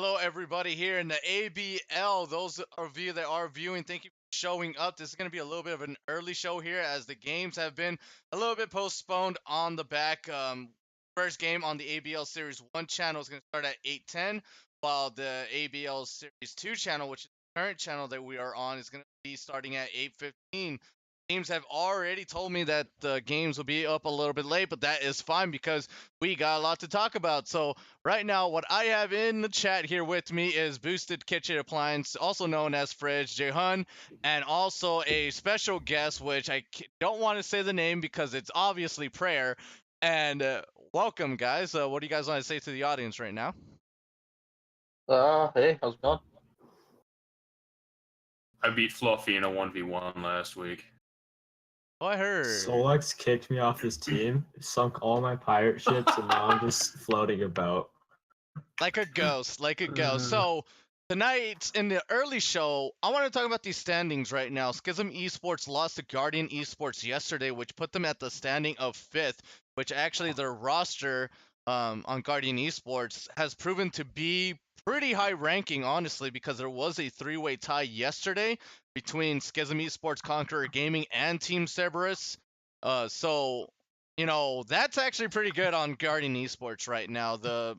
Hello, everybody here in the ABL. Those of you that are viewing, thank you for showing up. This is going to be a little bit of an early show here as the games have been a little bit postponed on the back. First game on the ABL Series 1 channel is going to start at 8:10, while the ABL Series 2 channel, which is the current channel that we are on, is going to be starting at 8:15. Teams have already told me that the games will be up a little bit late, but that is fine because we got a lot to talk about. So right now, what I have in the chat here with me is Boosted Kitchen Appliance, also known as Fridge Jehun, and also a special guest, which I don't want to say the name because it's obviously Prayer. And welcome, guys. What do you guys want to say to the audience right now? Hey, how's it going? I beat Fluffy in a 1v1 last week. Oh, I heard. Solex kicked me off his team, sunk all my pirate ships, and now I'm just floating about. Like a ghost, like a ghost. So tonight in the early show, I want to talk about these standings right now. Schism Esports lost to Guardian Esports yesterday, which put them at the standing of 5th, which actually their roster on Guardian Esports has proven to be pretty high ranking, honestly, because there was a three-way tie yesterday between Schism Esports, Conqueror Gaming, and Team Cerberus. That's actually pretty good on Guardian Esports right now. So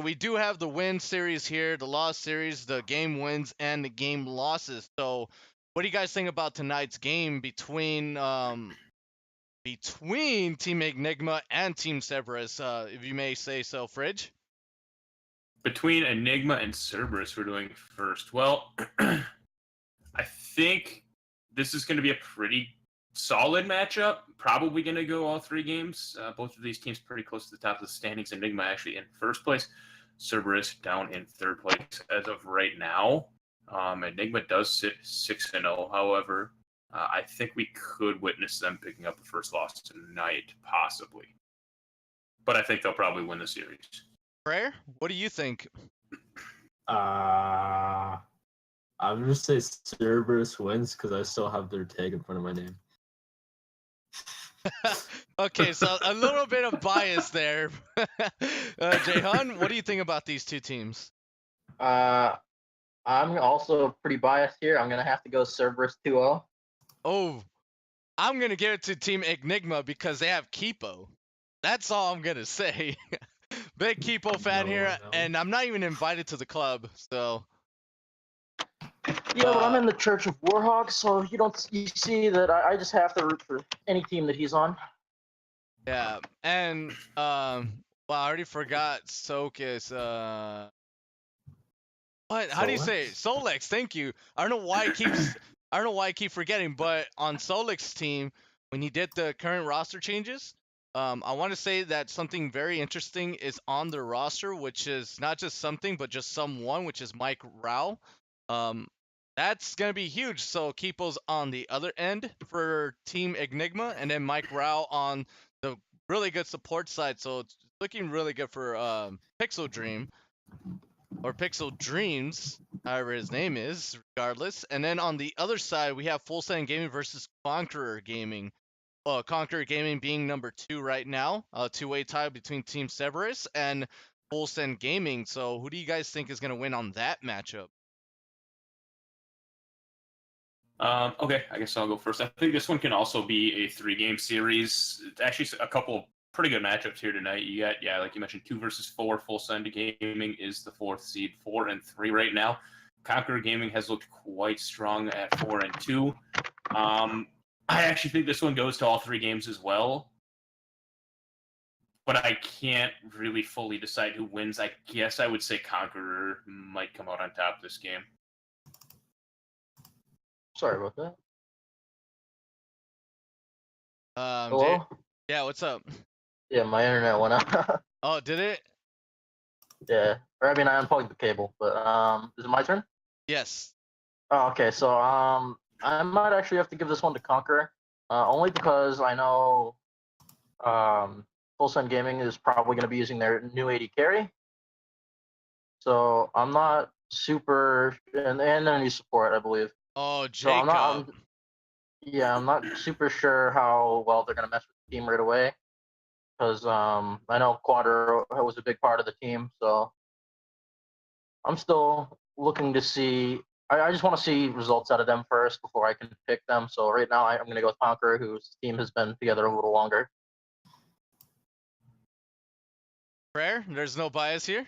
we do have the win series here, the loss series, the game wins, and the game losses. So what do you guys think about tonight's game between Team Enigma and Team Cerberus, if you may say so, Fridge? Between Enigma and Cerberus, we're doing first. Well, I think this is going to be a pretty solid matchup. Probably going to go all three games. Both of these teams pretty close to the top of the standings. Enigma actually in first place. Cerberus down in third place as of right now. Enigma does sit 6-0. However, I think we could witness them picking up the first loss tonight, possibly. But I think they'll probably win the series. Prayer, what do you think? I'm gonna say Cerberus wins because I still have their tag in front of my name. Okay, so a little bit of bias there. Jayhan, what do you think about these two teams? I'm also pretty biased here. I'm gonna have to go Cerberus 2-0. Oh, I'm gonna give it to Team Enigma because they have Kipo. That's all I'm gonna say. Big Kipo fan here, and I'm not even invited to the club, so. Yeah, but I'm in the Church of Warhawk, so you see that I just have to root for any team that he's on. Yeah, and well, I already forgot Sokus. What? How do you say it? Solex? Thank you. I don't know why I keep forgetting, but on Solex's team, when he did the current roster changes, I want to say that something very interesting is on the roster, which is not just something, but just someone, which is Mike Rao. That's gonna be huge. So Kipo's on the other end for Team Enigma, and then Mike Rao on the really good support side. So it's looking really good for Pixel Dream or Pixel Dreams, however his name is, regardless. And then on the other side, we have Full Send Gaming versus Conqueror Gaming. Conqueror Gaming being number 2 right now, two-way tie between Team Cerberus and Full Send Gaming. So who do you guys think is gonna win on that matchup? Okay, I guess I'll go first. I think this one can also be a 3-game series. It's actually a couple pretty good matchups here tonight. You got, like you mentioned, 2 versus 4. Full Send Gaming is the 4th seed, 4 and 3 right now. Conqueror Gaming has looked quite strong at 4 and 2. I actually think this one goes to all 3 games as well. But I can't really fully decide who wins. I guess I would say Conqueror might come out on top this game. Sorry about that. Hello? Yeah, what's up? Yeah, my internet went out. Oh, did it? Yeah, or I mean, I unplugged the cable, but is it my turn? Yes. Oh, okay. So I might actually have to give this one to Conqueror, only because I know Full Send Gaming is probably going to be using their new 80 carry. So I'm not super, and their new support, I believe. Oh, Jacob. So I'm not super sure how well they're going to mess with the team right away, because I know Quadro was a big part of the team. So I'm still looking to see. I just want to see results out of them first before I can pick them. So right now, I'm going to go with Conqueror, whose team has been together a little longer. Prayer, there's no bias here.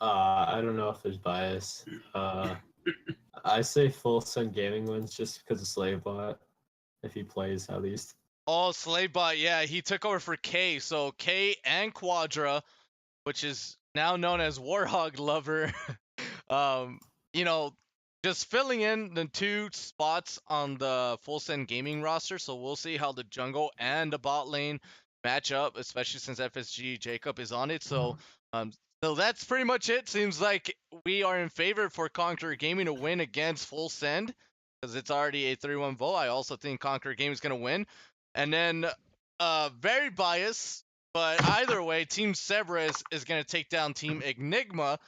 I don't know if there's bias. I say Full Sun Gaming wins just because of Slavebot, if he plays at least. Oh, Slavebot, yeah, he took over for K. So K and Quadra, which is now known as Warhog Lover, um, you know, just filling in the 2 spots on the Full Send Gaming roster. So we'll see how the jungle and the bot lane match up, especially since FSG Jacob is on it. So that's pretty much it. Seems like we are in favor for Conqueror Gaming to win against Full Send because it's already a 3-1 vote. I also think Conqueror Gaming is going to win. And then, very biased, but either way, Team Cerberus is going to take down Team Enigma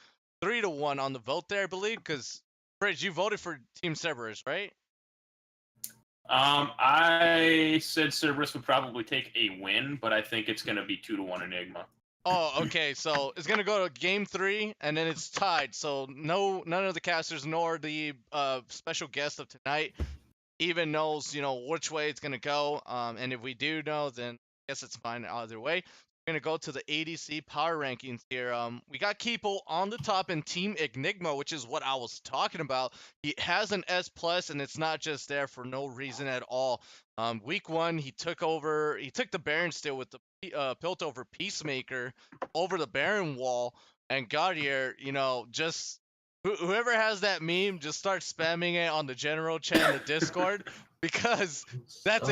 3-1 on the vote there, I believe, because, Bridge, you voted for Team Cerberus, right? I said Cerberus would probably take a win, but I think it's going to be 2-1 Enigma. Oh, okay. So it's gonna go to game 3, and then it's tied. So none of the casters nor the special guest of tonight even knows, which way it's gonna go. And if we do know, then I guess it's fine either way. We're gonna go to the ADC power rankings here. We got Keeple on the top in Team Enigma, which is what I was talking about. He has an S plus, and it's not just there for no reason at all. Week 1, he took the Baron still with the Piltover Peacemaker over the Baron wall, and Gaudier, just whoever has that meme, just start spamming it on the general chat in the Discord because that's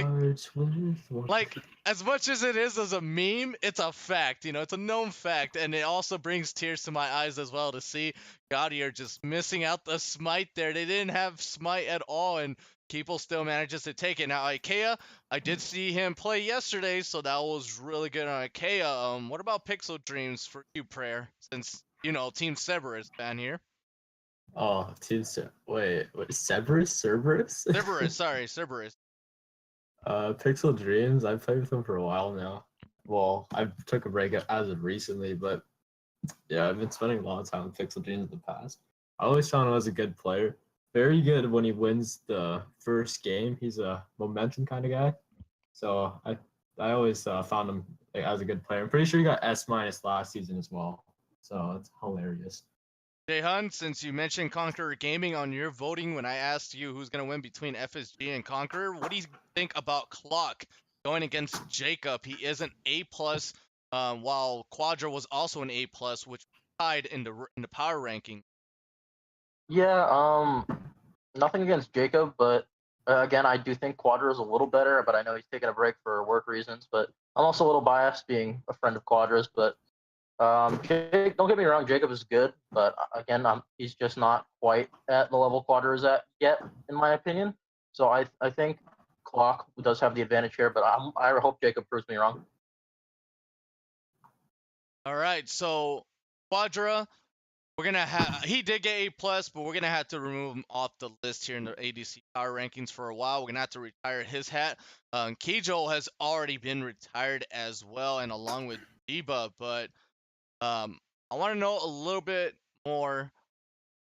like, as much as it is as a meme, it's a fact. It's a known fact, and it also brings tears to my eyes as well to see Gaudier just missing out the smite there. They didn't have smite at all, and Keeple still manages to take it. Now, Ikea, I did see him play yesterday, so that was really good on Ikea. What about Pixel Dreams for you, Prayer? Since, Team Cerberus fan here. Oh, wait, Cerberus? Cerberus, sorry, Cerberus. Pixel Dreams, I've played with him for a while now. Well, I took a break as of recently, but yeah, I've been spending a lot of time with Pixel Dreams in the past. I always found him as a good player. Very good when he wins the first game. He's a momentum kind of guy. So I always found him as a good player. I'm pretty sure he got S- last season as well. So it's hilarious. Jaehan, since you mentioned Conqueror Gaming on your voting when I asked you who's going to win between FSG and Conqueror, what do you think about Clock going against Jacob? He is an A+, while Quadra was also an A+, which tied in the power ranking. Yeah, nothing against Jacob, but again, I do think Quadra is a little better, but I know he's taking a break for work reasons. But I'm also a little biased being a friend of Quadra's, but don't get me wrong, Jacob is good, but again, he's just not quite at the level Quadra is at yet, in my opinion. So I think Clock does have the advantage here, but I hope Jacob proves me wrong. All right, so Quadra, we're gonna have he did get A+, but we're gonna have to remove him off the list here in the ADC power rankings for a while. We're gonna have to retire his hat. Kijo has already been retired as well, and along with Jiba, but I want to know a little bit more.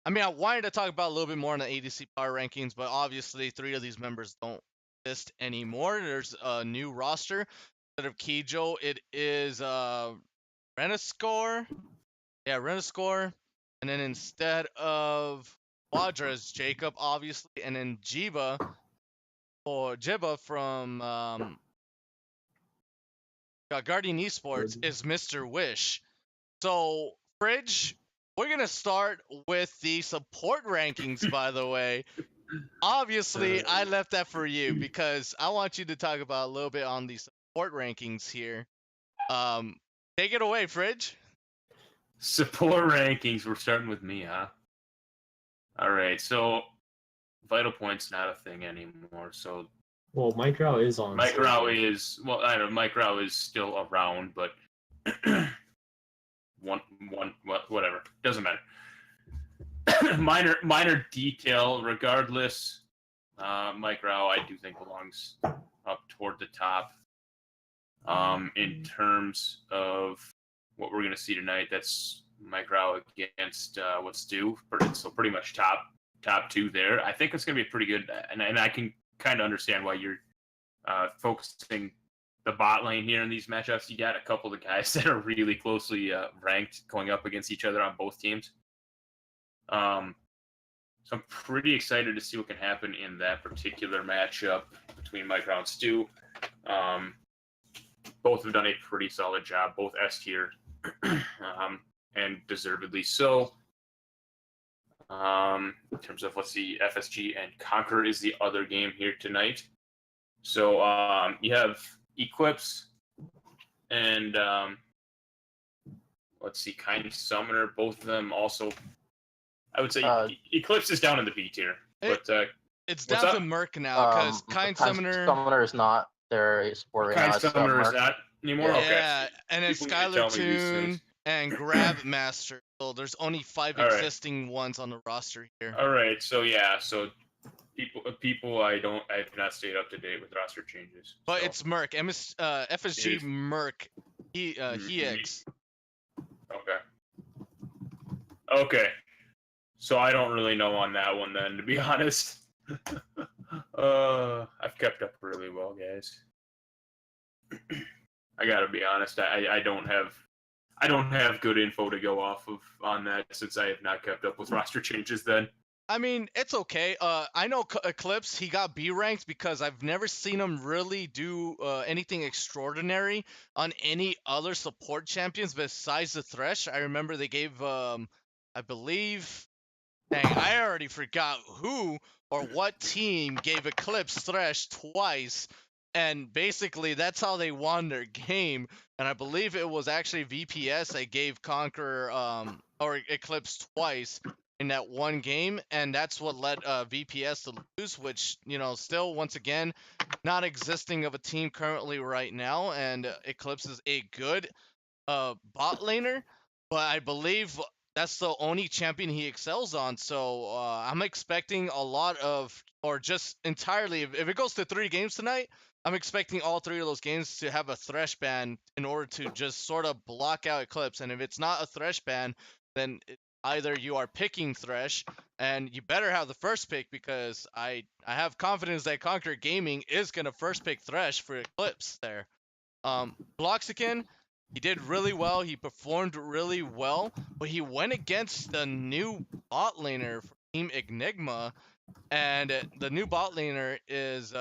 I mean, I wanted to talk about a little bit more on the ADC power rankings, but obviously 3 of these members don't exist anymore. There's a new roster. Instead of Kijo, it is Reniscore. Yeah, Reniscore. And then instead of Quadra is Jacob, obviously, and then Jiba from Guardian Esports is Mr. Wish. So, Fridge, we're going to start with the support rankings, by the way. Obviously, I left that for you because I want you to talk about a little bit on the support rankings here. Take it away, Fridge. Support rankings. We're starting with me, huh? All right. So, Vital Point's not a thing anymore. So, well, Mike Rao is on. Mike Rao is, well, I don't know. Mike Rao is still around, but whatever. Doesn't matter. minor detail. Regardless, Mike Rao, I do think belongs up toward the top. In terms of what we're going to see tonight, that's Mike Rao against what's due. So pretty much top two there. I think it's going to be pretty good, and I can kind of understand why you're focusing the bot lane here in these matchups. You got a couple of guys that are really closely ranked going up against each other on both teams. So I'm pretty excited to see what can happen in that particular matchup between Mike Rao and Stu. Both have done a pretty solid job, both S tier, and deservedly so. In terms of, let's see, FSG and Conquer is the other game here tonight. So you have Eclipse and let's see, Kind Summoner. Both of them also, I would say, Eclipse is down in the B tier, but it's down to Merc now because Kind Summoner is not their support right now. Kind Summoner is not anymore. Yeah, okay. and it's Skylar Toon and Grab Master. So there's only 5 existing ones on the roster here. All right, so yeah, so people I have not stayed up to date with roster changes. But so. it's Merc, FSG Merc, HEX. Okay. So I don't really know on that one then, to be honest. I've kept up really well, guys. I gotta be honest. I don't have good info to go off of on that since I have not kept up with roster changes then. I mean, it's okay. I know Eclipse, he got B ranked because I've never seen him really do anything extraordinary on any other support champions besides the Thresh. I remember they gave, I believe, dang, I already forgot who or what team gave Eclipse Thresh twice. And basically, that's how they won their game. And I believe it was actually VPS that gave Conqueror or Eclipse twice in that one game, and that's what led VPS to lose, which, you know, still, once again, not existing of a team currently right now, and Eclipse is a good bot laner, but I believe that's the only champion he excels on, so I'm expecting a lot of, or just entirely, if it goes to 3 games tonight, I'm expecting all 3 of those games to have a Thresh ban in order to just sort of block out Eclipse, and if it's not a Thresh ban, then either you are picking Thresh, and you better have the first pick because I have confidence that Conquer Gaming is going to first pick Thresh for Eclipse there. Bloxican, he did really well. He performed really well, but he went against the new bot laner for Team Enigma, and the new bot laner is...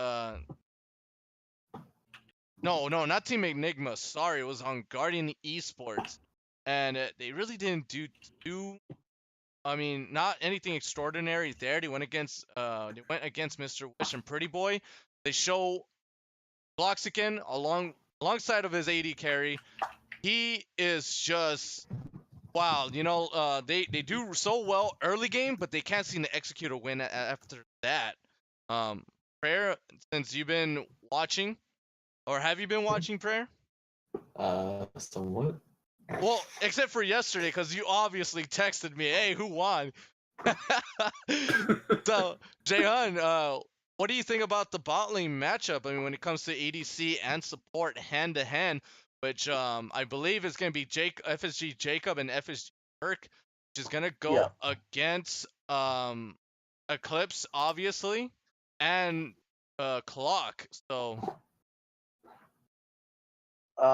No, not Team Enigma. Sorry, it was on Guardian Esports. And they really didn't do I mean, not anything extraordinary there. They went against Mr. Wish and Pretty Boy. They show Bloxican alongside of his AD carry. He is just wow, you know, they do so well early game, but they can't seem to execute a win after that. Prayer, since you've been watching, or have you been watching, Prayer? Somewhat. Well, except for yesterday, because you obviously texted me, hey, who won? So, Jaehyun, what do you think about the bot lane matchup? I mean, when it comes to ADC and support hand-to-hand, which I believe is going to be FSG Jacob and FSG Merc, which is going to go against Eclipse, obviously, and Clock, so...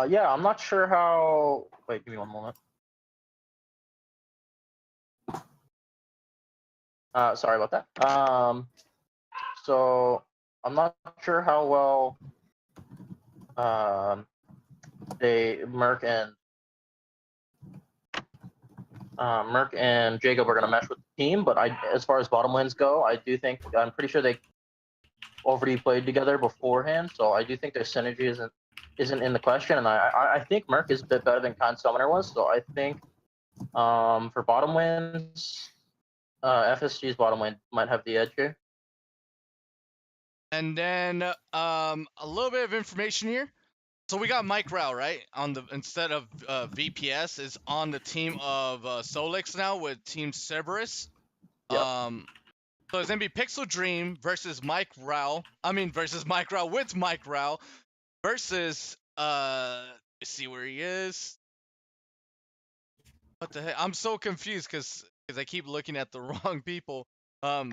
Yeah, I'm not sure how... Wait, give me one moment. Sorry about that. So I'm not sure how well Merc and Jacob are going to mesh with the team, but as far as bottom lanes go, I'm pretty sure they already played together beforehand, so I do think their synergy isn't in the question, and I think Merc is a bit better than Kind Summoner was, so I think for bottom lanes, FSG's bottom lane might have the edge here. And then a little bit of information here. So we got Mike Rao, right? Instead of VPS, is on the team of Solix now with Team Cerberus. Yep. So it's gonna be Pixel Dream versus Mike Rao. Versus Mike Rao with Mike Rao. Versus let's see where he is. What the heck? I'm so confused because I keep looking at the wrong people.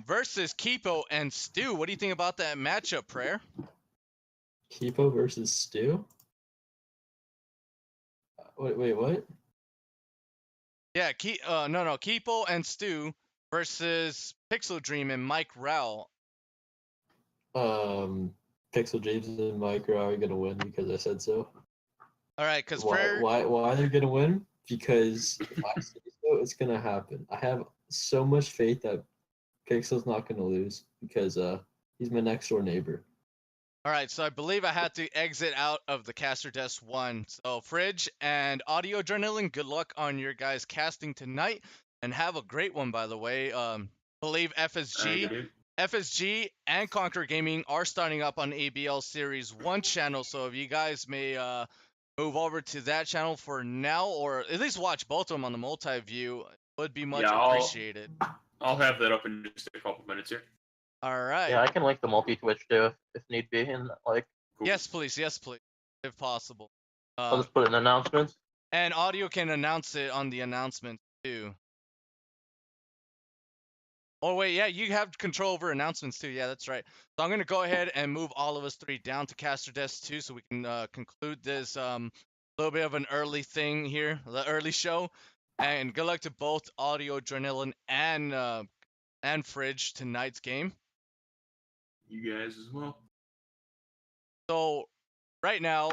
Versus Kipo and Stu. What do you think about that matchup, Prayer? Kipo versus Stu? Wait, what? Yeah, no, Kipo and Stu versus Pixel Dream and Mike Rao. Pixel James and Mike are gonna win because I said so. All right, because Why? Prayer. Why they're gonna win? Because if I say so, it's gonna happen. I have so much faith that Pixel's not gonna lose because he's my next door neighbor. All right, so I believe I had to exit out of the caster desk 1. So Fridge and Audio Journaling, good luck on your guys' casting tonight, and have a great one, by the way. Believe FSG and Conquer Gaming are starting up on ABL Series 1 channel, so if you guys may move over to that channel for now, or at least watch both of them on the multi-view, it would be much appreciated. I'll have that up in just a couple minutes here. All right. Yeah, I can link the multi-Twitch too if need be, and like. Cool. Yes, please, if possible. I'll just put it in announcements. And Audio can announce it on the announcement too. Oh wait, yeah, you have control over announcements too. Yeah, that's right. So I'm gonna go ahead and move all of us 3 down to caster desk 2, so we can conclude this little bit of an early thing here, the early show. And good luck to both Audio Journalin and Fridge tonight's game. You guys as well. So right now,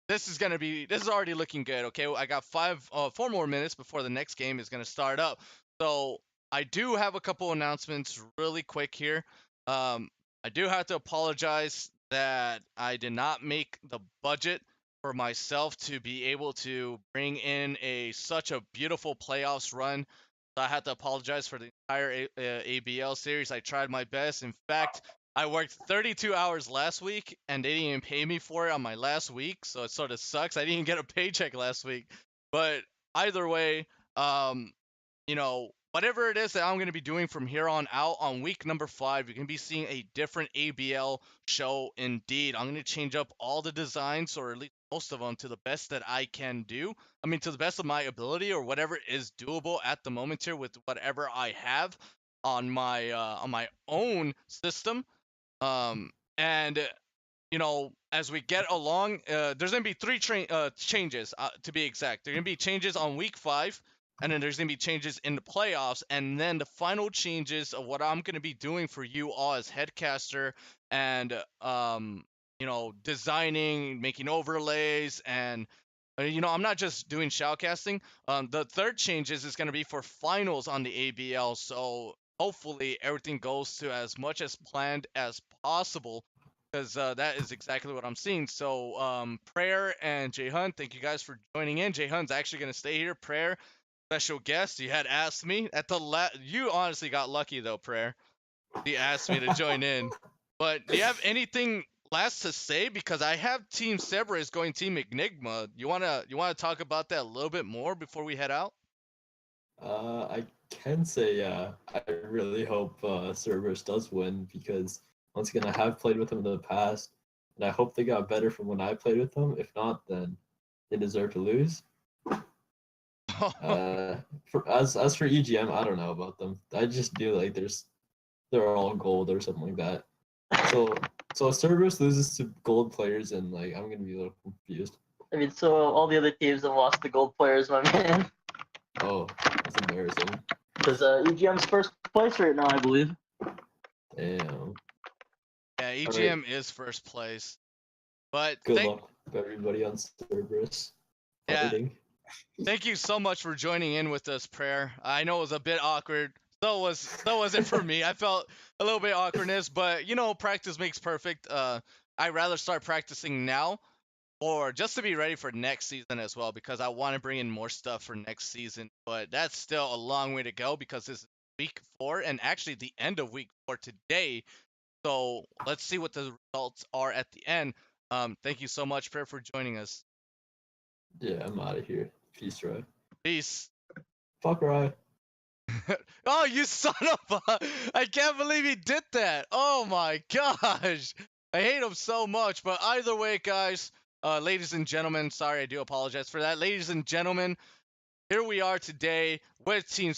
this is already looking good. Okay, I got 4 more minutes before the next game is gonna start up. So I do have a couple announcements really quick here. I do have to apologize that I did not make the budget for myself to be able to bring in such a beautiful playoffs run. So I had to apologize for the entire ABL series. I tried my best. In fact, I worked 32 hours last week, and they didn't even pay me for it on my last week, so it sort of sucks. I didn't even get a paycheck last week. But either way, whatever it is that I'm going to be doing from here on out, on week number 5, you're going to be seeing a different ABL show indeed. I'm going to change up all the designs, or at least most of them, to the best that I can do. I mean, to the best of my ability, or whatever is doable at the moment here with whatever I have on my own system. And as we get along, there's gonna be 3 changes to be exact. There's gonna be changes on week 5, and then there's gonna be changes in the playoffs, and then the final changes of what I'm gonna be doing for you all as headcaster, and designing, making overlays, and I'm not just doing shoutcasting. The third changes is gonna be for finals on the ABL, so hopefully everything goes to as much as planned as possible, because that is exactly what I'm seeing. So Prayer and Jaehyun, thank you guys for joining in. Jaehyun's actually going to stay here. Prayer, special guest. You had asked me at the you honestly got lucky though, Prayer. He asked me to join in. But do you have anything last to say? Because I have Team Cerberus going Team Enigma. You wanna talk about that a little bit more before we head out? I can say, yeah, I really hope Cerberus does win because once again, I have played with them in the past, and I hope they got better from when I played with them. If not, then they deserve to lose. As for EGM, I don't know about them. I just do like they're all gold or something like that. So if Cerberus loses to gold players, and like I'm gonna be a little confused. I mean, so all the other teams have lost the gold players, my man. Oh, that's embarrassing. Because EGM's first place right now, I believe. Damn. Yeah, EGM is first place. But Good luck to everybody on Cerberus. Yeah. Thank you so much for joining in with us, Prayer. I know it was a bit awkward. So was it for me. I felt a little bit awkwardness, but practice makes perfect. I'd rather start practicing now, or just to be ready for next season as well, because I want to bring in more stuff for next season. But that's still a long way to go, because this is week 4, and actually the end of week 4 today. So let's see what the results are at the end. Thank you so much, Prayer, for joining us. Yeah, I'm out of here. Peace, Rye. Peace. Fuck Rye. Oh, you son of a... I can't believe he did that. Oh my gosh. I hate him so much. But either way, guys, ladies and gentlemen, sorry, I do apologize for that. Ladies and gentlemen, here we are today with Team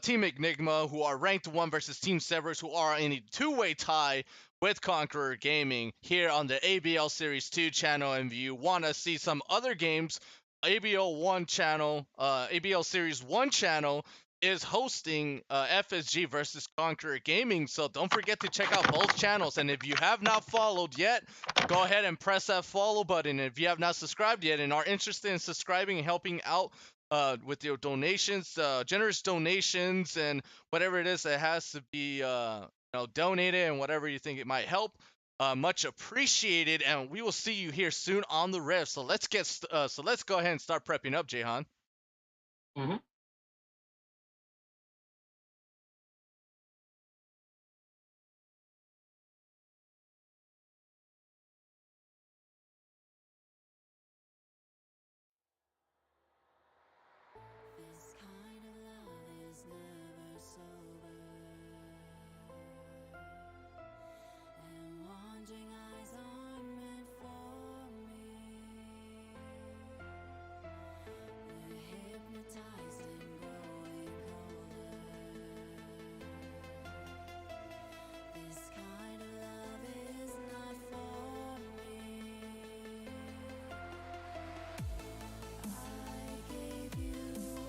Team Enigma, who are ranked 1 versus Team Cerberus, who are in a two-way tie with Conqueror Gaming here on the ABL Series 2 channel. And if you want to see some other games, ABL Series 1 channel is hosting FSG versus Conqueror Gaming. So don't forget to check out both channels. And if you have not followed yet, go ahead and press that follow button. If you have not subscribed yet and are interested in subscribing and helping out with your donations, generous donations, and whatever it is that has to be donated and whatever you think it might help, much appreciated. And we will see you here soon on the Rift. So let's go ahead and start prepping up, Jahan. Mm-hmm. This kind of love is never sober, and wandering eyes aren't meant for me. We're hypnotized and growing colder. This kind of love is not for me. I gave you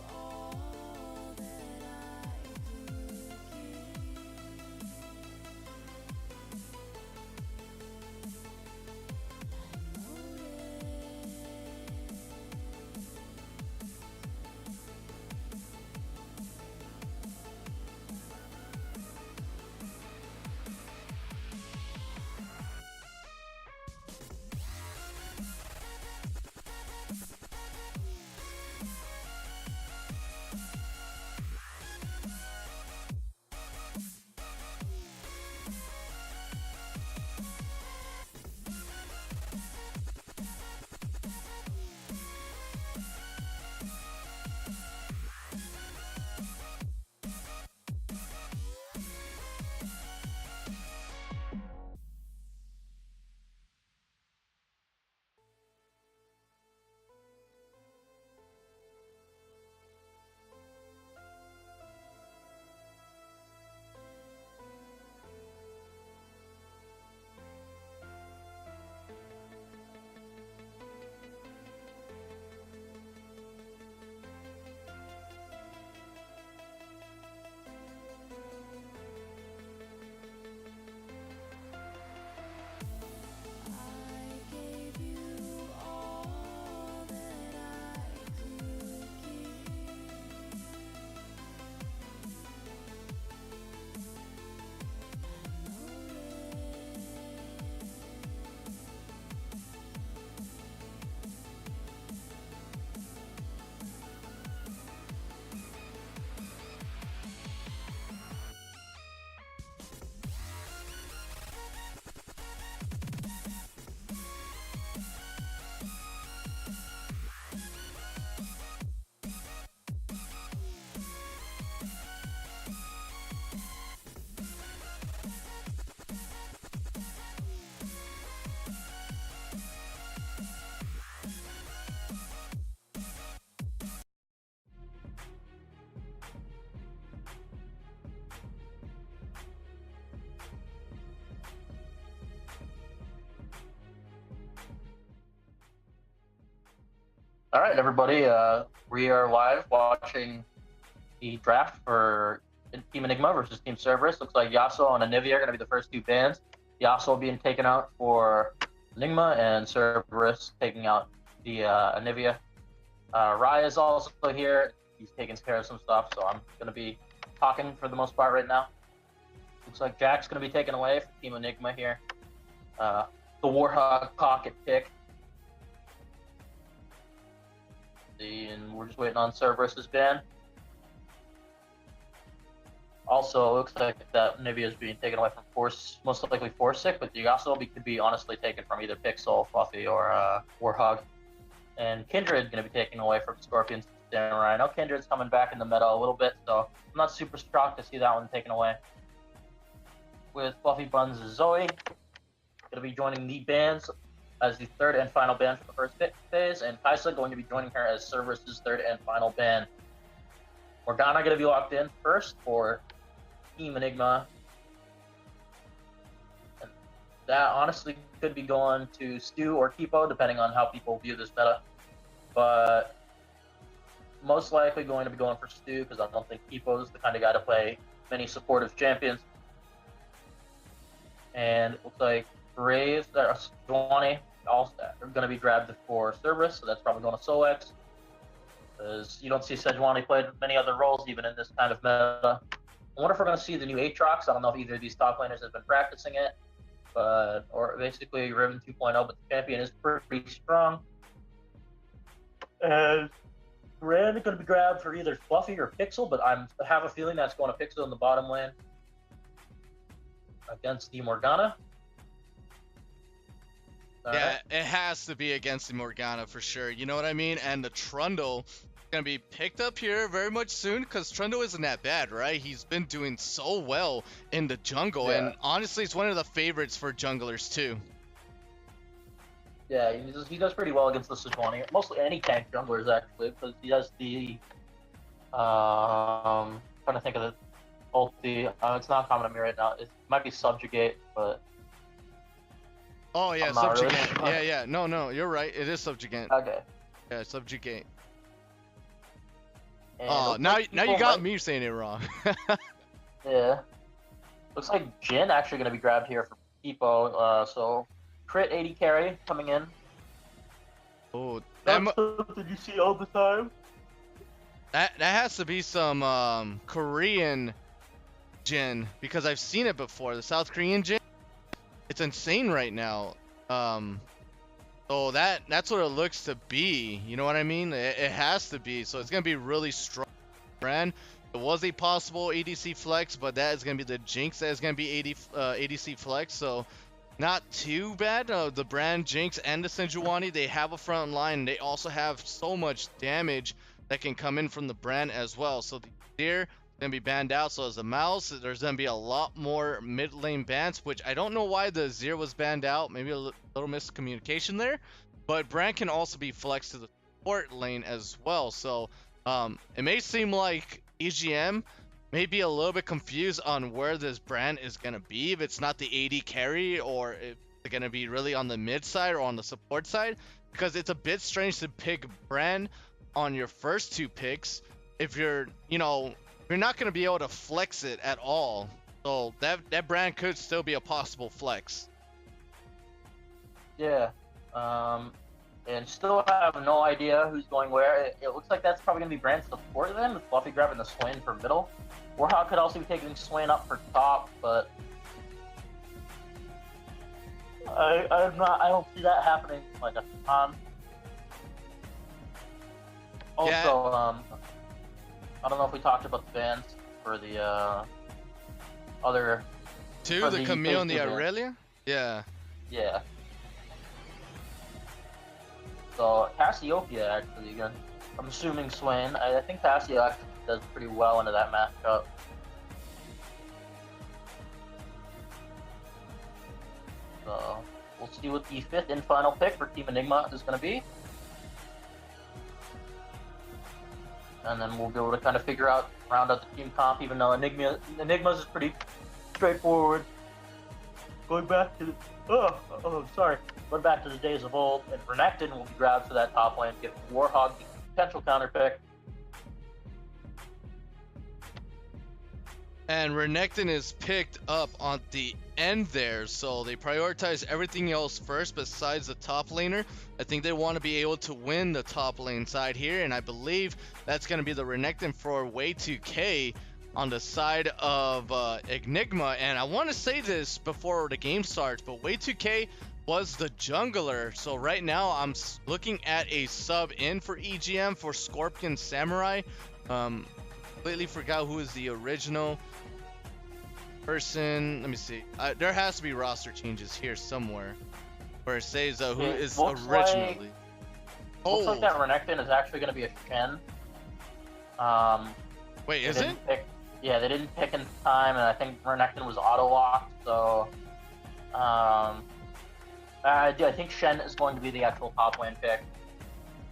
all that I could give. I gave you all that I could give. All right, everybody. We are live watching the draft for Team Enigma versus Team Cerberus. Looks like Yasuo and Anivia are going to be the first two bans. Yasuo being taken out for Enigma and Cerberus taking out the Anivia. Raya is also here. He's taking care of some stuff, so I'm going to be talking for the most part right now. Looks like Jack's going to be taken away from Team Enigma here. The Warhog pocket pick. And we're just waiting on Cerberus's ban. Also, it looks like that Nivea is being taken away from Force, most likely Forsick, but Yasuo could be honestly taken from either Pixel, Fluffy, or Warhog. And Kindred going to be taken away from Scorpion Samurai. I know Kindred's coming back in the meta a little bit, so I'm not super shocked to see that one taken away. With Fluffy Buns Zoe, going to be joining the bans as the third and final ban for the first phase, and Kaisa going to be joining her as Cerberus' third and final ban. Morgana going to be locked in first for Team Enigma. And that honestly could be going to Stu or Kipo, depending on how people view this meta. But most likely going to be going for Stu, because I don't think Kipo is the kind of guy to play many supportive champions. And it looks like Graves, Sejuani, also are going to be grabbed for Cerberus, so that's probably going to Solex. Because you don't see Sejuani played many other roles, even in this kind of meta. I wonder if we're going to see the new Aatrox. I don't know if either of these top laners have been practicing it, or basically Riven 2.0, but the champion is pretty strong. And Rand is going to be grabbed for either Fluffy or Pixel, but I have a feeling that's going to Pixel in the bottom lane against the Morgana. Yeah, it has to be against the Morgana for sure. You know what I mean? And the Trundle is going to be picked up here very much soon, because Trundle isn't that bad, right? He's been doing so well in the jungle, and honestly, it's one of the favorites for junglers too. Yeah, he does pretty well against the Sejuani. Mostly any tank junglers, actually, because he has the... trying to think of the ulti. It's not coming to me right now. It might be Subjugate, but... Oh, yeah, I'm not really Subjugate. sure. Yeah, no, you're right. It is Subjugate. Okay. Yeah, Subjugate. And Oh, looks now like you people got might- me saying it wrong. Yeah. Looks like Jin actually going to be grabbed here for Kipo, so... Crit 80 carry coming in. Oh, That's something you see all the time. that has to be some Korean Jin, because I've seen it before. The South Korean Jin, it's insane right now. So that's what it looks to be. You know what I mean? It has to be. So it's gonna be really strong brand. It was a possible ADC flex, but that is gonna be the Jinx that is gonna be ADC flex. So not too bad. The brand Jinx and the Sejuani, they have a front line. They also have so much damage that can come in from the brand as well. So the Deer gonna be banned out. So as the Mouse, there's gonna be a lot more mid lane bans, which I don't know why the Zir was banned out. Maybe a little miscommunication there. But brand can also be flexed to the support lane as well. So it may seem like EGM may be a little bit confused on where this brand is going to be, if it's not the AD carry, or if it's going to be really on the mid side or on the support side, because it's a bit strange to pick brand on your first two picks if you're not going to be able to flex it at all. So that brand could still be a possible flex. Yeah. And still have no idea who's going where. It looks like that's probably going to be brand support then, with Fluffy grabbing the Swain for middle. Warhawk could also be taking Swain up for top, but I don't see that happening like a ton. Also, Yeah. I don't know if we talked about the bans for the other. Two, For the the Camille and the phase two ban. Aurelia? Yeah. Yeah. So Cassiopeia actually again. I'm assuming Swain. I think Cassio actually does pretty well into that matchup. So we'll see what the fifth and final pick for Team Enigma is going to be. And then we'll be able to kind of round out the team comp, even though Enigma's is pretty straightforward. Going back to Going back to the days of old, and Renekton will be grabbed for that top lane, giving Warhog the potential counter pick. And Renekton is picked up on the end there, so they prioritize everything else first besides the top laner. I think they want to be able to win the top lane side here, and I believe that's going to be the Renekton for Way2K on the side of Enigma. And I want to say this before the game starts, but Way2K was the jungler. So right now I'm looking at a sub in for EGM for Scorpion Samurai. Completely forgot who is the original person. Let me see. There has to be roster changes here somewhere where it says who It is looks originally. Looks like that Renekton is actually going to be a Shen. Wait, is They it? didn't pick- Yeah, they didn't pick in time, and I think Renekton was auto-locked, so I think Shen is going to be the actual top lane pick.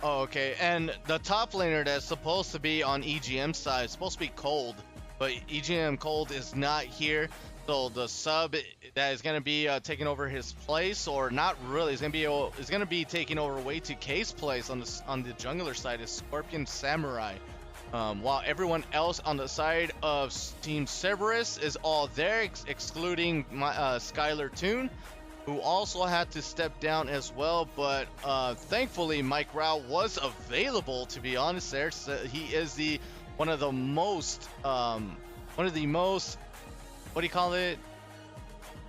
Oh, okay. And the top laner that's supposed to be on EGM side is supposed to be Cold, but EGM Cold is not here. So the sub that is gonna be taking over his place, or not really, is gonna be taking over Way2K's place on the jungler side is Scorpion Samurai. While everyone else on the side of Team Cerberus is all there, excluding Skylar Toon, who also had to step down as well. But thankfully, Mike Rao was available. To be honest, there, so he is one of the most, what do you call it?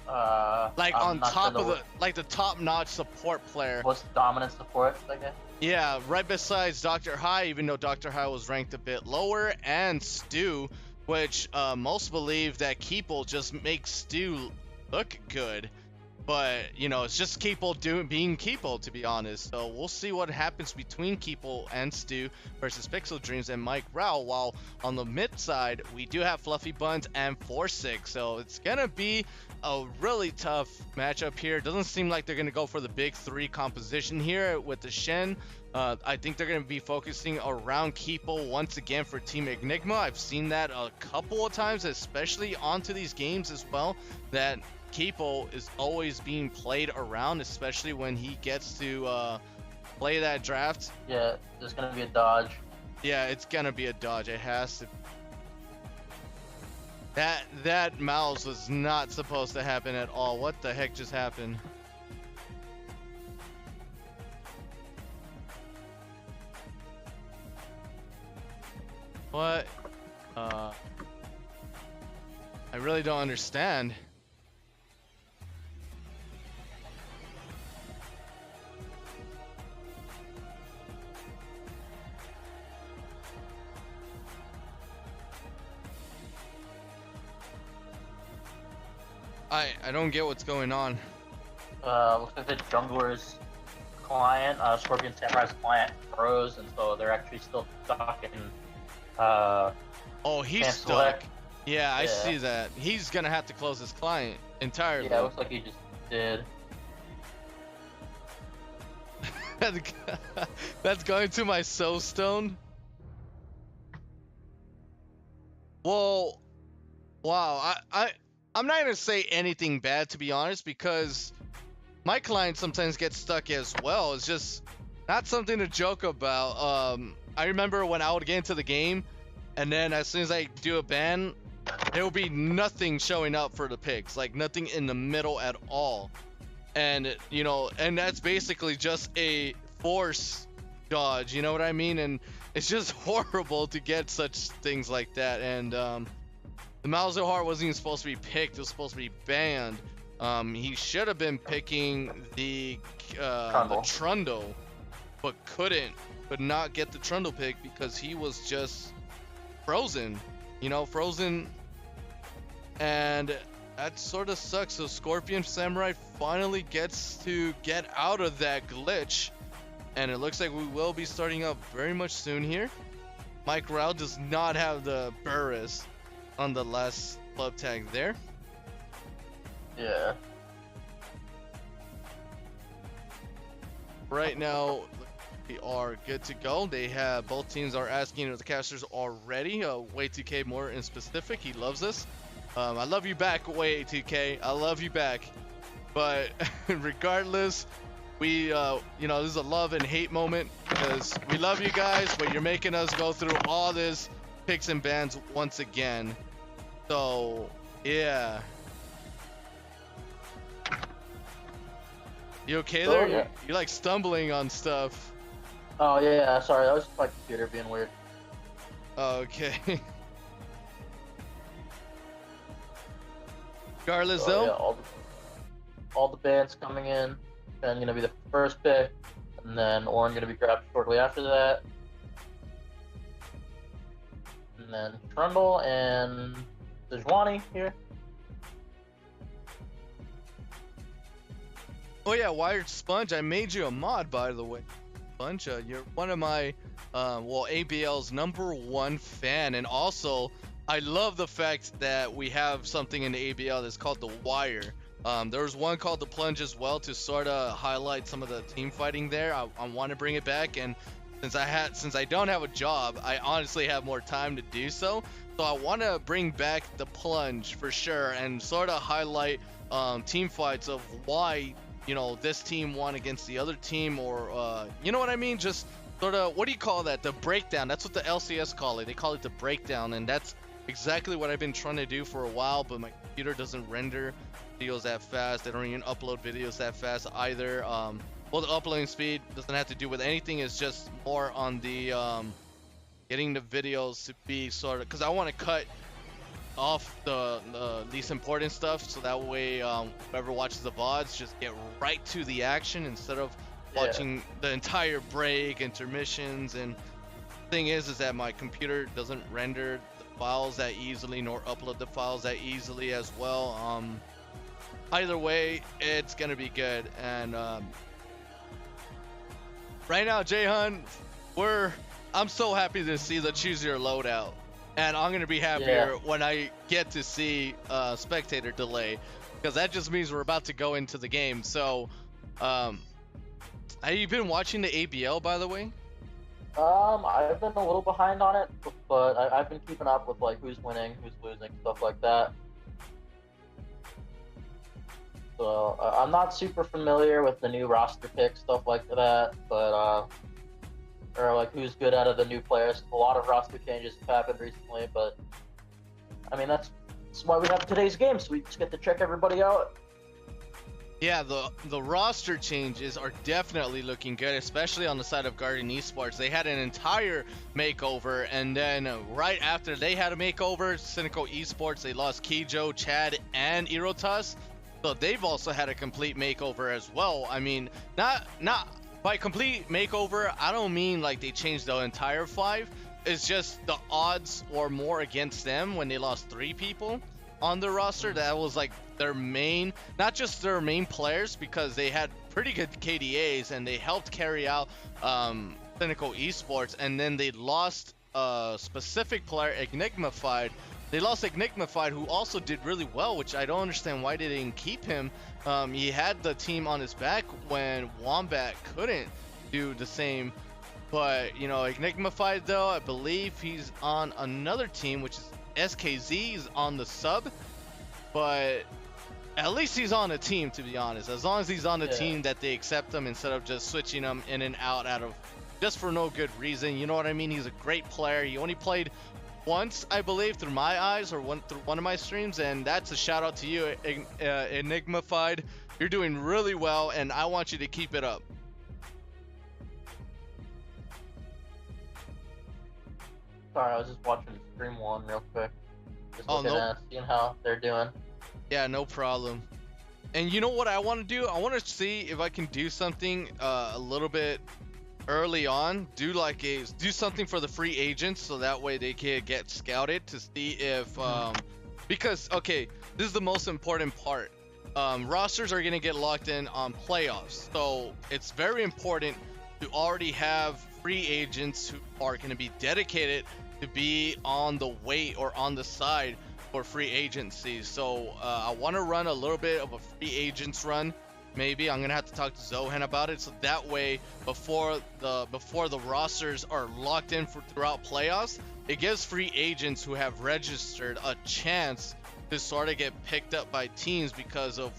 Like on top of the top-notch support player. What's dominant support, I guess? Yeah, right besides Dr. High, even though Dr. High was ranked a bit lower, and Stu, which most believe that Keeple just makes Stu look good. But, you know, it's just Keeple being Keeple, to be honest. So we'll see what happens between Keeple and Stu versus Pixel Dreams and Mike Rao. While on the mid side, we do have Fluffy Buns and Forsyth. So it's going to be a really tough matchup here. Doesn't seem like they're going to go for the big three composition here with the Shen. I think they're going to be focusing around Keeple once again for Team Enigma. I've seen that a couple of times, especially onto these games as well, that Keeple is always being played around, especially when he gets to play that draft. Yeah, there's gonna be a dodge. Yeah, it's gonna be a dodge. It has to. That mouse was not supposed to happen at all. What the heck just happened? What? I really don't understand. I don't get what's going on. Looks like the jungler's client, Scorpion Samurai's client, froze, and so they're actually still stuck in. Oh, he's can't stuck. select. Yeah, I Yeah. see that. He's gonna have to close his client entirely. Yeah, it looks like he just did. That's going to my soul stone. Well, wow. I'm not gonna say anything bad, to be honest, because my client sometimes gets stuck as well. It's just not something to joke about. I remember when I would get into the game, and then as soon as I do a ban, there will be nothing showing up for the picks, like nothing in the middle at all. And you know, and that's basically just a force dodge, you know what I mean? And it's just horrible to get such things like that. And the Malzahar wasn't even supposed to be picked, it was supposed to be banned. He should have been picking the Trundle, but could not get the Trundle pick because he was just frozen, you know, and that sort of sucks. So Scorpion Samurai finally gets to get out of that glitch, and it looks like we will be starting up very much soon here. Mike Rao does not have the Burris on the last club tag there. Yeah. Right now, we are good to go. They have, both teams are asking the casters already. Way2K more in specific, he loves us. I love you back, Way2K. I love you back. But regardless, we, you know, this is a love and hate moment because we love you guys, but you're making us go through all this picks and bans once again. So, yeah. You okay there? yeah. You're like stumbling on stuff. Oh yeah, sorry, that was just my computer being weird. Okay. Regardless, So, though, yeah, all the bands coming in, and gonna be the first pick, and then Orin gonna be grabbed shortly after that, and then Trundle and Sejuani here. oh yeah, Wired Sponge, I made you a mod, by the way. Sponge, you're one of my, well, ABL's #1 fan, and also, I love the fact that we have something in the ABL that's called the Wire. There was one called the plunge as well to sort of highlight some of the team fighting there. I want to bring it back, and since I don't have a job, I honestly have more time to do so. So I want to bring back the plunge for sure, and sort of highlight team fights of why this team won against the other team, or you know what I mean? Just sort of, what do you call that? The breakdown. That's what the LCS call it. They call it the breakdown, and that's exactly what I've been trying to do for a while, but my computer doesn't render videos that fast. They don't even upload videos that fast either. Well, the uploading speed doesn't have to do with anything. It's just more on the getting the videos to be sort of, because I want to cut off the least important stuff, so that way whoever watches the VODs just get right to the action instead of watching the entire break, intermissions. And thing is that my computer doesn't render the files that easily, nor upload the files that easily as well. Either way, it's gonna be good. And right now, Jaehyun, I'm so happy to see the choose your loadout, and I'm gonna be happier when I get to see spectator delay, because that just means we're about to go into the game. So have you been watching the ABL, by the way? I've been a little behind on it, but I've been keeping up with like who's winning, who's losing, stuff like that. So I'm not super familiar with the new roster picks, stuff like that, but or like who's good out of the new players. A lot of roster changes have happened recently, but I mean that's why we have today's game, so we just get to check everybody out. Yeah, the roster changes are definitely looking good, especially on the side of Guardian Esports. They had an entire makeover, and then right after they had a makeover, Cynical Esports, they lost Kijo, Chad, and Erotas. So they've also had a complete makeover as well. I mean, not by complete makeover, I don't mean like they changed the entire 5. It's just the odds were more against them when they lost 3 people on the roster. That was like their main, not just their main players, because they had pretty good KDAs and they helped carry out Cynical Esports, and then they lost a specific player, Enigmified. They lost Enigmified, who also did really well, which I don't understand why they didn't keep him. He had the team on his back when Wombat couldn't do the same. But, Enigmified, though, I believe he's on another team, which is SKZ. Is on the sub. But at least he's on a team, to be honest. As long as he's on the team that they accept him instead of just switching him in and out of just for no good reason. You know what I mean? He's a great player. He only played once, I believe, through my eyes, or through one of my streams, and that's a shout out to you, Enigmified. You're doing really well, and I want you to keep it up. Sorry, I was just watching stream 1 real quick, just looking at seeing how they're doing. Yeah, no problem. And you know what I want to do? I want to see if I can do something a little bit early on, do something for the free agents, so that way they can get scouted to see if because okay, this is the most important part. Rosters are gonna get locked in on playoffs, so it's very important to already have free agents who are gonna be dedicated to be on the wait or on the side for free agency. So I want to run a little bit of a free agents run. Maybe I'm gonna have to talk to Zohan about it, so that way before the rosters are locked in throughout playoffs, it gives free agents who have registered a chance to sort of get picked up by teams because of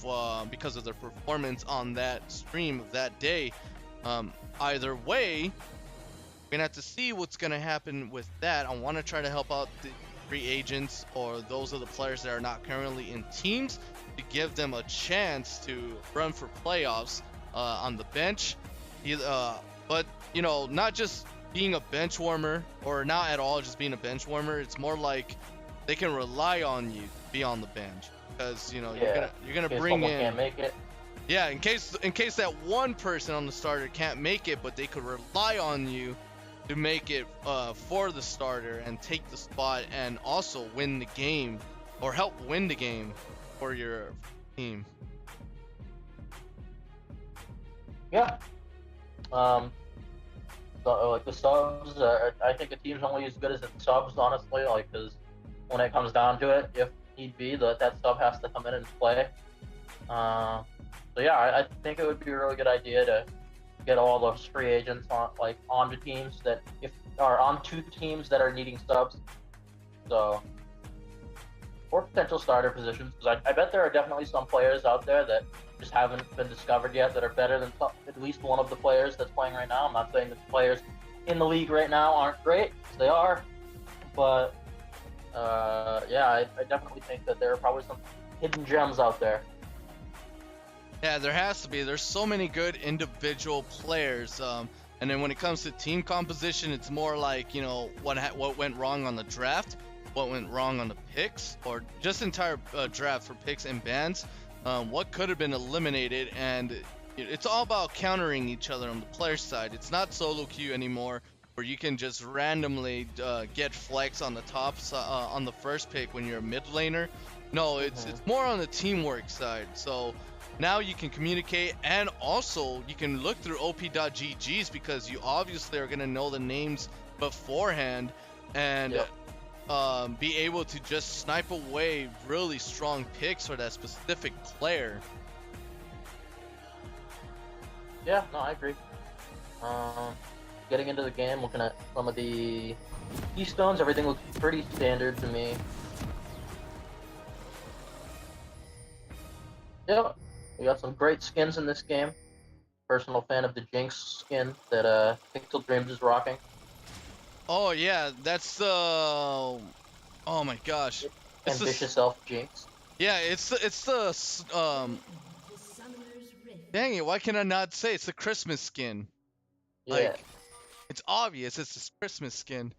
their performance on that stream of that day. Either way, we're gonna have to see what's gonna happen with that. I want to try to help out the free agents, or those are the players that are not currently in teams, to give them a chance to run for playoffs on the bench. But not just being a bench warmer, or not at all just being a bench warmer. It's more like they can rely on you to be on the bench, because you're gonna bring in. Can't make it. Yeah, in case that one person on the starter can't make it, but they could rely on you to make it for the starter and take the spot, and also win the game, or help win the game for your team. Yeah. So, like the subs, I think a team's only as good as its subs, honestly. Like, because when it comes down to it, if need be, that sub has to come in and play. So yeah, I think it would be a really good idea to get all those free agents onto teams that onto teams that are needing subs. So or potential starter positions, because I bet there are definitely some players out there that just haven't been discovered yet that are better than at least one of the players that's playing right now. I'm not saying that the players in the league right now aren't great, 'cause they are, but yeah, I definitely think that there are probably some hidden gems out there. Yeah, there has to be. There's so many good individual players. And then when it comes to team composition, it's more like, you know, what went wrong on the draft, what went wrong on the picks, or just entire draft for picks and bans. What could have been eliminated, and it's all about countering each other on the player side. It's not solo queue anymore, where you can just randomly get flex on the top on the first pick when you're a mid laner. No, it's more on the teamwork side. So now you can communicate, and also you can look through op.gg's because you obviously are going to know the names beforehand, and be able to just snipe away really strong picks for that specific player. Yeah, no, I agree. Getting into the game, looking at some of the keystones, everything looks pretty standard to me. Yep, we got some great skins in this game. Personal fan of the Jinx skin that Pixel Dreams is rocking. Oh yeah, that's the oh my gosh, it's Ambitious Elf Jinx. yeah, it's the dang it, why can I not say it's the Christmas skin? Yeah. Like, it's obvious it's this Christmas skin.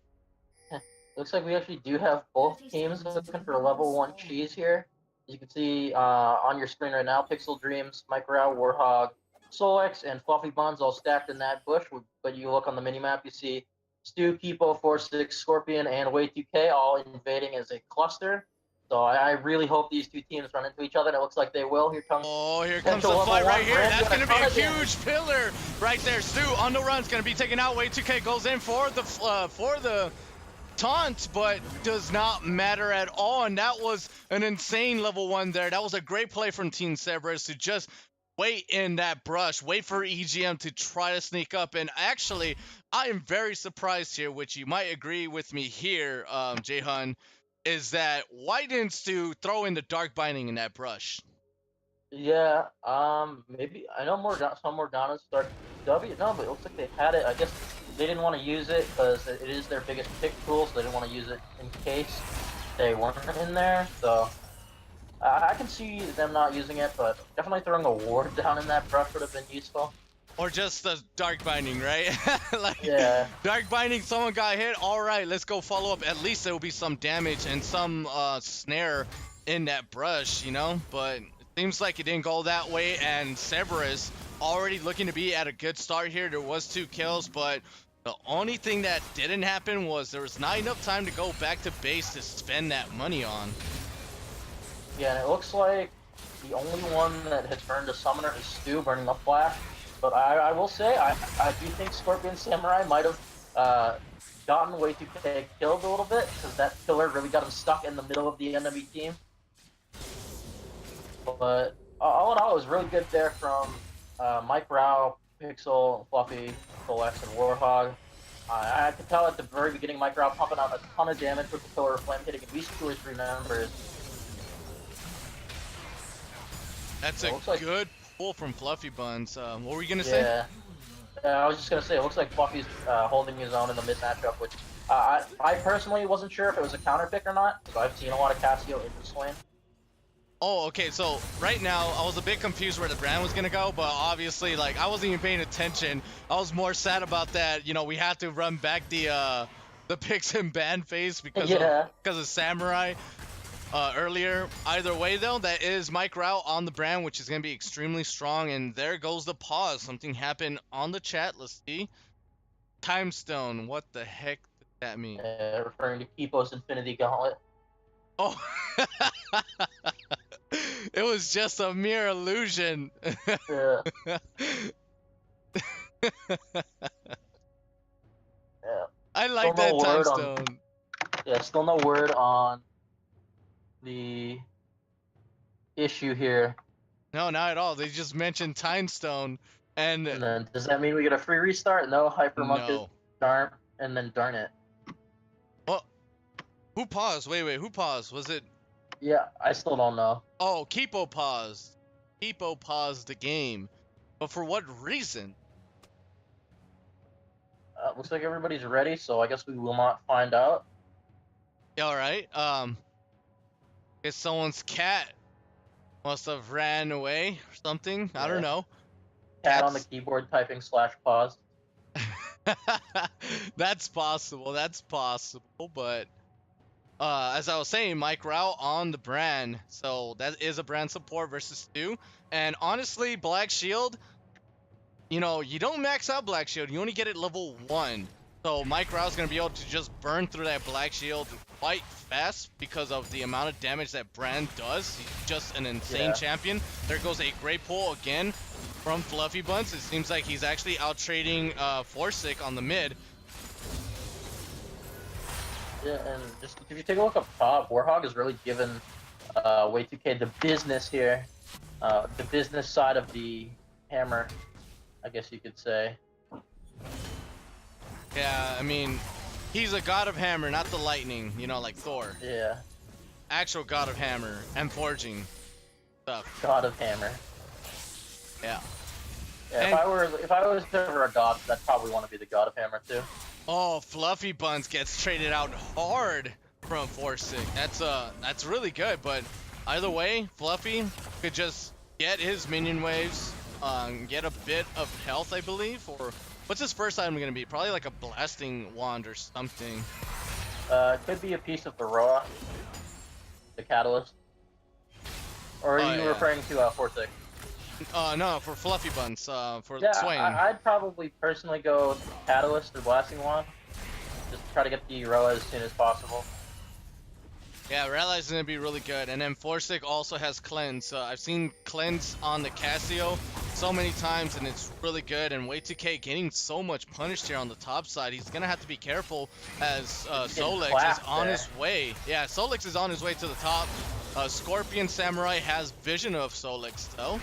Looks like we actually do have both teams looking for level 1 cheese here. As you can see on your screen right now, Pixel Dreams, Micro, Warhog, Solex, and Fluffy Buns all stacked in that bush. But you look on the minimap, you see Stu, Kipo, 4-6, Scorpion, and Way2K all invading as a cluster. So I really hope these two teams run into each other, and it looks like they will. Here comes The fight right here. Brand That's doing going to be a ton of huge pillar right there. Stu on the run's going to be taken out. Way2K goes in for the taunt, but does not matter at all. And that was an insane level 1 there. That was a great play from Team Cerberus to just wait in that brush, wait for EGM to try to sneak up. And actually, I am very surprised here, which you might agree with me here, Jahan, is that why didn't Stu throw in the Dark Binding in that brush? Yeah, maybe I know some Morganas start W. No, but it looks like they had it. I guess they didn't want to use it because it is their biggest pick tool, so they didn't want to use it in case they weren't in there. So I can see them not using it, but definitely throwing a ward down in that brush would have been useful. Or just the Dark Binding, right? Like, yeah. Dark Binding, someone got hit. All right, let's go follow up. At least there will be some damage and some snare in that brush, you know? But it seems like it didn't go that way, and Cerberus already looking to be at a good start here. There was 2 kills, but the only thing that didn't happen was there was not enough time to go back to base to spend that money on. Yeah, and it looks like the only one that has burned a summoner is Stu burning the flash. But I will say, I do think Scorpion Samurai might have gotten Way2K killed a little bit, because that killer really got him stuck in the middle of the enemy team. But all in all, it was really good there from Mike Rao, Pixel, Fluffy, Solex, and Warhog. I could tell at the very beginning, Mike Rao pumping out a ton of damage with the Pillar of Flame, hitting at least 2 or 3 members. That's a good pull from Fluffy Buns. What were you going to say? I was just going to say, it looks like Fluffy's holding his own in the mid matchup, which I personally wasn't sure if it was a counter pick or not, because I've seen a lot of Cassio in this lane. Oh, okay, so right now, I was a bit confused where the brand was going to go, but obviously, like, I wasn't even paying attention. I was more sad about that, you know, we had to run back the picks and ban phase because of Samurai earlier. Either way, though, that is Mike Rao on the brand, which is going to be extremely strong, and there goes the pause. Something happened on the chat. Let's see. Time Stone, what the heck did that mean? Referring to Kipo's Infinity Gauntlet. Oh, it was just a mere illusion. Yeah. I like that Time Stone. Still no word on the issue here No, not at all. They just mentioned Time Stone, and And then does that mean we get a free restart? No, Hypermonk is no. darn, and then darn it. Well, who paused? Wait, who paused? Was it? Yeah, I still don't know. Oh, Kipo paused. Kipo paused the game, but for what reason? Looks like everybody's ready, so I guess we will not find out. Yeah, all right. Guess someone's cat must have ran away or something. I don't Yeah. know. Cat on the Cats- keyboard typing /pause. That's possible. That's possible. But as I was saying, Mike Rao on the brand, so that is a brand support versus Stu. And honestly, Black Shield, you know, you don't max out Black Shield. You only get it level 1. So Mike Rao's gonna be able to just burn through that Black Shield quite fast because of the amount of damage that Brand does. He's just an insane Yeah. champion. There goes a great pull again from Fluffy Buns. It seems like he's actually out trading Forsic on the mid. Yeah, and just if you take a look up top, Warhog has really given Way2K the business here. The business side of the hammer, I guess you could say. Yeah, I mean, he's a god of hammer, not the lightning, you know, like Thor. Yeah, Actual god of hammer and forging stuff. god of hammer. Yeah. Yeah, if I was ever a god, I'd probably want to be the god of hammer too. Oh, Fluffy Buns gets traded out hard from Forsic. That's really good, but either way, Fluffy could just get his minion waves, get a bit of health, I believe, or what's his first item gonna be? Probably like a blasting wand or something. It could be a piece of the Roa, the catalyst. Or are Oh, you yeah. referring to Forsic? No, for Fluffy Buns, for Yeah, Swain. I'd probably personally go catalyst or blasting wand. Just try to get the Roa as soon as possible. Yeah, Rally's gonna be really good, and then Forsic also has Cleanse. I've seen Cleanse on the Casio so many times, and it's really good. And Way2K getting so much punished here on the top side. He's gonna have to be careful as Solix is clapped on there. his way. Yeah, Solix is on his way to the top. Scorpion Samurai has vision of Solix though.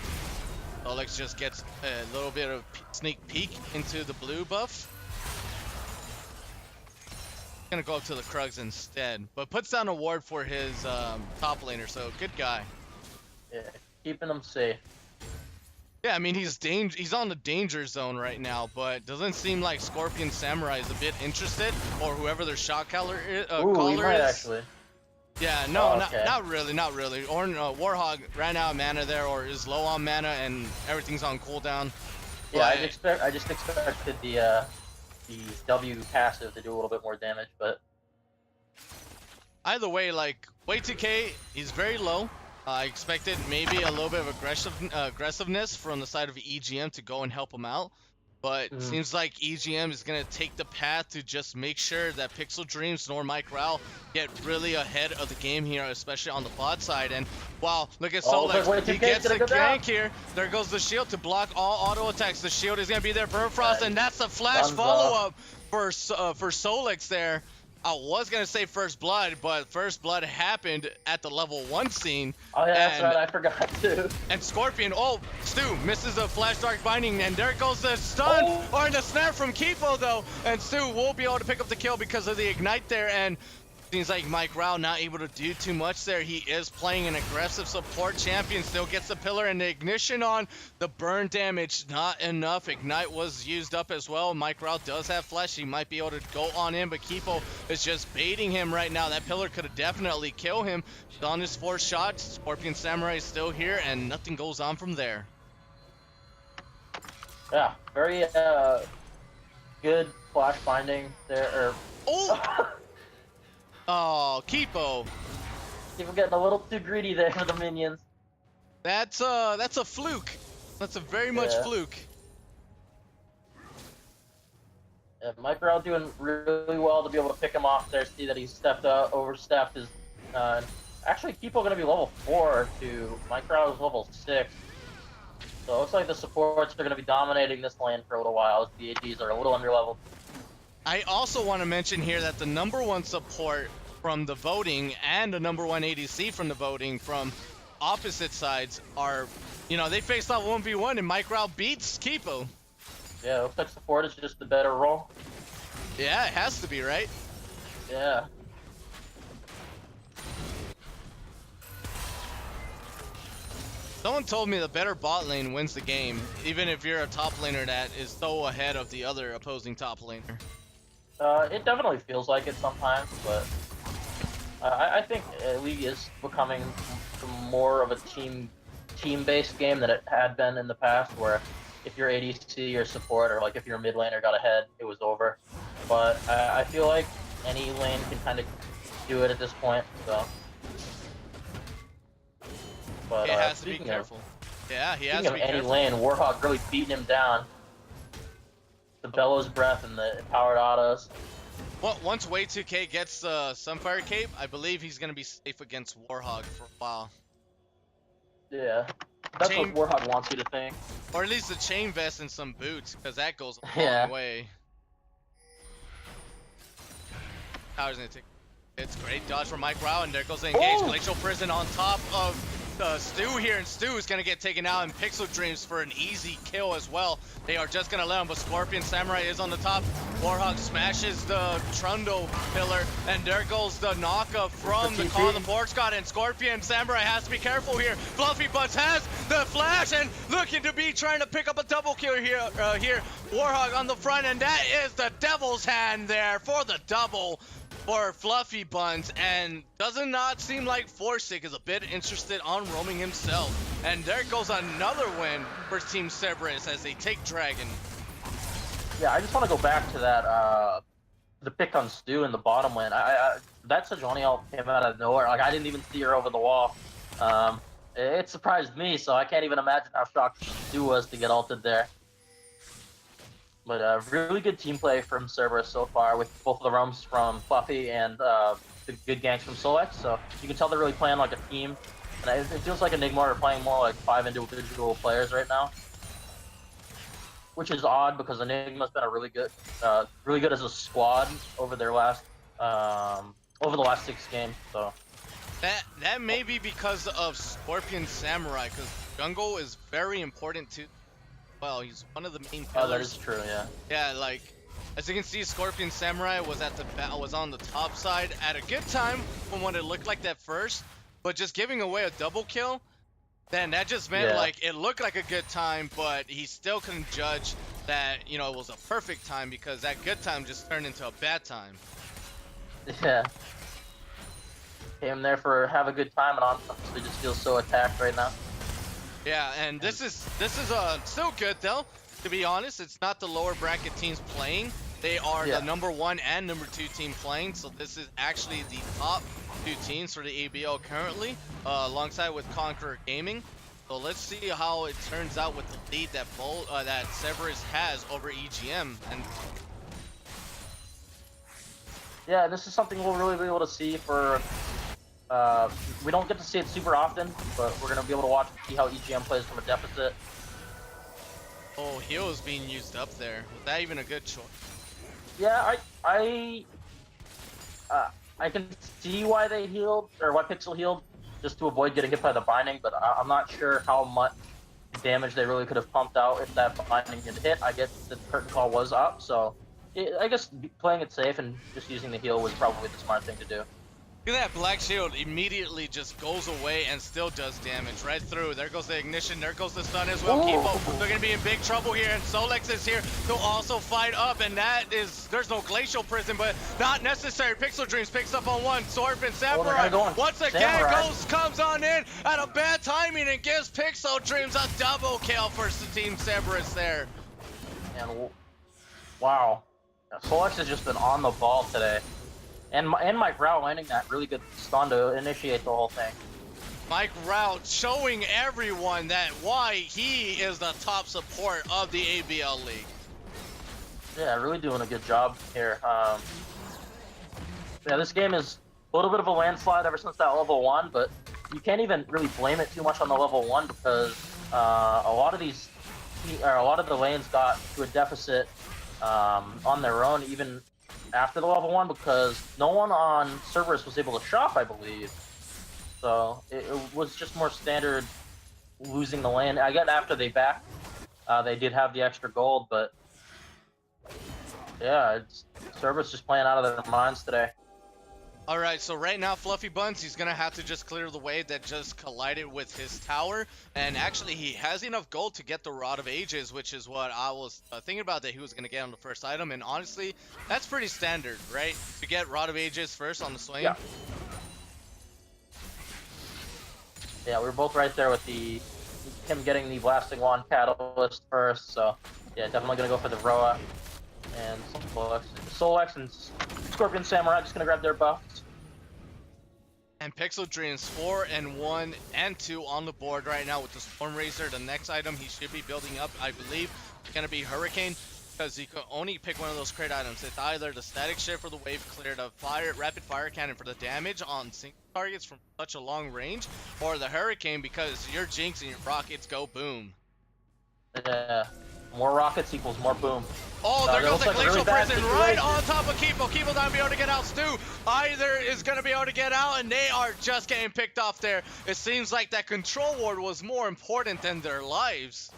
Solix just gets a little bit of sneak peek into the blue buff. Gonna go up to the Krugs instead, but puts down a ward for his top laner, so good guy. Yeah, keeping them safe. Yeah, I mean he's on the danger zone right now, but doesn't seem like Scorpion Samurai is a bit interested, or whoever their shot caller is. Ooh, he caller might is. actually. Yeah, no, Oh, okay. not really. Or Warhog ran out of mana there, or is low on mana, and everything's on cooldown. Yeah, But- I just expected the W passive to do a little bit more damage, but Either way, like Way2K, he's very low. I expected maybe a little bit of aggressiveness from the side of EGM to go and help him out, but Mhm. seems like EGM is gonna take the path to just make sure that Pixel Dreams nor Mike Rao get really ahead of the game here, especially on the bot side. And wow, look at Oh, Solex. look, He Way2K gets gonna the go down. gank here. There goes the shield to block all auto attacks. The shield is gonna be there, Burnfrost, and that's a flash Guns follow-up for Solex there. I was gonna say First Blood, but First Blood happened at the level 1 scene. oh yeah, that's And- right, I forgot too. And Scorpion, oh, Stu misses a Flash Dark Binding, and there goes the stun, Oh. or the snap from Kipo though, and Stu will be able to pick up the kill because of the Ignite there, and seems like Mike Rao not able to do too much there. He is playing an aggressive support champion, still gets the pillar and the ignition on. The burn damage, not enough. Ignite was used up as well. Mike Rao does have flash, he might be able to go on in, but Kipo is just baiting him right now. That pillar could have definitely killed him. He's on his 4 shots, Scorpion Samurai is still here, and nothing goes on from there. Yeah, very good flash binding there. Or Oh! Oh, Kipo. people getting a little too greedy there for the minions. That's a fluke. That's a very much Yeah. fluke. Yeah, Mike Rao doing really well to be able to pick him off there. See that he overstepped his. Actually, Kipo gonna be level 4 to Mike Rao is level 6. So it looks like the supports are gonna be dominating this lane for a little while as the ADs are a little underleveled. I also want to mention here that the #1 support from the voting and the #1 ADC from the voting from opposite sides are You know, they faced off 1v1 and Mike Rao beats Kipo. Yeah, looks like support is just the better role. Yeah, it has to be, right? Yeah. Someone told me the better bot lane wins the game, even if you're a top laner that is so ahead of the other opposing top laner. It definitely feels like it sometimes, but I think League is becoming more of a team-based game than it had been in the past, where if your ADC or support, or like if your mid laner got ahead, it was over. But I feel like any lane can kind of do it at this point, so. But He has to be speaking careful. Yeah, he has Speaking to be of any careful. lane, Warhawk really beating him down. The Bellows Breath and the powered autos. Well, once Way2K gets Sunfire Cape, I believe he's going to be safe against Warhog for a while. Yeah. That's Chain- what Warhawk wants you to think. Or at least a chain vest and some boots, because that goes a Yeah. long way. Tower's going to take... It's great dodge from Mike Rao, and there goes the engage. Oh! Glacial Prison on top of Stu here, and Stu is going to get taken out, and Pixel Dreams for an easy kill as well. They are just going to let him, but Scorpion Samurai is on the top. Warhawk smashes the Trundle pillar, and there goes the knockup from the Call of the Porch God, and Scorpion Samurai has to be careful here. Fluffy Butts has the flash, and looking to be trying to pick up a double kill here. Warhawk on the front, and that is the Devil's Hand there for the double for Fluffy Buns, and doesn't not seem like Forsick is a bit interested on roaming himself. And there goes another win for Team Cerberus as they take Dragon. Yeah, I just want to go back to that, the pick on Stu in the bottom lane. That Sejuani ult came out of nowhere. Like, I didn't even see her over the wall. It surprised me, so I can't even imagine how shocked Stu was to get ulted there. But really good team play from Cerberus so far, with both of the roams from Fluffy and the good ganks from Solex. So you can tell they're really playing like a team. And it feels like Enigma are playing more like 5 individual players right now, which is odd because Enigma's been a really good as a squad over their last over the last 6 games. So That may be because of Scorpion Samurai, because jungle is very important to. Well, he's one of the main pillars. oh, that is true, yeah. Yeah, like as you can see, Scorpion Samurai was was on the top side at a good time from what it looked like at first, but just giving away a double kill, then that just meant like it looked like a good time, but he still couldn't judge that, you know, it was a perfect time, because that good time just turned into a bad time. Yeah. Came there for have a good time, and honestly just feels so attacked right now. Yeah, and this is still good though. To be honest, it's not the lower bracket teams playing. They are the number 1 and number 2 team playing. So this is actually the top 2 teams for the ABL currently, alongside with Conqueror Gaming. So let's see how it turns out with the lead that that Cerberus has over EGM. And yeah, this is something we'll really be able to see for. We don't get to see it super often, but we're gonna be able to watch and see how EGM plays from a deficit. oh, heal is being used up there. Was that even a good choice? Yeah, I can see why they healed, or why Pixel healed, just to avoid getting hit by the binding, but I'm not sure how much damage they really could have pumped out if that binding didn't hit. I guess the curtain call was up, so I guess playing it safe and just using the heal was probably the smart thing to do. Look at that Black Shield immediately just goes away and still does damage right through. There goes the ignition, there goes the stun as well. Kipo, they're gonna be in big trouble here, and Solex is here to also fight up, and there's no Glacial Prison, but not necessary. Pixel Dreams picks up on one. Scorpion Samurai once again comes on in at a bad timing and gives Pixel Dreams a double kill for Team Cerberus there. And wow, Solex has just been on the ball today. And Mike Rao landing that really good stun to initiate the whole thing. Mike Rao showing everyone that why he is the top support of the ABL League. Yeah, really doing a good job here. Yeah, this game is a little bit of a landslide ever since that level 1, but you can't even really blame it too much on the level 1, because a lot of the lanes got to a deficit on their own, even after the level 1, because no one on Cerberus was able to shop, I believe. So it was just more standard losing the lane. I get after they back, they did have the extra gold, but yeah, it's Cerberus just playing out of their minds today. All right, so right now, Fluffy Buns, he's going to have to just clear the wave that just collided with his tower. And actually, he has enough gold to get the Rod of Ages, which is what I was thinking about that he was going to get on the first item. And honestly, that's pretty standard, right? To get Rod of Ages first on the swing. Yeah. Yeah, we were both right there with him getting the Blasting Wand Catalyst first. So yeah, definitely going to go for the Roa. And Solex and Scorpion Samurai just going to grab their buffs. And Pixel Dreams 4 and 1 and 2 on the board right now with the Storm Razor. The next item he should be building up, I believe, is going to be Hurricane, because he could only pick one of those crit items. It's either the Static Shift for the Wave Clear, the Rapid Fire Cannon for the damage on single targets from such a long range, or the Hurricane because your Jinx and your Rockets go boom. Yeah, more rockets equals more boom. Oh, there goes the Glacial really bad Prison right situation. on top of Kipo. Kipo not be able to get out. Stu either is going to be able to get out, and they are just getting picked off there. It seems like that control ward was more important than their lives.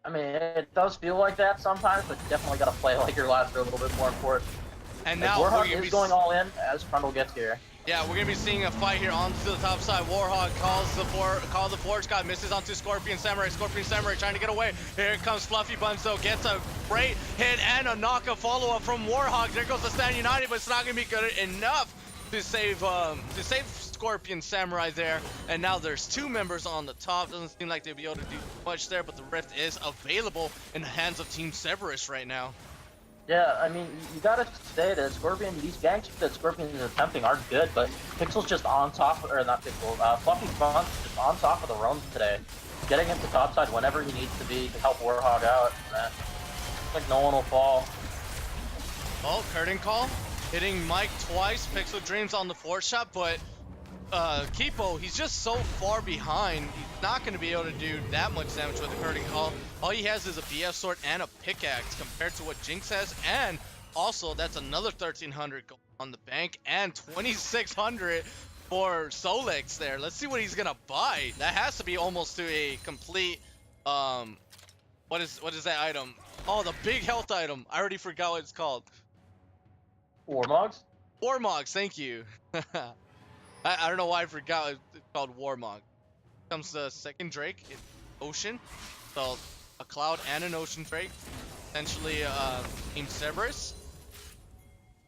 I mean, it does feel like that sometimes, but you definitely got to play like your lives are a little bit more important. And Like, now we're Warhawk going to is be going all in as Trundle gets here. Yeah, we're gonna be seeing a fight here onto the top side. Warhawk calls the Forge God, misses onto Scorpion Samurai. Scorpion Samurai trying to get away. Here comes Fluffy Buns though, gets a great hit and a knockout follow-up from Warhawk. There goes the Stand United, but it's not gonna be good enough to save Scorpion Samurai there. And now there's two members on the top. Doesn't seem like they'll be able to do much there, but the Rift is available in the hands of Team Cerberus right now. Yeah, I mean, you gotta say that these ganks that Scorpion is attempting are good, but Pixel's just on top, or not Pixel, Fluffy Buns just on top of the roams today. Getting into topside whenever he needs to be to help Warhawk out. It's like no one will fall. Oh, curtain call, hitting Mike twice. Pixel Dreams on the 4-shot, but Kipo, he's just so far behind. He's not going to be able to do that much damage with the curtain call. All he has is a BF sword and a pickaxe compared to what Jinx has, and also that's another 1,300 on the bank and 2,600 for Solex there. Let's see what he's gonna buy. That has to be almost to a complete what is that item? Oh, the big health item. I already forgot what it's called. Warmogs? Warmogs, thank you. I don't know why I forgot it's called Warmog. Comes the second Drake, it's Ocean. So a Cloud and an Ocean Drake. Essentially Team Cerberus.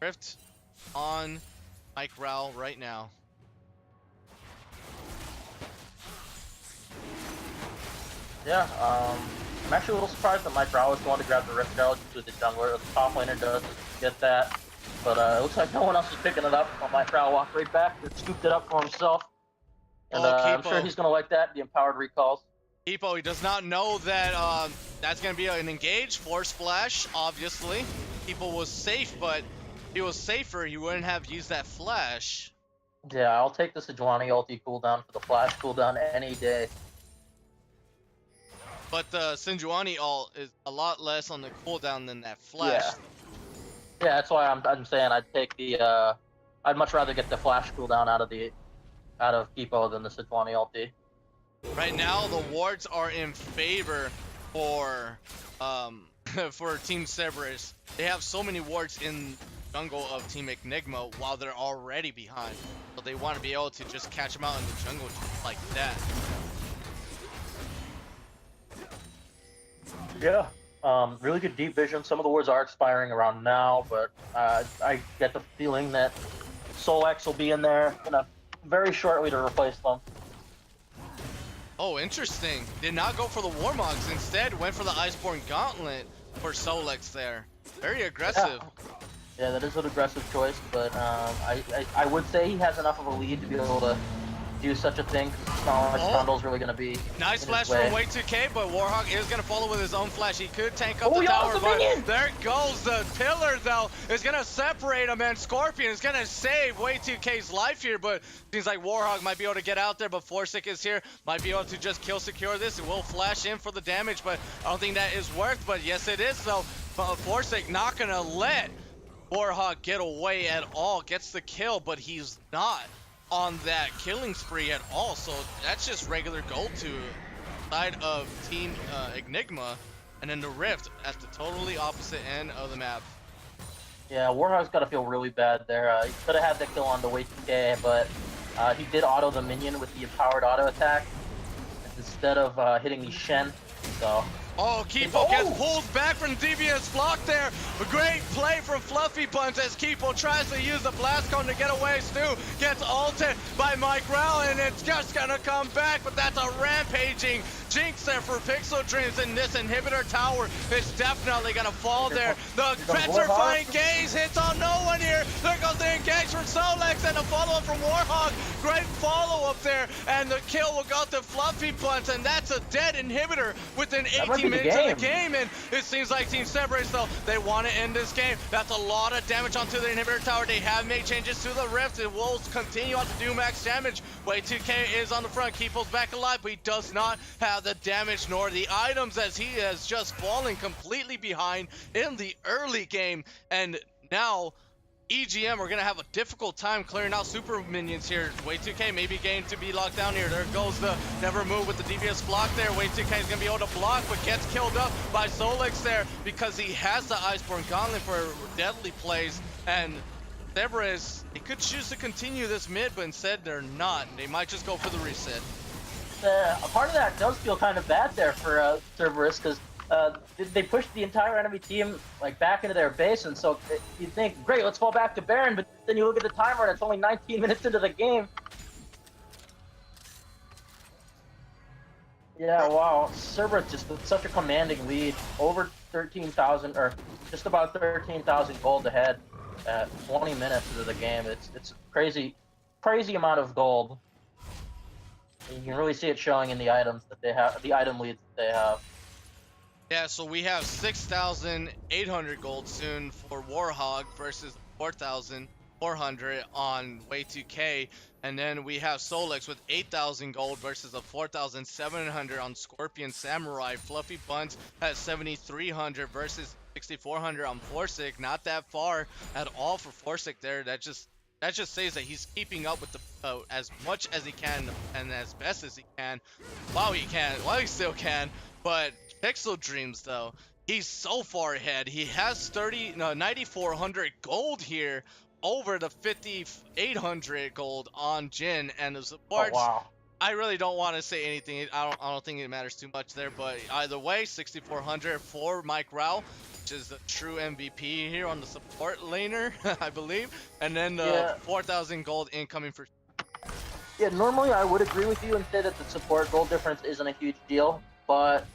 Rift on Mike Rao right now. Yeah, I'm actually a little surprised that Mike Rao was going to grab the Rift Herald to the jungler. The top laner does get that. But it looks like no one else is picking it up. While Mike Rao walked right back and scooped it up for himself. And I'm sure he's going to like that, the empowered recalls. Kipo, he does not know that that's going to be an engage. Force Flash, obviously. Kipo was safe, but if he was safer, he wouldn't have used that flash. Yeah, I'll take the Sejuani ulti cooldown for the flash cooldown any day. But the Sinjuani ult is a lot less on the cooldown than that flash. Yeah, that's why I'm saying I'd take the I'd much rather get the flash cooldown out of Kipo than the Sejuani ulti. Right now, the wards are in favor for for Team Cerberus. They have so many wards in jungle of Team Enigma while they're already behind. So they want to be able to just catch them out in the jungle just like that. Yeah, really good deep vision. Some of the wards are expiring around now, but I get the feeling that Solex will be in there very shortly to replace them. Oh, interesting. Did not go for the Warmogs. Instead, went for the Iceborne Gauntlet for Solex there. Very aggressive. Yeah, that is an aggressive choice, but I would say he has enough of a lead to be able to do such a thing. It's not like Trundle's really going to be Nice in flash his way. from Way2K, but Warhawk is going to follow with his own flash. He could tank up Oh, the he tower, almost but minion! there goes the pillar, though. It's going to separate him, and Scorpion is going to save Way2K's life here, but seems like Warhawk might be able to get out there, but Forsyth is here. Might be able to just kill secure this. It will flash in for the damage, but I don't think that is worth, but yes, it is, though. Forsyth not going to let Warhawk get away at all. Gets the kill, but he's not on that killing spree at all. So that's just regular gold to side of Team Enigma, and then the Rift at the totally opposite end of the map. Yeah, Warhog's got to feel really bad there. He could have had the kill on the way 2K, but he did auto the minion with the empowered auto attack instead of hitting the Shen. So. Oh, Kipo gets pulled back from devious block there. A great play from Fluffy Buns as Kipo tries to use the blast cone to get away. Stu gets ulted by Mike Rao, and it's just gonna come back, but that's a rampaging jinx there for Pixel Dreams, and this inhibitor tower is definitely gonna fall there. The petrifying gaze hits on no one here. There goes the engage from Solex and a follow-up from Warhog. Great follow-up there, and the kill will go to Fluffy Buns, and that's a dead inhibitor within 18 minutes of the game, and it seems like Team Cerberus, though, they want to end this game. That's a lot of damage onto the inhibitor tower. They have made changes to the Rift. It will continue on to do max damage. Way 2K is on the front. Kipo's back alive, but he does not have the damage nor the items, as he has just fallen completely behind in the early game. And now EGM are going to have a difficult time clearing out super minions here. Way 2K maybe getting to be locked down here. There goes the never move with the devious block there. Way 2K is going to be able to block, but gets killed up by Solex there because he has the Iceborne Gauntlet for deadly plays. And Cerberus, they could choose to continue this mid, but instead they're not. They might just go for the reset. A part of that does feel kind of bad there for Cerberus, because they pushed the entire enemy team like back into their base, and so you think, great, let's fall back to Baron, but then you look at the timer and it's only 19 minutes into the game. Yeah, wow, Cerberus just with such a commanding lead, over 13,000 or just about 13,000 gold ahead at 20 minutes into the game. It's crazy amount of gold. You can really see it showing in the items that they have, the item leads that they have. Yeah, so we have 6,800 gold soon for Warhog versus 4,400 on Way 2K. And then we have Solex with 8,000 gold versus a 4,700 on Scorpion Samurai. Fluffy Buns has 7,300 versus 6,400 on Forsic. Not that far at all for Forsic there. That just says that he's keeping up with the as much as he can and as best as he can while he still can. But Pixel Dreams, though, he's so far ahead. He has 9,400 gold here over the 5,800 gold on Jin, and the supports. Oh, wow. I really don't want to say anything. I don't think it matters too much there, but either way, 6,400 for Mike Rao, which is the true MVP here on the support laner, I believe, and then the 4,000 gold incoming for. Yeah, normally I would agree with you and say that the support gold difference isn't a huge deal, but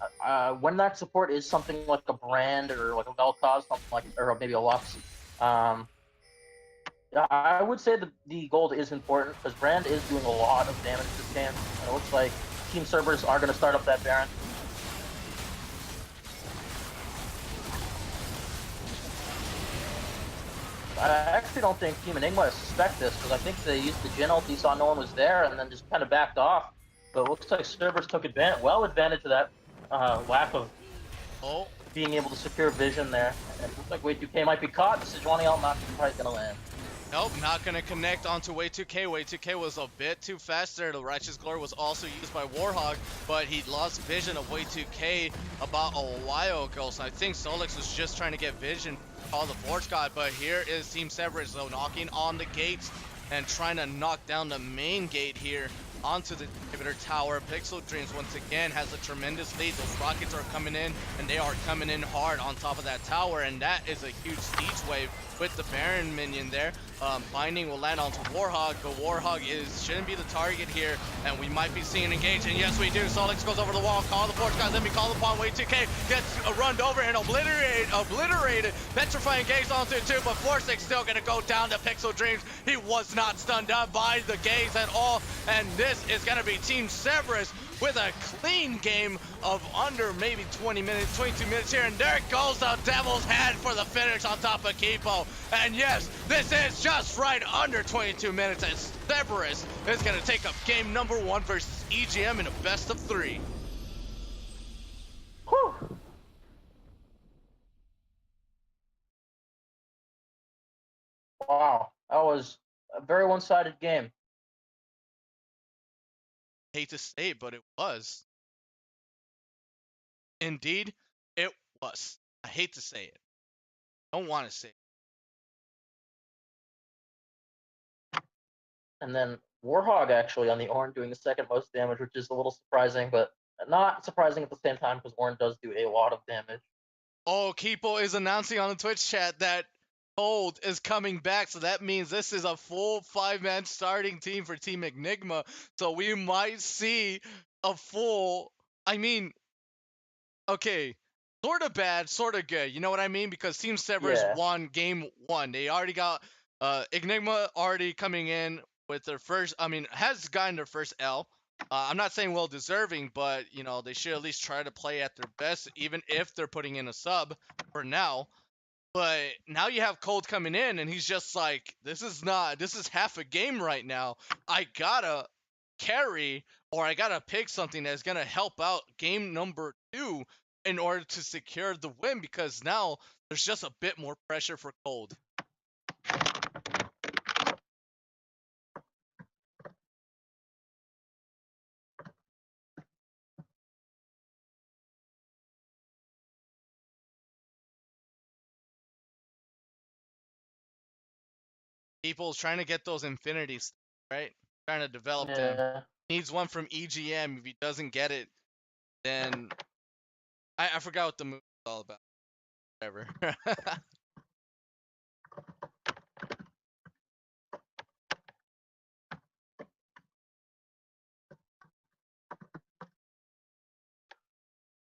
when that support is something like a Brand or like a Vel'Koz, something like, or maybe a Lux, I would say that the gold is important because Brand is doing a lot of damage this game. And it looks like Team Cerberus are going to start up that Baron. I actually don't think Team Enigma suspect this because I think they used the Jin ult, saw no one was there, and then just kind of backed off. But it looks like Cerberus took advantage of that lack of being able to secure vision there. And it looks like Way 2K might be caught. This is running out, not quite going to land. Nope, not going to connect onto Way 2K. Way 2K was a bit too fast there. The Righteous Glory was also used by Warhog, but he lost vision of Way 2K about a while ago. So I think Solex was just trying to get vision, call the Force God. But here is Team Cerberus, though, knocking on the gates and trying to knock down the main gate here onto the inhibitor tower. Pixel Dreams once again has a tremendous lead. Those rockets are coming in, and they are coming in hard on top of that tower, and that is a huge siege wave with the Baron minion there. Binding will land onto Warhog, but Warhog shouldn't be the target here, and we might be seeing an engage, and yes we do. Solex goes over the wall, call the Force guys, then we call upon Way 2K, gets run over and obliterated. Petrifying gaze onto it too, but Forsic still gonna go down to Pixel Dreams. He was not stunned up by the gaze at all, and this is gonna be Team Cerberus with a clean game of under maybe 22 minutes here, and there goes the Devil's Head for the finish on top of Kipo. And yes, this is just right under 22 minutes as Cerberus is going to take up game number 1 versus EGM in a best of 3. Whew. Wow, that was a very one-sided game. hate to say it, but it was. Indeed, it was. I hate to say it. Don't want to say it. And then Warhog actually on the Ornn doing the second most damage, which is a little surprising, but not surprising at the same time because Ornn does do a lot of damage. Oh, Kipo is announcing on the Twitch chat that Cold is coming back, so that means this is a full 5-man starting team for Team Enigma. So we might see a full. I mean, okay, sort of bad, sort of good. You know what I mean? Because Team Cerberus Yeah. won game 1. They already got Enigma already coming in with their first. I mean, has gotten their first L. I'm not saying well deserving, but you know they should at least try to play at their best, even if they're putting in a sub for now. But now you have Cold coming in, and he's just like, this is half a game right now. I gotta carry, or I gotta pick something that's gonna help out game number 2 in order to secure the win, because now there's just a bit more pressure for Cold. People's trying to get those infinities, right? Trying to develop them. Yeah. Needs one from EGM. If he doesn't get it, then I forgot what the move is all about. Whatever.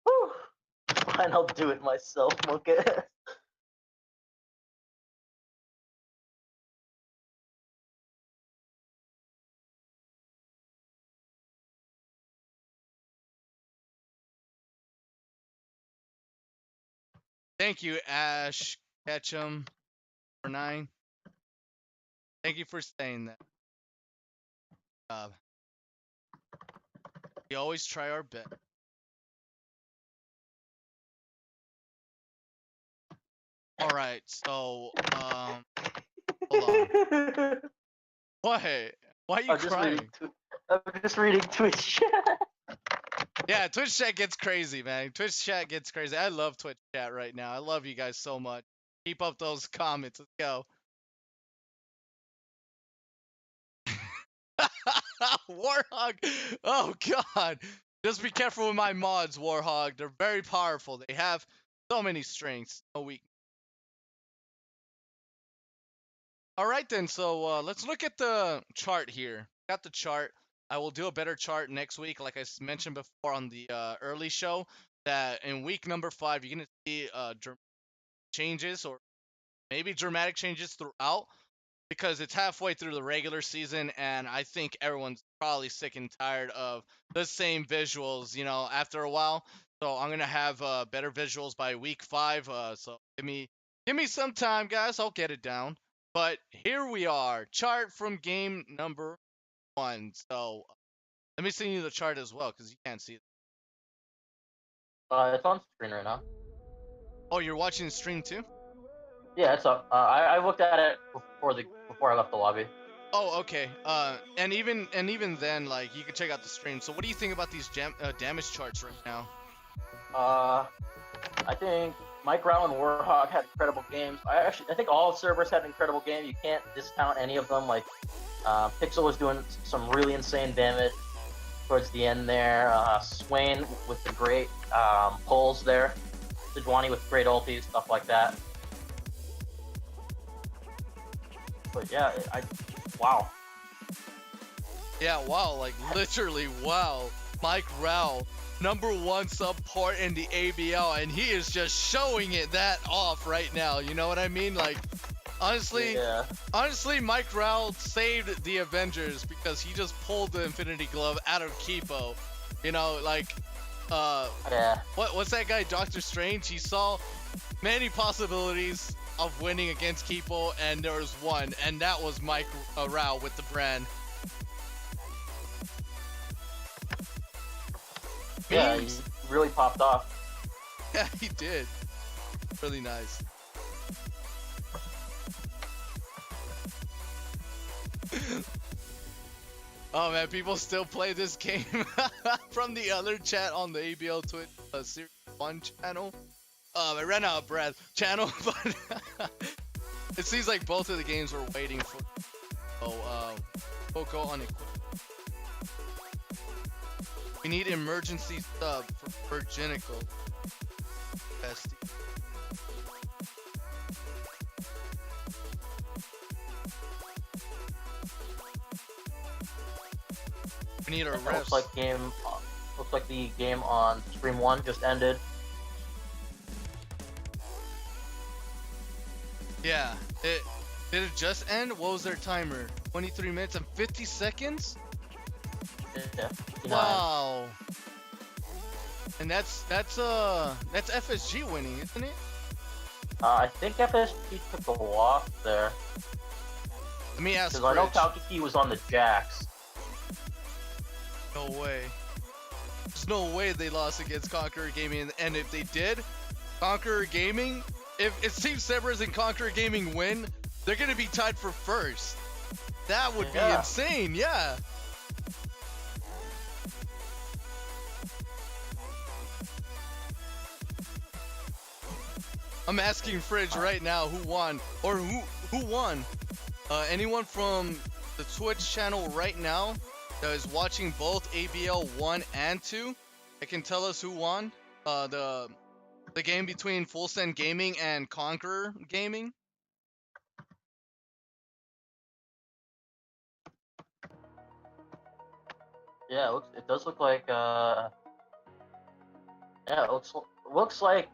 Whew. Fine, I'll do it myself, okay? Thank you, Ash Ketchum for 9. Thank you for saying that. We always try our best. All right, so hold on. What? Why are you crying? I'm just reading Twitch chat. Yeah, Twitch chat gets crazy, man. Twitch chat gets crazy. I love Twitch chat right now. I love you guys so much. Keep up those comments. Let's go. Warhog. Oh god. Just be careful with my mods, Warhog. They're very powerful. They have so many strengths. No weakness. All right then. So let's look at the chart here. Got the chart. I will do a better chart next week, like I mentioned before on the early show. That in week number 5, you're gonna see changes, or maybe dramatic changes throughout, because it's halfway through the regular season, and I think everyone's probably sick and tired of the same visuals, you know, after a while. So I'm gonna have better visuals by week 5. So give me some time, guys. I'll get it down. But here we are, chart from game number 1. So let me send you the chart as well, because you can't see it. It's on screen right now. Oh, you're watching the stream too? Yeah, it's up. I looked at it before I left the lobby. Oh, okay. And even then, like, you can check out the stream. So what do you think about these damage charts right now? I think Mike Rao and Warhog had incredible games. I think all servers had incredible games. You can't discount any of them. Like, Pixel was doing some really insane damage towards the end there. Swain with the great pulls there. Sejuani with great ultis, stuff like that. But yeah, wow. Yeah, wow, like literally wow. Mike Rao, #1 support in the ABL, and he is just showing it that off right now. You know what I mean? Like, honestly, Mike Rao saved the Avengers because he just pulled the Infinity Glove out of Kipo. You know, like, what's that guy, Doctor Strange? He saw many possibilities of winning against Kipo, and there was one, and that was Mike Rao with the brand. Yeah, he really popped off. Yeah, he did. Really nice. Oh man, people still play this game from the other chat on the ABL Twitch Series 1 channel. I ran out of breath channel, but it seems like both of the games were waiting for. Poco on it. We need emergency sub for Virginical. Bestie. We need our refs. Looks like the game on Stream 1 just ended. Yeah, did it just end? What was their timer? 23 minutes and 50 seconds? Yeah. 59. Wow. And that's FSG winning, isn't it? I think FSG took a walk there. Let me ask. Because I know Rich. Kalkiki was on the Jacks. No way. There's no way they lost against Conqueror Gaming, and if they did, Conqueror Gaming, if Team Cerberus and Conqueror Gaming win, they're gonna be tied for first. That would be insane, yeah. I'm asking Fridge right now who won, or who won. Anyone from the Twitch channel right now that is watching both ABL 1 and 2, that can tell us who won the game between Full Send Gaming and Conqueror Gaming. Yeah, it does look like yeah, it looks like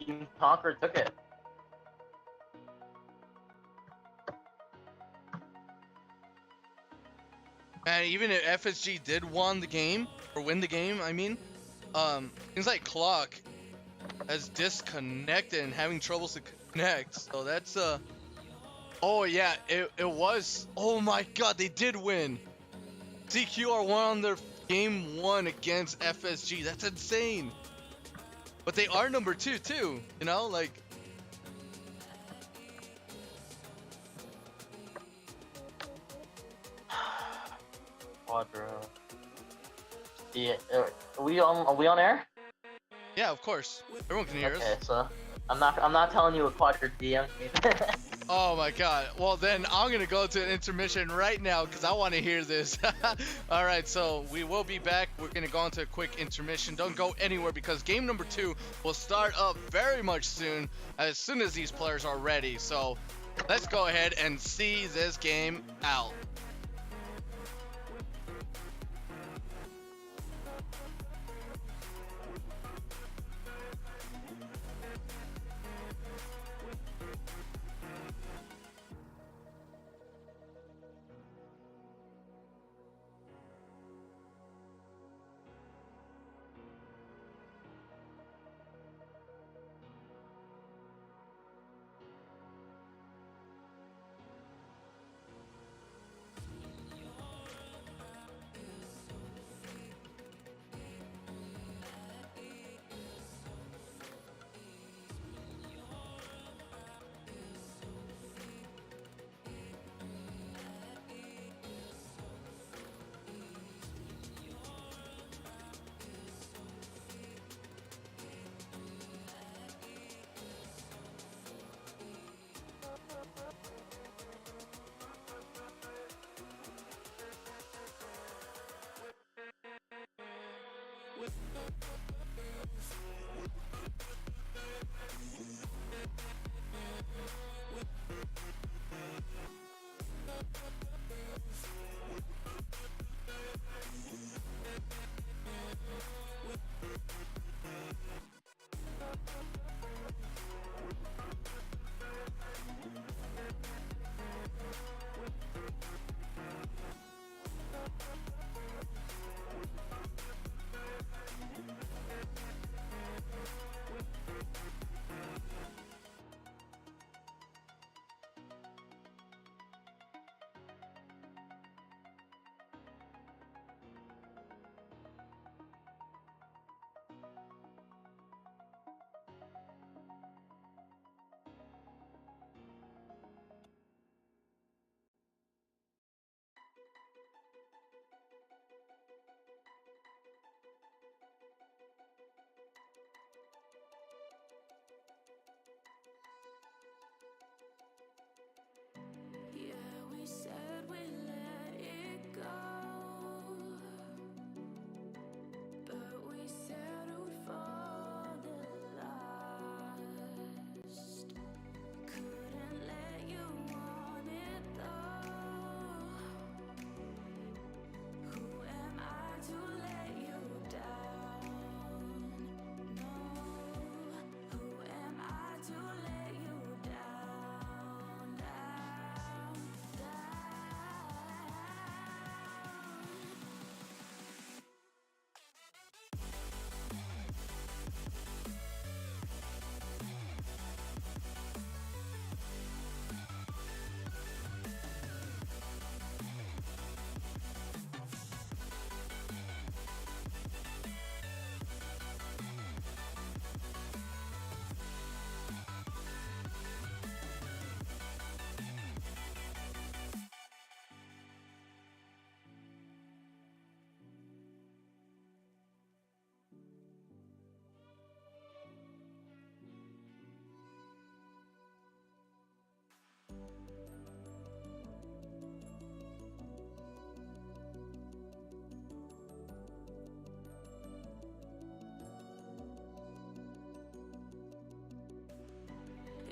Team Conquer took it. And even if FSG did win the game, I mean, things like Clock has disconnected and having troubles to connect. So that's oh yeah, it was. Oh my God, they did win. CQR won on their game 1 against FSG. That's insane. But they are number 2 too. You know, like. Quadro. Yeah, are we on air? Yeah, of course. Everyone can hear us. Okay, so I'm not telling you what Quadro DM'd me. Oh my God. Well, then I'm going to go to an intermission right now because I want to hear this. All right, so we will be back. We're going to go into a quick intermission. Don't go anywhere because game number 2 will start up very much soon as these players are ready. So let's go ahead and see this game out. we let it go, but we settled for the last. Couldn't let you want it though. Who am I to let you down? No. Who am I to let you down, down, down?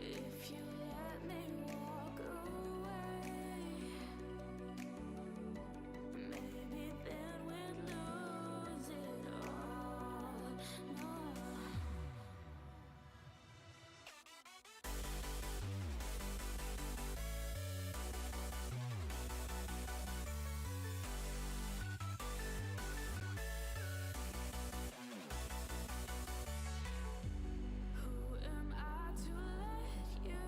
If you let me walk away, maybe then we'd lose it all. No. Who am I to let you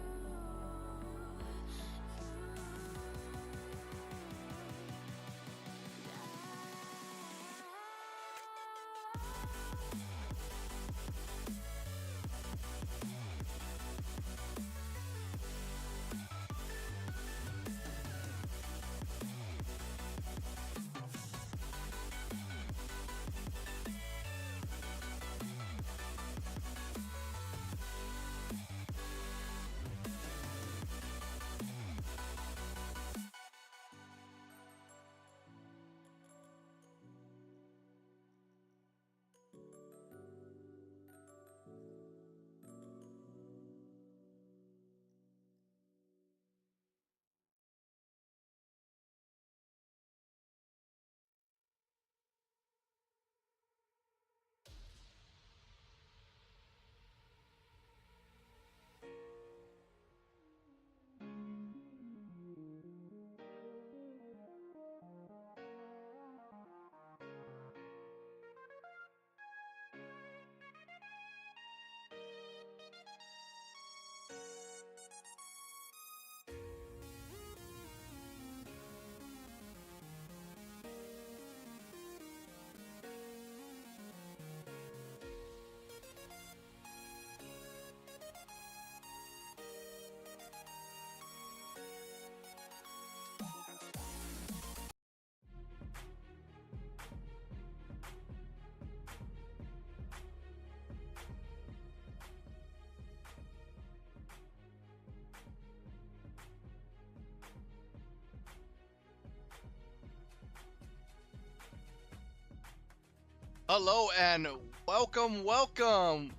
Hello and welcome.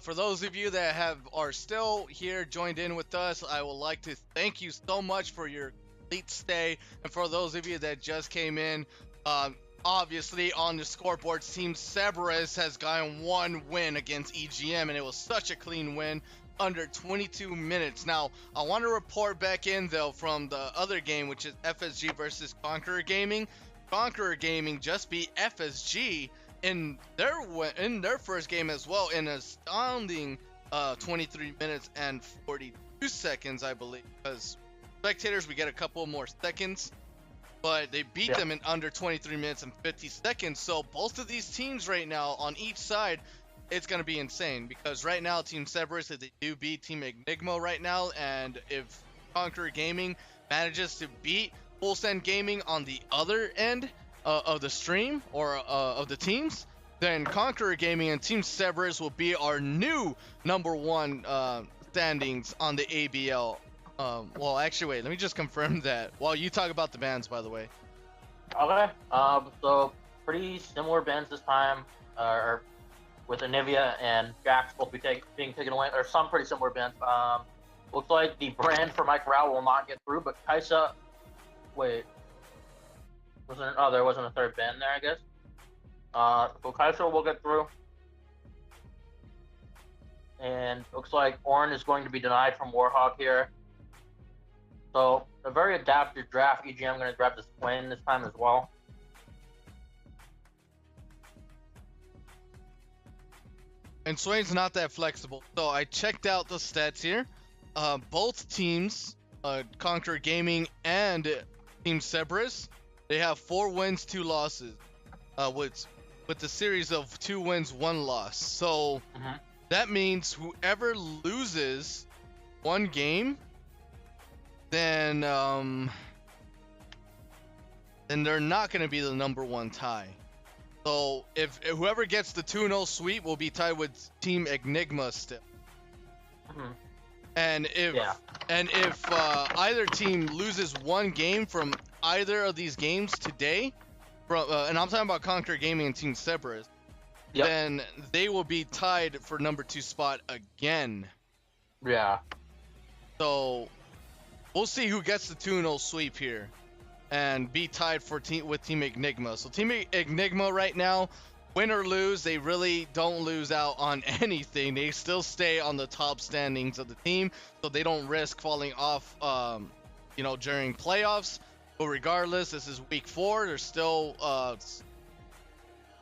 For those of you that are still here joined in with us, I would like to thank you so much for your complete stay. And for those of you that just came in, obviously on the scoreboard, Team Cerberus has gotten one win against EGM, and it was such a clean win, under 22 minutes. Now, I want to report back in though from the other game, which is FSG versus Conqueror Gaming. Conqueror Gaming just beat FSG in their first game as well, in an astounding 23 minutes and 42 seconds, I believe. Because spectators, we get a couple more seconds, but they beat them in under 23 minutes and 50 seconds. So both of these teams right now on each side, it's going to be insane, because right now Team Cerberus, if they do beat Team Enigma right now, and if Conqueror Gaming manages to beat Full Send Gaming on the other end of the stream, or of the teams, then Conqueror Gaming and Team Cerberus will be our new #1 standings on the ABL Well, actually, wait. Let me just confirm that while you talk about the bans, by the way. Okay. So pretty similar bans this time, or with Anivia and Jax both being taken away. There's some pretty similar bans. Looks like the brand for Mike Rao will not get through, but Kaisa. Wait. There wasn't a third ban there, I guess. So Kaisa will get through. And looks like Ornn is going to be denied from Warhawk here. So a very adaptive draft. EGM going to grab this win this time as well. And Swain's not that flexible. So I checked out the stats here. Both teams, Conquer Gaming and Team Cerberus, they have 4 wins, 2 losses. With the series of 2 wins, 1 loss. So that means whoever loses 1 game, then they're not going to be the number 1 tie. So if whoever gets the 2-0 sweep will be tied with Team Enigma still. And if either team loses 1 game from either of these games today, and I'm talking about Conquer Gaming and Team Cerberus, then they will be tied for number 2 spot again. Yeah. So we'll see who gets the 2-0 sweep here and be tied with Team Enigma. So Team Enigma right now, win or lose, they really don't lose out on anything. They still stay on the top standings of the team, so they don't risk falling off, during playoffs. But regardless, this is week 4. There's still,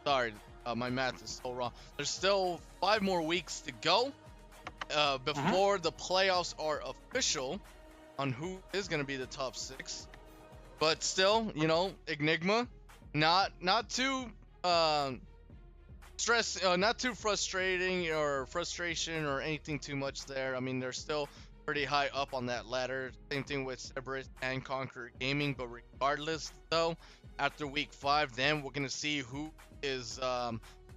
my math is so wrong. There's still 5 more weeks to go before the playoffs are official on who is going to be the top 6. But still, Enigma, not too not too frustration or anything too much there. I mean, they're still pretty high up on that ladder. Same thing with Cerberus and Conquer Gaming. But regardless, though, after week 5, then we're gonna see who is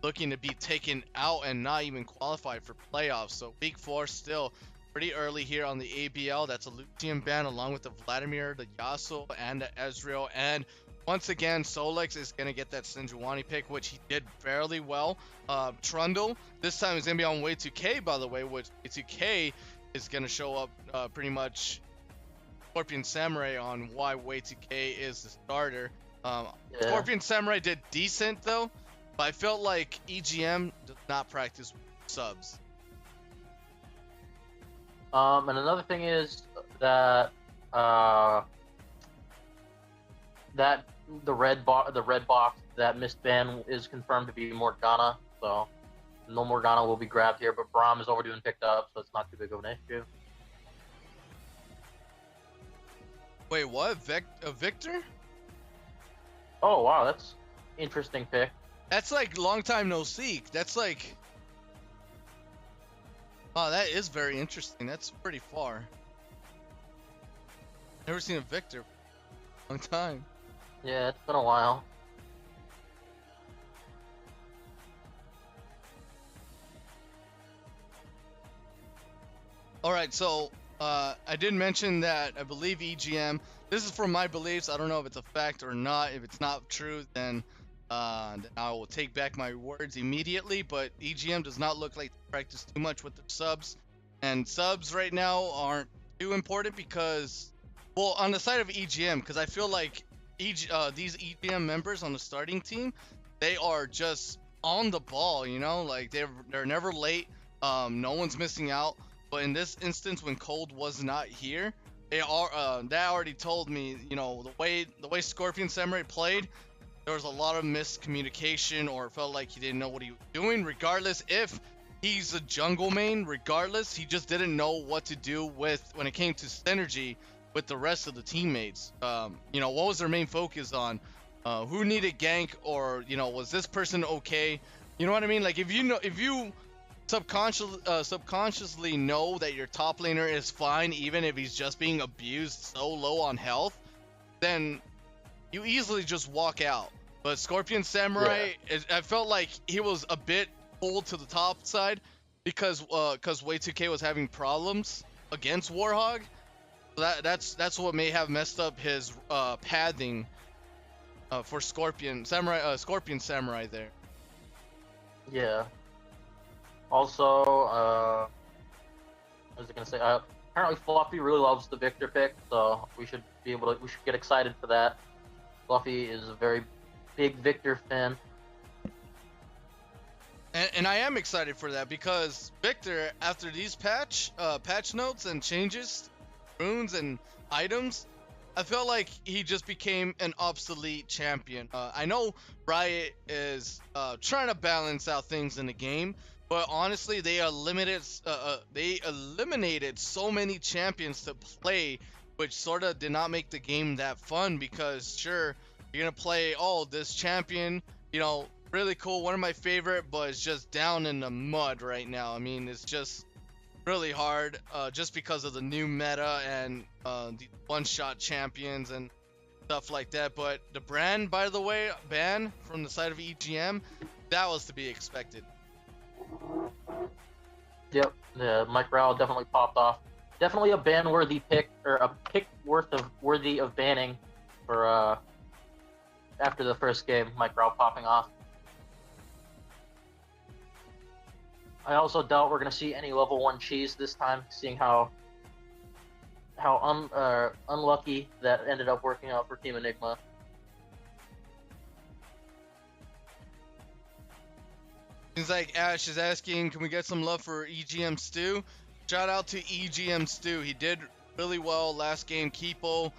looking to be taken out and not even qualified for playoffs. So week 4 still pretty early here on the ABL. That's a Lucian ban along with the Vladimir, the Yasuo, and the Ezreal. And once again, Solex is going to get that Sinjuani pick, which he did fairly well. Trundle, this time is going to be on Way 2K, by the way, which Way 2K is going to show up pretty much Scorpion Samurai on why Way 2K is the starter. Scorpion Samurai did decent, though, but I felt like EGM does not practice subs. And another thing is that that the red box that missed ban is confirmed to be Morgana, so no Morgana will be grabbed here, but Braum is overdue and picked up, so it's not too big of an issue. Wait, what? Victor? Oh wow, that's interesting pick. That's like long time no see. That's like, oh, that is very interesting. That's pretty far. Never seen a Victor. Long time. Yeah, it's been a while. All right, so I did mention that I believe EGM. This is from my beliefs. I don't know if it's a fact or not. If it's not true, then I will take back my words immediately. But EGM does not look like they practice too much with their subs, and subs right now aren't too important because, well, on the side of EGM, because I feel like these EGM members on the starting team, they are just on the ball, like they're never late. No one's missing out. But in this instance, when Cold was not here, that already told me, the way Scorpion Samurai played, there was a lot of miscommunication, or it felt like he didn't know what he was doing. Regardless, if he's a jungle main, regardless, he just didn't know what to do when it came to synergy with the rest of the teammates. What was their main focus on? Who needed gank, or was this person okay? You know what I mean? Like if you subconsciously know that your top laner is fine, even if he's just being abused so low on health, then you easily just walk out. But Scorpion Samurai, I felt like he was a bit pulled to the top side because Way 2K was having problems against Warhog. That's what may have messed up his pathing for Scorpion Samurai there. Yeah. Also, what was I gonna say? Apparently Fluffy really loves the Victor pick, so we should get excited for that. Fluffy is a very big Victor fan. And I am excited for that because Victor, after these patch notes and changes, runes and items, I felt like he just became an obsolete champion. I know Riot is trying to balance out things in the game, but honestly, they eliminated so many champions to play, which sort of did not make the game that fun. Because sure, you're gonna play this champion, really cool, one of my favorite, but it's just down in the mud right now. I mean, it's just really hard just because of the new meta and the one-shot champions and stuff like that. But the ban from the side of EGM, that was to be expected. Yep, yeah, Mike Rowell definitely popped off. Definitely a ban-worthy pick, or a pick worthy of banning for after the first game, Mike Rowell popping off. I also doubt we're gonna see any level 1 cheese this time, seeing how unlucky that ended up working out for Team Enigma. Seems like Ash is asking, can we get some love for EGM Stu? Shout out to EGM Stu. He did really well last game. Keepo,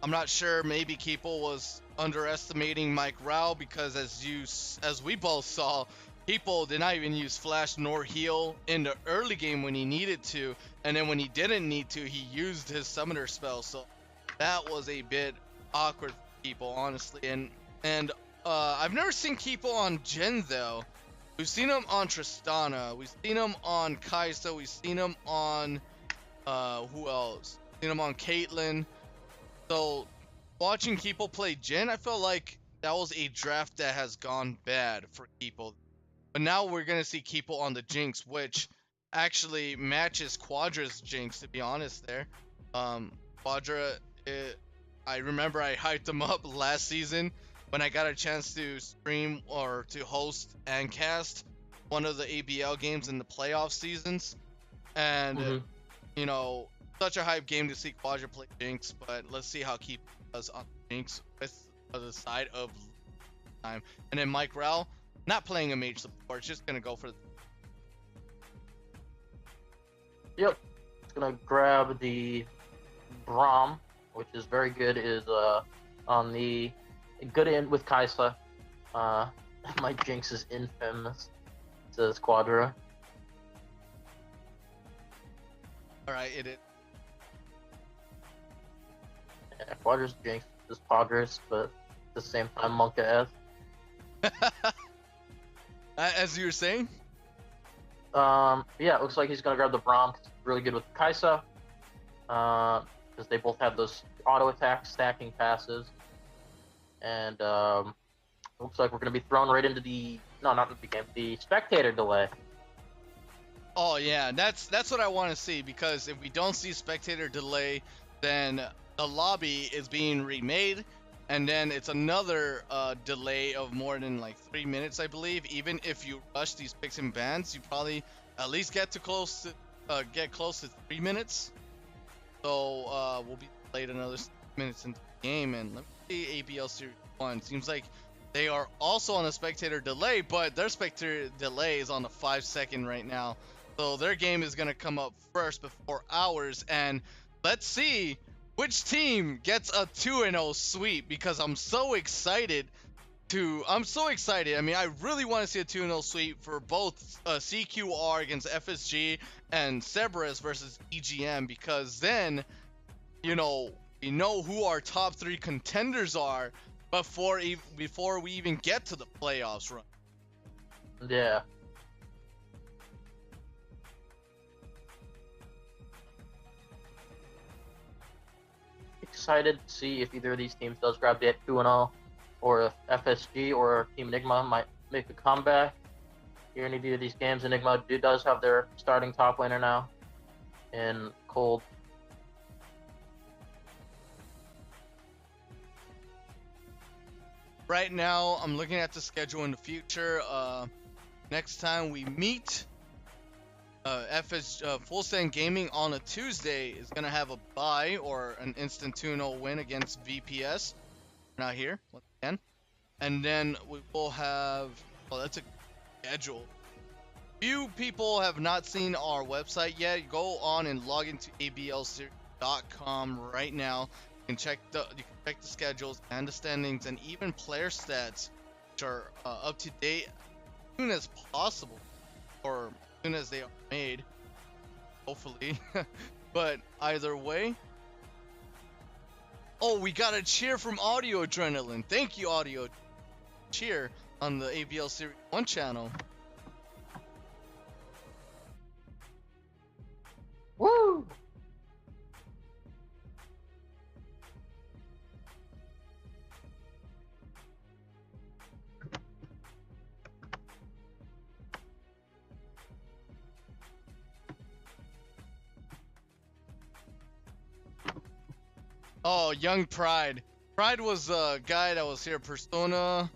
I'm not sure, maybe Keepo was underestimating Mike Rao, because as we both saw, Keepo did not even use flash nor heal in the early game when he needed to, and then when he didn't need to, he used his summoner spell. So that was a bit awkward for Keepo, honestly. And I've never seen Keepo on Jhin though. We've seen him on Tristana, we've seen him on Kai'Sa, we've seen him on who else? Seen him on Caitlyn. So watching Keepo play Jhin, I felt like that was a draft that has gone bad for Keepo. But now we're gonna see Keepo on the Jinx, which actually matches Quadra's Jinx, to be honest there. Quadra, I remember I hyped him up last season when I got a chance to stream or to host and cast one of the ABL games in the playoff seasons. And, such a hype game to see Quadra play Jinx, but let's see how Keepo does on Jinx with the side of time. And then Mike Rao, not playing a mage support, just gonna go for Yep. It's gonna grab the Braum, which is very good, is on the good end with Kai'Sa. My Jinx is infamous, says Quadra. Alright, it is. Yeah, Quadra's Jinx is Quadra's, but at the same time Monka S. As you were saying? Yeah, it looks like he's gonna grab the Braum 'cause it's really good with Kai'Sa. Because they both have those auto attack stacking passes. And looks like we're gonna be thrown right into the the spectator delay. Oh yeah, that's what I want to see, because if we don't see spectator delay, then the lobby is being remade, and then it's another delay of more than like 3 minutes, I believe. Even if you rush these picks and bans, you probably at least get close to 3 minutes. So we'll be delayed another 6 minutes into the game. And let me see ABL Series 1. Seems like they are also on a spectator delay, but their spectator delay is on the 5-second right now. So their game is going to come up first before ours. And let's see which team gets a 2-0 sweep, because I'm so excited. I mean, I really want to see a 2-0 sweep for both CQR against FSG and Cerberus versus EGM, because then, we know who our top 3 contenders are before we even get to the playoffs run. Yeah. Excited to see if either of these teams does grab the 2-0, or if FSG or Team Enigma might make a comeback here in either of these games. Enigma does have their starting top laner now in Cold. right now, I'm looking at the schedule in the future. Next time we meet, FS Full Send Gaming on a Tuesday is gonna have a bye or an instant 2-0 win against VPS. Not here once again, and then we will have. Oh, that's a schedule. Few people have not seen our website yet. Go on and log into ablseries.com right now. You can check the schedules and the standings and even player stats, which are up to date as soon as possible, or as soon as they are made, hopefully. But either way. Oh, we got a cheer from Audio Adrenaline. Thank you, Audio. Cheer on the ABL Series 1 channel. Woo! Oh, Young Pride. Pride was a guy that was here Persona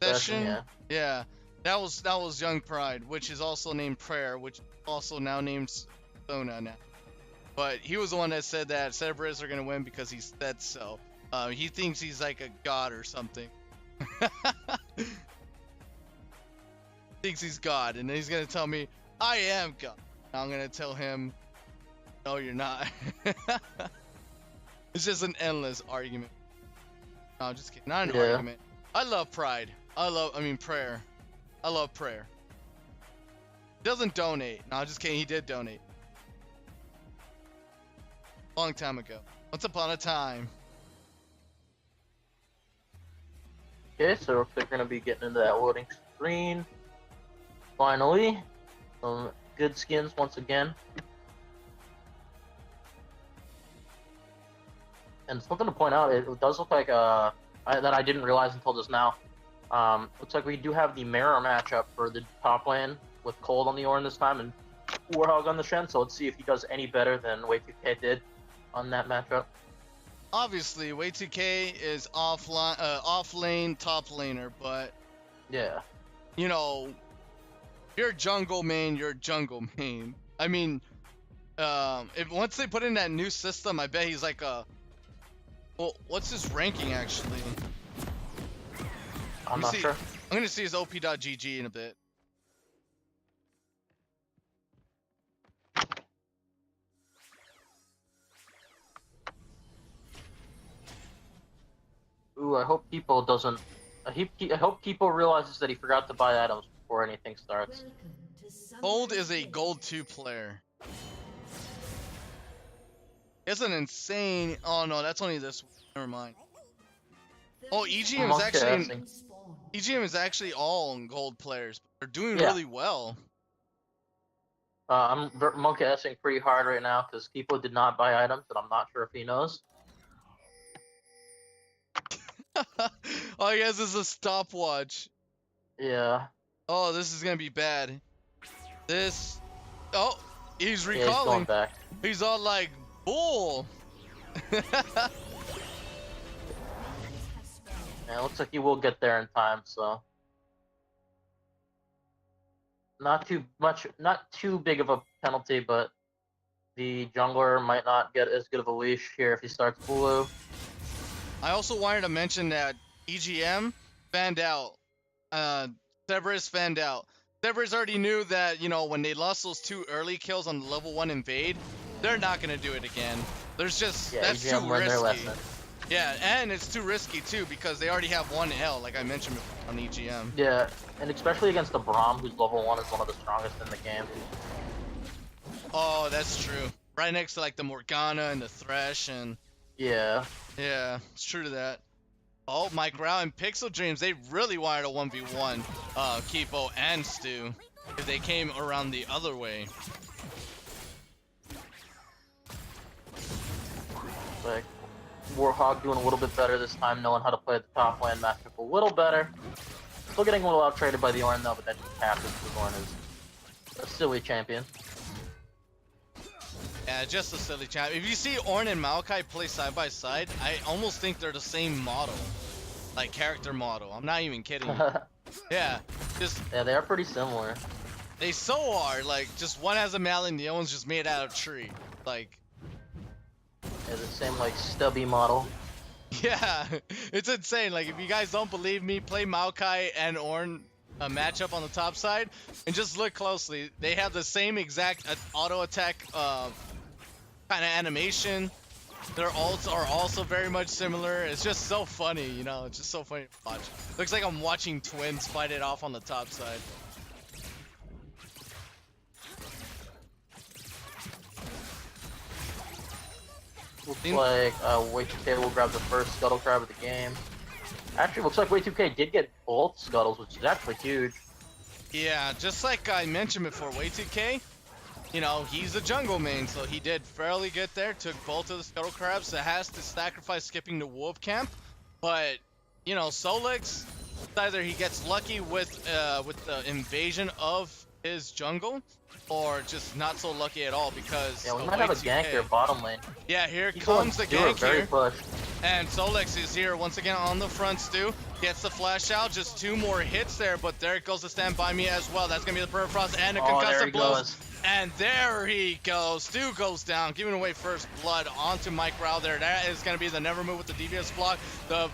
session. Yeah. Yeah, that was Young Pride, which is also named Prayer, which also now names Persona now. But he was the one that said that Cerberus are gonna win because he said so. He thinks he's like a god or something. Thinks he's God, and then he's gonna tell me I am God. I'm gonna tell him, no, you're not. It's just an endless argument. No, I'm just kidding. Not an argument. I love Pride. Prayer. I love Prayer. He doesn't donate. No, I'm just kidding. He did donate. Long time ago. Once upon a time. Okay, so they're gonna be getting into that loading screen. Finally, some good skins once again. And something to point out, it does look like that I didn't realize until just now. Looks like we do have the mirror matchup for the top lane with Cold on the Ornn this time and Warhog on the Shen. So let's see if he does any better than Way 2K did on that matchup. Obviously, Way 2K is off lane, top laner, but Yeah. you know, you're jungle main, you're jungle main. I mean, if once they put in that new system, I bet he's like a. Well, what's his ranking actually? I'm not sure. I'm gonna see his op.gg in a bit. Ooh, I hope people doesn't. I hope people realizes that he forgot to buy items before anything starts. Gold is a gold 2 player. It's an insane. Oh no, that's only this. Never mind. Oh, EGM is actually all gold players. They're doing really well. I'm monkey S-ing pretty hard right now because people did not buy items, and I'm not sure if he knows. Oh, I guess it's a stopwatch. Yeah. Oh, this is gonna be bad. This. Oh, he's Yeah, he's recalling. going back. He's all like, bull. Yeah, it looks like he will get there in time, so. Not too big of a penalty, but the jungler might not get as good of a leash here if he starts blue. I also wanted to mention that EGM fanned out. Cerberus fanned out. Cerberus already knew that, you know, when they lost those 2 early kills on the level 1 invade, they're not gonna do it again. There's just that's EGM too learned their risky. lesson. Yeah, and it's too risky too because they already have 1 L, like I mentioned before on EGM. Yeah, and especially against the Braum, who's level 1 is one of the strongest in the game. Oh, that's true. Right next to like the Morgana and the Thresh and Yeah. yeah, it's true to that. Oh, Mike Rao and Pixel Dreams, they really wanted a 1v1 Kipo and Stu if they came around the other way. Like, Warhog doing a little bit better this time, knowing how to play the top lane matchup a little better. Still getting a little out traded by the Ornn though, but that just happens because Ornn is a silly champion. Yeah, just a silly champ. If you see Ornn and Maokai play side by side, I almost think they're the same model. like character model. I'm not even kidding you. Yeah, just Yeah, they are pretty similar. they so are. Like just one has a mallet and the other one's just made out of tree. Like Yeah, the same like stubby model. yeah, it's insane. Like if you guys don't believe me, play Maokai and Ornn a matchup on the top side and just look closely. They have the same exact auto attack kind of animation. Their ults are also very much similar. It's just so funny, you know. It's just so funny to watch. Looks like I'm watching twins fight it off on the top side. Looks like Way2K will grab the first Scuttle Crab of the game. Actually, looks like Way2K did get both Scuttles, which is actually huge. Yeah, just like I mentioned before, Way2K, you know, he's a jungle main, so he did fairly good there. Took both of the Scuttle Crabs. That has to sacrifice skipping the Wolf Camp, but you know, Solix, either he gets lucky with the invasion of his jungle, or just not so lucky at all because Yeah, we of might have a Way2K. gank here bottom lane. Yeah, here These comes the ones are gank very here. pushed. And Solix is here once again on the front, Stu. Gets the flash out, just 2 more hits there, but there goes the Stand By Me as well. That's going to be the Permafrost and a Oh, there concussive he blows. goes. And there he goes. Stu goes down, giving away first blood onto Mike Rao there. That is going to be the never move with the devious block. The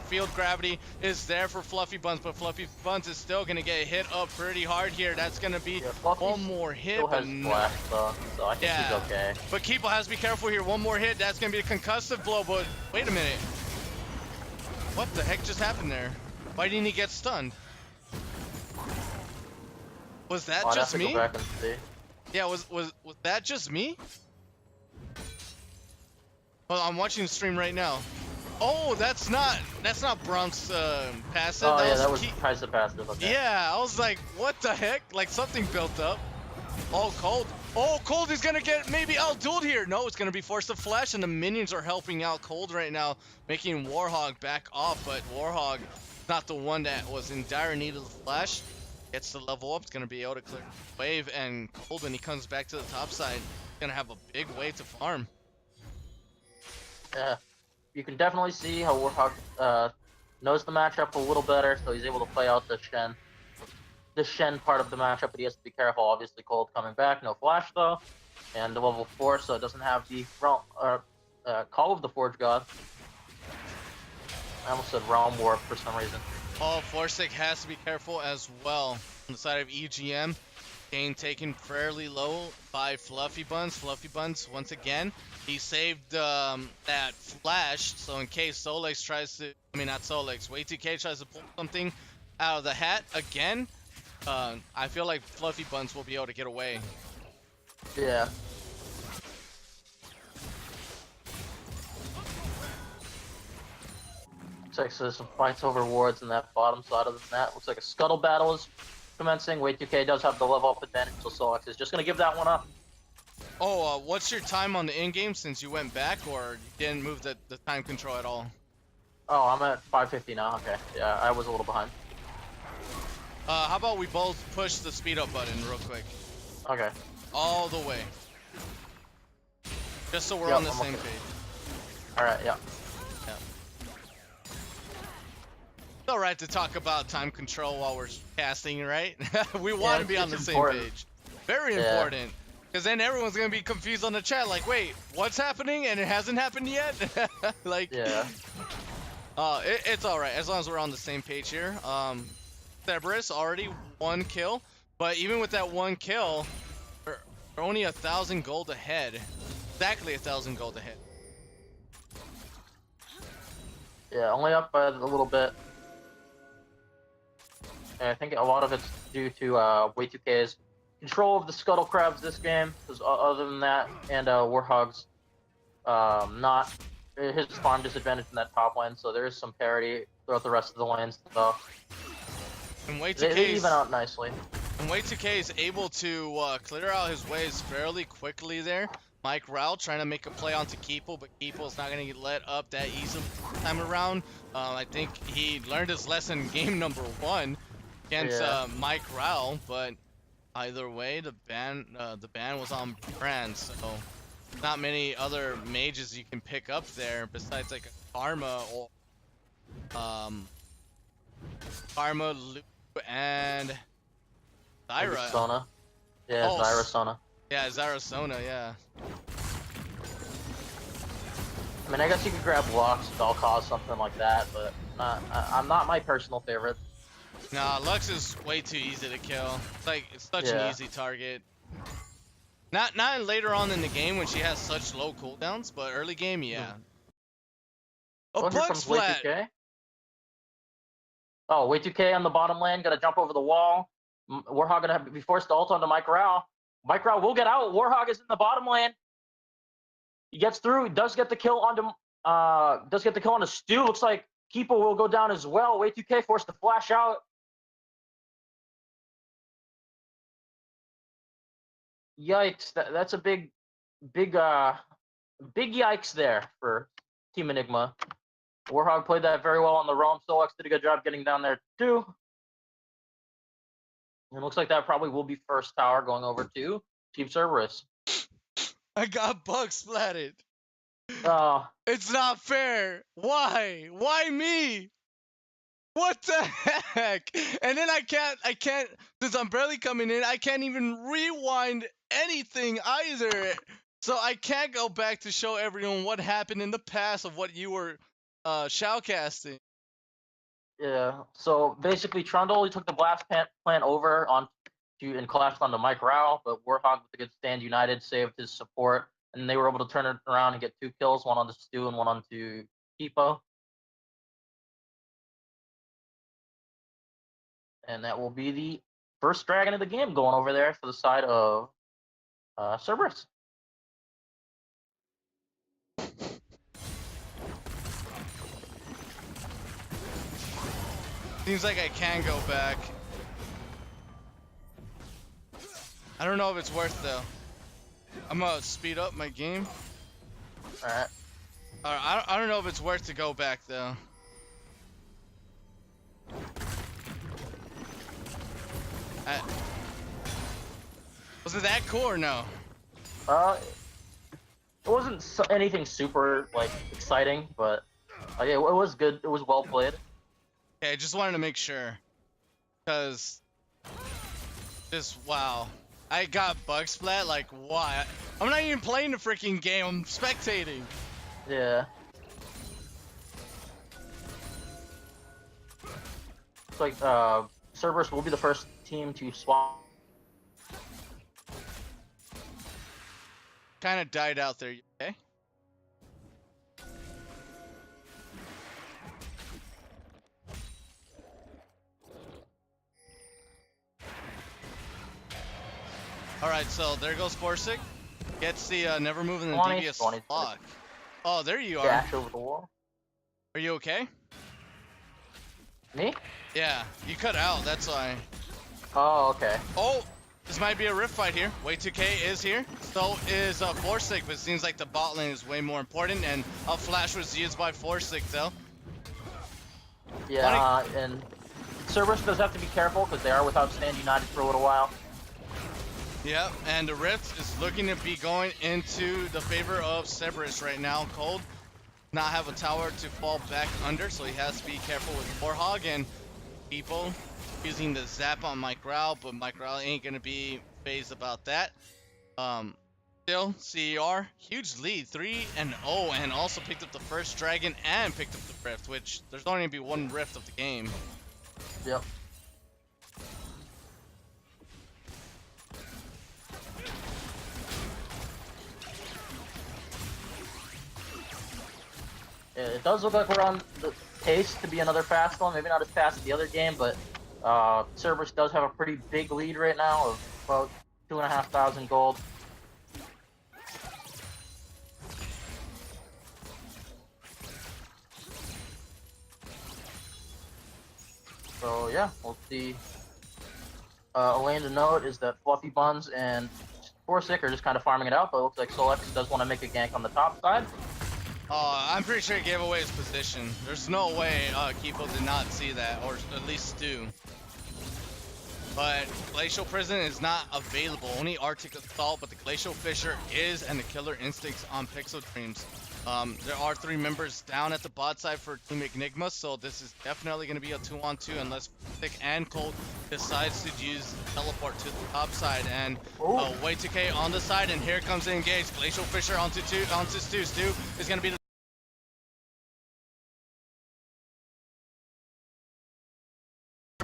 field gravity is there for Fluffy Buns, but Fluffy Buns is still going to get hit up pretty hard here. That's going to be Yeah, Fluffy one more hit, still but has no. flash though, so I think Yeah. he's okay. But Keeple has to be careful here. One more hit. That's going to be a concussive blow, but wait a minute. What the heck just happened there? Why didn't he get stunned? Was that I'd have just to me? go back and see. Yeah, was that just me? Well, I'm watching the stream right now. Oh, that's not Brunk's passive. Oh yeah, that was Ke- tries to passive. Okay. Yeah, I was like, what the heck? Like something built up. Oh, Cold. Oh, Cold is gonna get maybe outdueled here. No, it's gonna be forced to flash, and the minions are helping out Cold right now, making Warhog back off. But Warhog, not the one that was in dire need of the flash. Gets to level up. It's gonna be able to clear the wave, and Cold when he comes back to the top side, gonna have a big wave to farm. Yeah. You can definitely see how Warhawk knows the matchup a little better, so he's able to play out the Shen part of the matchup, but he has to be careful. Obviously, Cold coming back, no flash though, and the level 4, so it doesn't have the Call of the Forge God. I almost said Realm Warp for some reason. Oh, Forsic has to be careful as well. On the side of EGM, Kane taken fairly low by Fluffy Buns. Fluffy Buns, once again, he saved that flash, so in case Solix tries to, I mean not Solix, Way2K tries to pull something out of the hat again, I feel like Fluffy Buns will be able to get away. Yeah. Looks like there's some fights over wards in that bottom side of the net. Looks like a scuttle battle is commencing. Way2K does have the level up advantage, so Solix is just gonna give that one up. Oh, what's your time on the in-game since you went back, or you didn't move the time control at all? Oh, I'm at 550 now. Okay, yeah, I was a little behind. How about we both push the speed up button real quick? Okay. All the way. Just so we're Yep, on the I'm same okay. page. All right. Yeah. It's alright to talk about time control while we're casting, right? We want to be on the it's same important. page. Very Yeah. important. Because then everyone's going to be confused on the chat, like, wait, what's happening? And it hasn't happened yet? Like, Yeah. it's alright, as long as we're on the same page here. Cerberus already 1 kill, but even with that 1 kill, they're only 1,000 gold ahead. Exactly 1,000 gold ahead. Yeah. Only up by a little bit. And I think a lot of it's due to Way2K's control of the Scuttle Crabs this game. Because other than that, and Warhog's not his farm disadvantage in that top lane, so there is some parity throughout the rest of the lanes. So And they even out nicely. And Way2K is able to clear out his waves fairly quickly there. Mike Rao trying to make a play onto Keeple, but Keeple's not going to get let up that easy time around. I think he learned his lesson game number 1 against Mike Rao, but either way, the ban was on brand, so not many other mages you can pick up there besides like a Karma or Karma, Lu, and Maybe Zyra. Sona. Yeah, Oh, Zyra Sona. Yeah, Zyra Sona, yeah. I mean, I guess you could grab Lux, I'll cause something like that, but I'm not my personal favorite. Nah, Lux is way too easy to kill. It's such an Yeah. easy target. Not later on in the game when she has such low cooldowns, but early game, yeah. A Oh, here bug comes splat. Way2K. Oh, Way2K on the bottom lane, gotta jump over the wall. Warhog gonna have to be forced to ult onto Mike Rao. Mike Rao will get out. Warhog is in the bottom lane. He gets through. Does get the kill onto Stu. Looks like Keepo will go down as well. Way2K forced to flash out. Yikes! That's a big yikes there for Team Enigma. Warhog played that very well on the roam. Solex did a good job getting down there too. It looks like that probably will be first tower going over to Team Cerberus. I got bug splatted. Oh, It's not fair. Why? Why me? What the heck? And then I can't, since I'm barely coming in, I can't even rewind anything either. So I can't go back to show everyone what happened in the past of what you were shoutcasting. yeah. So basically, Trundle, he took the blast plant over and collapsed onto Mike Rao, but Warhog with a good stand united saved his support, and they were able to turn it around and get 2 kills, one onto Stu and one onto Kipo. And that will be the first dragon of the game going over there for the side of Cerberus. Seems like I can go back. I don't know if it's worth though. I'm gonna speed up my game. All right. I don't know if it's worth to go back though. Was it that cool or no? It wasn't anything super like exciting, but yeah, it was good. It was well played. Okay, I just wanted to make sure. Cause just wow. I got bug splat, like why? I'm not even playing the freaking game, I'm spectating. Yeah. It's like Cerberus will be the first team to swap. Kinda died out there, okay? Alright, so there goes Forsic. Gets the never moving the 20, devious 20. lock. Oh, there you are. Dash over the wall. Are you okay? Me? Yeah, you cut out, that's why. Oh, okay. Oh, this might be a rift fight here. Way2K is here. So is Forsic, but it seems like the bot lane is way more important, and a flash was used by Forsic though. Yeah, and Cerberus does have to be careful because they are without Stand United for a little while. Yep, and the rift is looking to be going into the favor of Cerberus right now. Cold not have a tower to fall back under, so he has to be careful with Warhog and people using the zap on Mike Rao, but Mike Rao ain't gonna be phased about that. Still, CER, huge lead, 3-0, and also picked up the first dragon and picked up the rift, which there's only gonna be one rift of the game. Yep. It does look like we're on the pace to be another fast one. Maybe not as fast as the other game, but Cerberus does have a pretty big lead right now of about 2,500 gold. So yeah, we'll see. Elaine to note is that Fluffy Buns and Forsic are just kind of farming it out, but it looks like Solex does want to make a gank on the top side. I'm pretty sure he gave away his position. There's no way Kipo did not see that, or at least Stu. But Glacial Prison is not available. Only Arctic Assault, but the Glacial Fisher is, and the Killer Instincts on Pixel Dreams There are 3 members down at the bot side for Team Enigma, so this is definitely going to be a 2-on-2 unless Thick and Cold decides to use teleport to the top side. And way 2K on the side, and here comes the engage. Glacial Fisher onto Stu. Stu is going to be the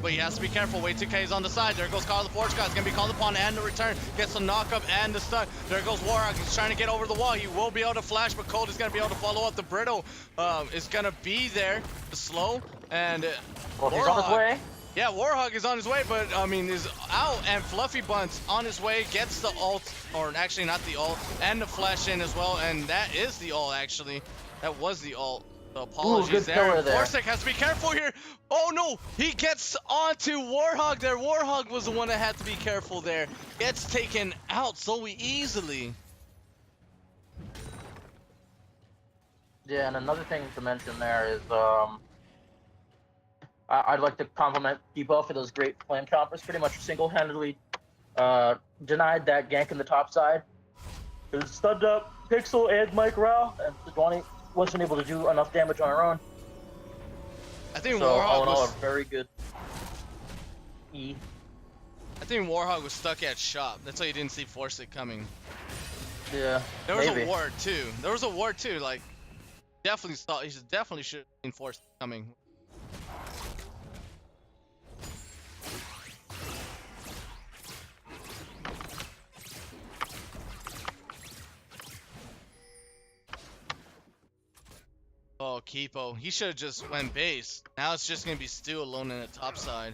but he has to be careful. Way 2K is on the side. There goes Carl the Forge God. It's going to be called upon and the return. Gets the knock-up and the stun. There goes Warhawk. He's trying to get over the wall. He will be able to flash, but Cold is going to be able to follow up. The Brittle is going to be there to slow. And Well, he's on his way. yeah, Warhawk is on his way, but I mean, is out, and Fluffy Buns on his way, gets the ult, or actually not the ult, and the flash in as well, and that is the ult actually. That was the ult. So apologies good there. there. Forsic has to be careful here. Oh no, he gets onto Warhawk there. Warhawk was the one that had to be careful there. Gets taken out so easily. Yeah, and another thing to mention there is I'd like to compliment Debo for those great flame chompers. Pretty much single-handedly denied that gank in the top side. It was stunned up Pixel and Mike Rao, and Sejuani wasn't able to do enough damage on her own. I think So all in Warhawk all, was. a very good E. I think Warhawk was stuck at shop. That's why you didn't see Forsic coming. Yeah, There was maybe. a ward too. There was a ward too. Like, definitely thought he definitely should have seen Forsic coming. Oh, Kipo. He should have just went base. Now it's just going to be Stu alone in the top side.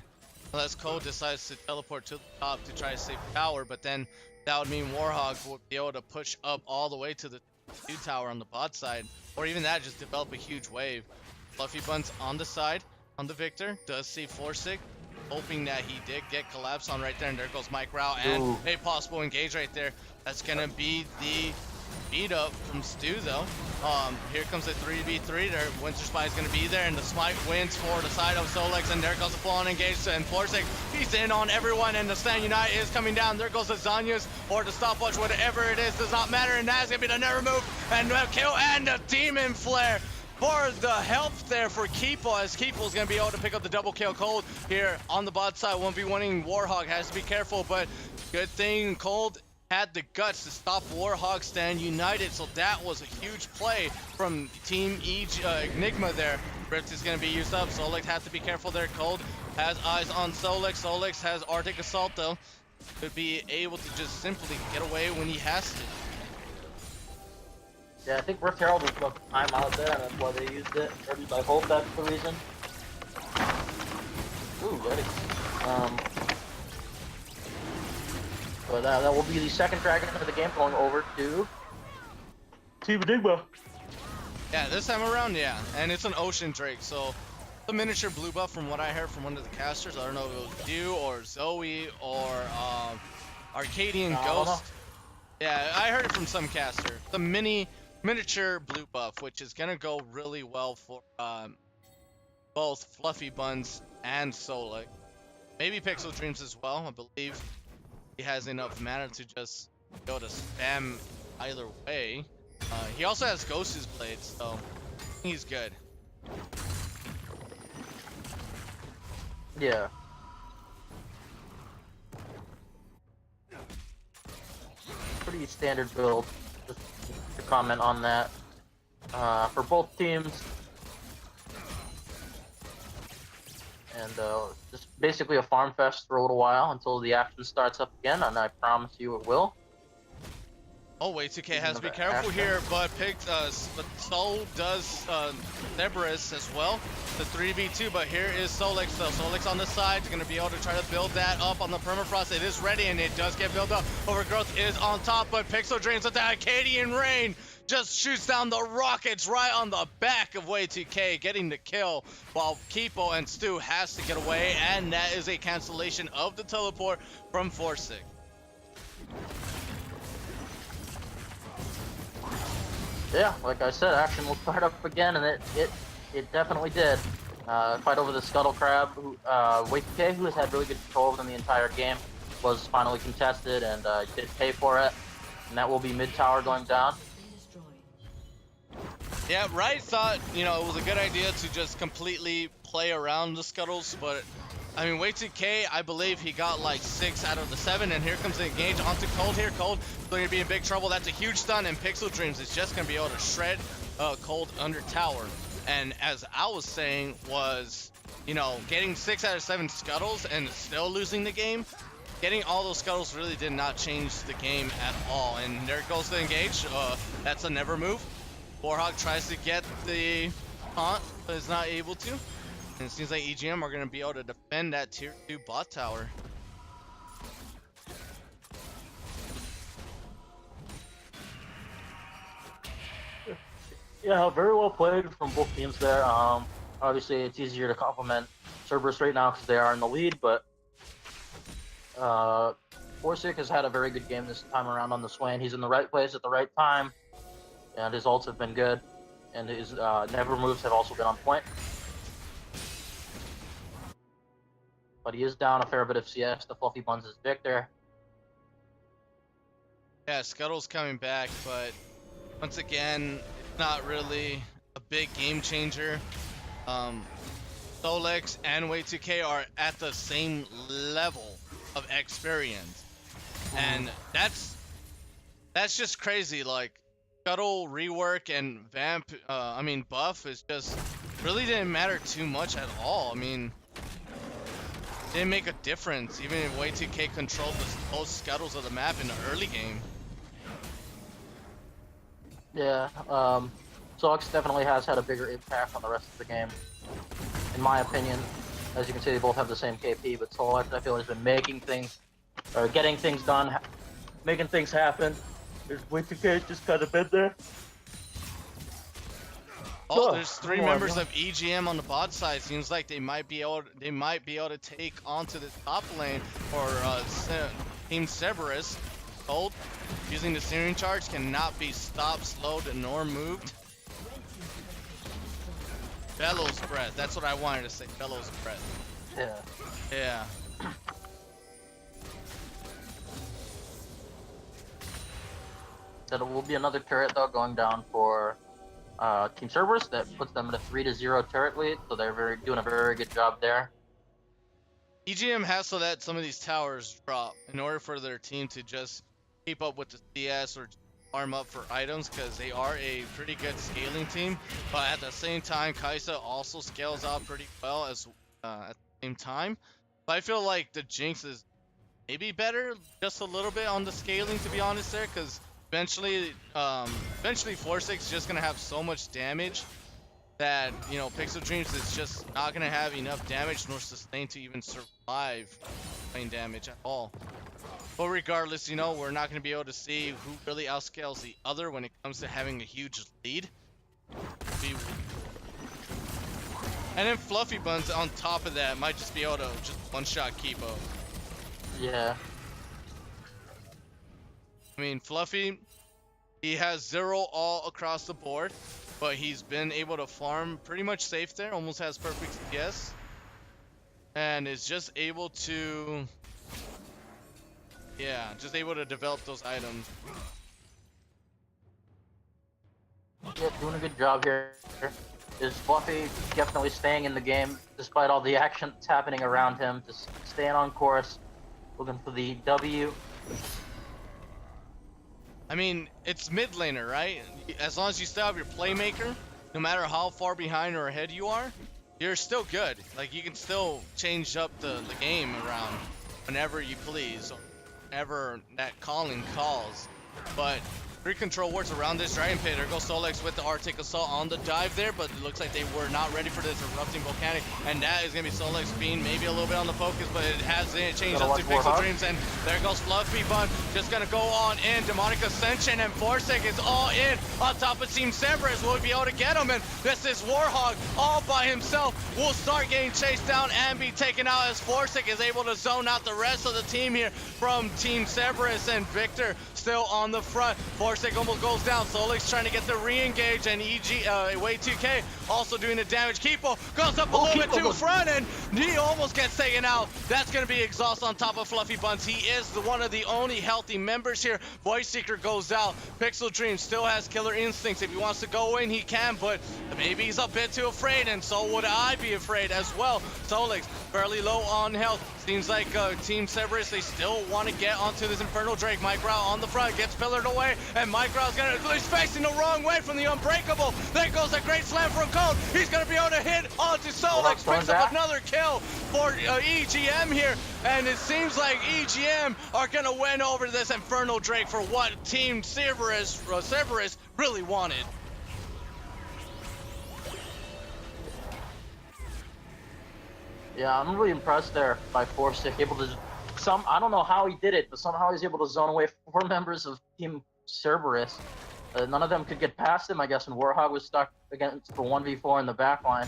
Unless Cole decides to teleport to the top to try to save power, but then that would mean Warhawk would be able to push up all the way to the 2 tower on the bot side. Or even that, just develop a huge wave. Fluffy Buns on the side, on the Victor. Does see Forsic, hoping that he did get collapse on right there. And there goes Mike Rao and Ooh. a possible engage right there. That's going to be the beat up from Stu though. Here comes the 3v3 there. Winter Spy is going to be there, and the smite wins for the side of Solex, and there goes the full-on engage, and Forsic, he's in on everyone, and the Stand Unite is coming down. There goes the Zanya's, or the stopwatch, whatever it is, does not matter, and that's going to be the never move, and the kill, and the Demon Flare for the help there for Keepo, as Keepo is going to be able to pick up the double kill. Cold here on the bot side, 1v1ing Warhawk, has to be careful, but good thing Cold had the guts to stop Warhawk Stand United, so that was a huge play from Team Enigma there. Rift is going to be used up. Solex has to be careful there. Cold has eyes on Solex. Solex has Arctic Assault though. Could be able to just simply get away when he has to. Yeah, I think Rift Herald was about to time out there, and that's why they used it. Or at least I hope that's the reason. Ooh, ready. But that will be the second dragon of the game, going over to Team Enigma. Yeah, this time around, yeah. And it's an Ocean Drake, so the miniature blue buff from what I heard from one of the casters. I don't know if it was you or Zoe or Arcadian I don't know. Ghost. Yeah, I heard it from some caster. The miniature blue buff, which is gonna go really well for both Fluffy Buns and Solex. Maybe Pixel Dreams as well. I believe he has enough mana to just go to spam either way. He also has Ghost's Blades, so he's good. Yeah. Pretty standard build, just to comment on that. For both teams. And just basically a farm fest for a little while until the action starts up again, and I promise you it will. Oh wait, 2K has to be Another careful action. here, but but so does Cerberus as well. The 3v2, but here is Solex. So Solex on the side, going to be able to try to build that up on the permafrost. It is ready, and it does get built up. Overgrowth is on top, but Pixel Dreams with the Acadian Rain just shoots down the rockets right on the back of Way 2K, getting the kill, while Kipo and Stu has to get away, and that is a cancellation of the teleport from Forsic. Yeah, like I said, action will start up again, and it definitely did. Fight over the Scuttle Crab, who Wake who has had really good control of them the entire game, was finally contested and did pay for it. And that will be mid tower going down. Destroyed. Yeah, Wright thought, you know, it was a good idea to just completely play around the scuttles, but I mean, Way2K, I believe he got like 6 out of the 7, and here comes the engage onto Cold here. Cold going to be in big trouble. That's a huge stun, and Pixel Dreams is just going to be able to shred Cold under tower. And as I was saying was, you know, getting 6 out of 7 scuttles and still losing the game, getting all those scuttles really did not change the game at all. And there goes the engage. That's a never move. Warhawk tries to get the taunt, but is not able to. And it seems like EGM are going to be able to defend that tier 2 bot tower. Yeah, very well played from both teams there. Obviously, it's easier to compliment Cerberus right now because they are in the lead, but Forsic has had a very good game this time around on the Swain. He's in the right place at the right time, and his ults have been good, and his never moves have also been on point. But he is down a fair bit of CS. The Fluffy Buns is Victor. Yeah, Scuttle's coming back, but once again, it's not really a big game changer. Solex and Way2K are at the same level of experience, and that's just crazy. Like, Scuttle rework and Vamp, buff is just really didn't matter too much at all. I mean, didn't make a difference even if Way2K controlled most Scuttles of the map in the early game. Yeah, Solex definitely has had a bigger impact on the rest of the game, in my opinion. As you can see, they both have the same KP, but Solex, I feel, has been making things, or getting things done, making things happen. There's Way2K just kind of been there. Oh, there's 3 members of EGM on the bot side. Seems like they might be able to take onto the top lane for Team Cerberus. Cold using the steering charge cannot be stopped, slowed, nor moved. Bellows breath. That's what I wanted to say. Bellows breath. Yeah. Yeah. There will be another turret though going down for Team Cerberus that puts them in a 3-0 turret lead, so they're doing a very good job there. EGM has to let some of these towers drop in order for their team to just keep up with the CS or farm up for items, because they are a pretty good scaling team. But at the same time, Kaisa also scales out pretty well as at the same time. But I feel like the Jinx is maybe better just a little bit on the scaling, to be honest there, because eventually 4-6 is just gonna have so much damage that, you know, Pixel Dreams is just not gonna have enough damage nor sustain to even survive playing damage at all. But regardless, you know, we're not gonna be able to see who really outscales the other when it comes to having a huge lead. And then Fluffy Buns on top of that might just be able to just one-shot Kipo. Yeah. I mean, Fluffy, he has 0 all across the board, but he's been able to farm pretty much safe there, almost has perfect CS, and is just able to, yeah, just able to develop those items. Yeah, doing a good job here. Is Fluffy definitely staying in the game despite all the action that's happening around him, just staying on course, looking for the W. I mean, it's mid laner, right? As long as you still have your playmaker, no matter how far behind or ahead you are, you're still good. Like, you can still change up the game around whenever you please, or whenever that calling calls. But free control wards around this Dragon Pit. There goes Solex with the Arctic Assault on the dive there, but it looks like they were not ready for this Erupting Volcanic, and that is going to be Solex being maybe a little bit on the focus, but it hasn't changed up to Pixel Dreams, and there goes Fluffy Bun, just going to go on in. Demonic Ascension and Forsec is all in on top of Team Cerberus. Will we be able to get him? And this is Warhawk all by himself. Will start getting chased down and be taken out as Forsec is able to zone out the rest of the team here from Team Cerberus, and Victor still on the front. Forsic almost goes down. Solix trying to get the re-engage, and Way 2K also doing the damage. Kipo goes up a little bit too front, and he almost gets taken out. That's going to be exhaust on top of Fluffy Buns. He is one of the only healthy members here. Voice Seeker goes out. Pixel Dream still has killer instincts. If he wants to go in, he can, but maybe he's a bit too afraid, and so would I be afraid as well. Solix fairly low on health. Seems like Team Cerberus, they still want to get onto this Infernal Drake. Mike Rao on the front, gets pillared away, and Mike Rao's he's facing the wrong way from the Unbreakable. There goes a great slam from Code. He's going to be able to hit onto Solix, picks up another kill for EGM here, and it seems like EGM are going to win over this Infernal Drake for what Team Cerberus really wanted. Yeah, I'm really impressed there by Forsic, able to I don't know how he did it, but somehow he's able to zone away 4 members of Team Cerberus. None of them could get past him, I guess, and Warhog was stuck against the 1v4 in the back line.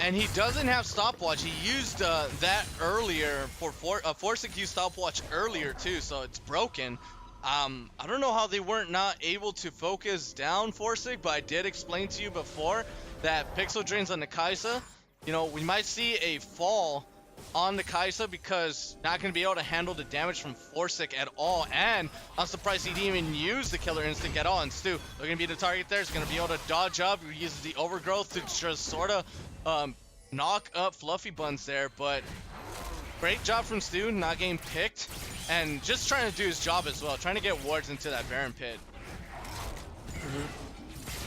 And he doesn't have stopwatch. He used that earlier for Forsic used stopwatch earlier too, so it's broken. I don't know how they weren't not able to focus down Forsic, but I did explain to you before that Pixel Drains on the Kaisa. You know, we might see a fall on the Kaisa because not going to be able to handle the damage from Forsic at all. And I'm surprised he didn't even use the killer instinct at all. And Stu, they're going to be the target there. He's going to be able to dodge up. He uses the overgrowth to just sort of knock up Fluffy Buns there. But great job from Stu, not getting picked. And just trying to do his job as well. Trying to get wards into that Baron pit.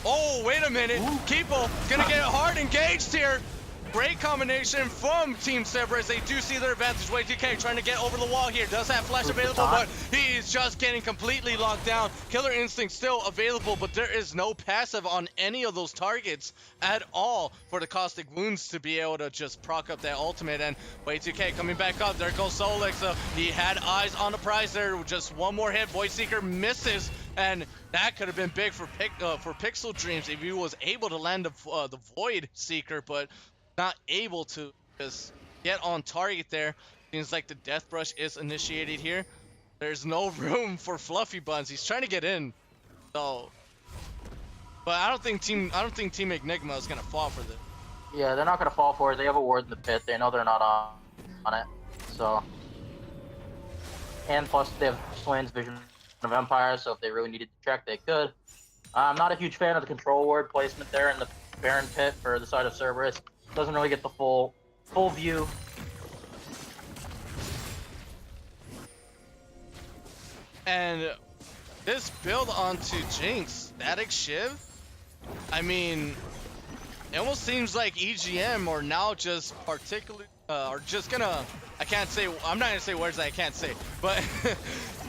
Oh, wait a minute. Kipo going to get hard engaged here. Great combination from Team Cerberus. They do see their advantage. Way 2K trying to get over the wall here. Does have flash available, but he's just getting completely locked down. Killer Instinct still available, but there is no passive on any of those targets at all for the Caustic Wounds to be able to just proc up that ultimate. And Way 2K coming back up. There goes Solix. He had eyes on the prize there. Just one more hit. Voice Seeker misses. And that could have been big for Pixel Dreams if he was able to land the Void Seeker, but not able to just get on target there. Seems like the Death Brush is initiated here. There's no room for Fluffy Buns. He's trying to get in, so. But I don't think Team Enigma is gonna fall for this. Yeah, they're not gonna fall for it. They have a ward in the pit. They know they're not on it. So. And plus they have Swain's Vision of Empire, so if they really needed to check, they could. I'm not a huge fan of the control ward placement there in the Baron pit for the side of Cerberus. Doesn't really get the full view. And this build onto Jinx, Static Shiv, I mean, it almost seems like EGM are now just particularly, are just gonna, I'm not gonna say words that I can't say, but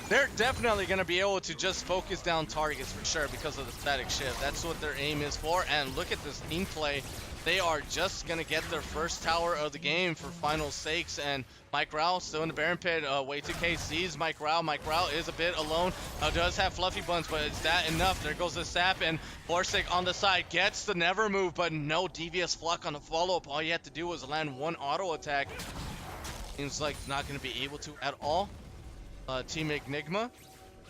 they're definitely gonna be able to just focus down targets for sure because of the Static Shiv. That's what their aim is for, and look at this team play. They are just going to get their first tower of the game for final sakes, and Mike Rao still in the Baron pit. Way 2K sees Mike Rao. Mike Rao is a bit alone. Does have Fluffy Buns, but is that enough? There goes the sap, and Forsic on the side gets the never move, but no devious flock on the follow-up. All you had to do was land one auto attack. Seems like not going to be able to at all. Team Enigma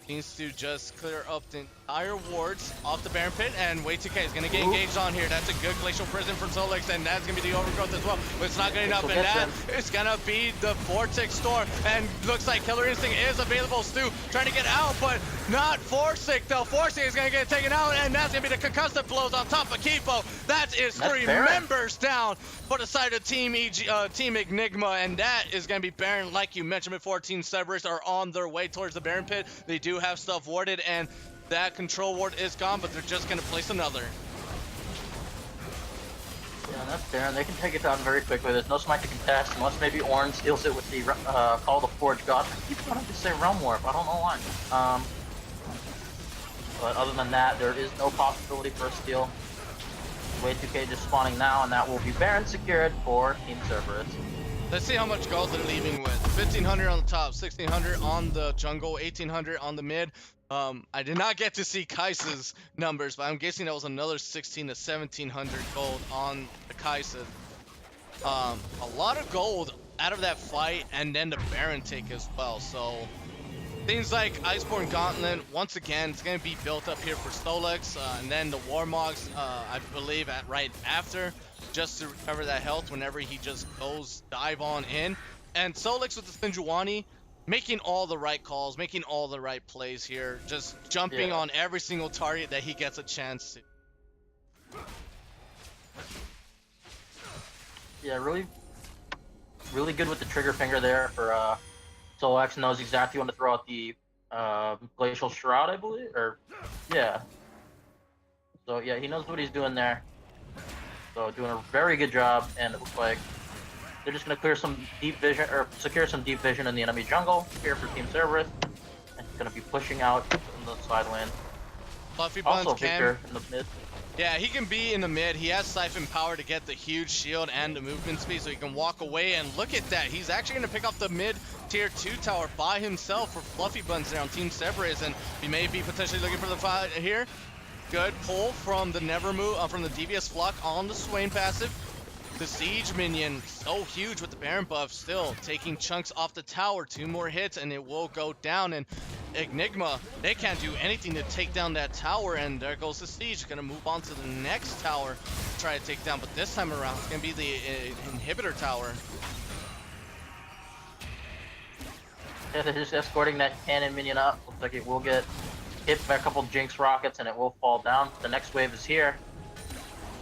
needs to just clear up the entire wards off the Baron pit, and Way 2K is going to get engaged on here. That's a good Glacial Prison from Solix, and that's going to be the overgrowth as well, but it's not good enough, and that is going to be the Vortex Storm, and looks like Killer Instinct is available. Stu trying to get out, but not Forsic, though. Forsic is going to get taken out, and that's going to be the concussive blows on top of Kipo. That is 3 members down for the side of Team Enigma, and that is going to be Baron. Like you mentioned before, Team Cerberus are on their way towards the Baron pit. They do have stuff warded, and that control ward is gone, but they're just going to place another. Yeah, that's Baron. They can take it down very quickly. There's no smite to contest unless maybe Orange steals it with the Call of the Forge God. I keep wanting to say Realm Warp. I don't know why. But other than that, there is no possibility for a steal. Way 2K just spawning now, and that will be Baron secured for Team Cerberus. Let's see how much gold they're leaving with. 1,500 on the top, 1,600 on the jungle, 1,800 on the mid. I did not get to see Kaisa's numbers, but I'm guessing that was another 1,600 to 1,700 gold on the Kaisa. A lot of gold out of that fight, and then the Baron take as well. So Seems like Iceborne Gauntlet, once again, it's going to be built up here for Solex, and then the Warmogs, I believe, at right after, just to recover that health whenever he just goes dive on in. And Solex with the Sinjuani, making all the right calls, making all the right plays here, just jumping Yeah. on every single target that he gets a chance to. Yeah, really good with the trigger finger there for Solex. Knows exactly when to throw out the Glacial Shroud, I believe, or yeah. So yeah, he knows what he's doing there. So doing a very good job, and it looks like they're just gonna clear some deep vision or secure some deep vision in the enemy jungle here for Team Cerberus, and he's gonna be pushing out in the side lane. Fluffy Buns Also, can... Victor in the mid. Yeah, he can be in the mid. He has Siphon power to get the huge shield and the movement speed, so he can walk away. And look at that. He's actually going to pick up the mid tier 2 tower by himself for Fluffy Buns there on Team Cerberus. And we may be potentially looking for the fight here. Good pull from the Never Move, from the Devious Flock on the Swain passive. The Siege minion, so huge with the Baron buff, still taking chunks off the tower. 2 more hits and it will go down. And Enigma, they can't do anything to take down that tower, and there goes the Siege. Gonna move on to the next tower to try to take down, but this time around it's gonna be the inhibitor tower. Yeah, they're just escorting that cannon minion up. Looks like it will get hit by a couple Jinx rockets and it will fall down. The next wave is here.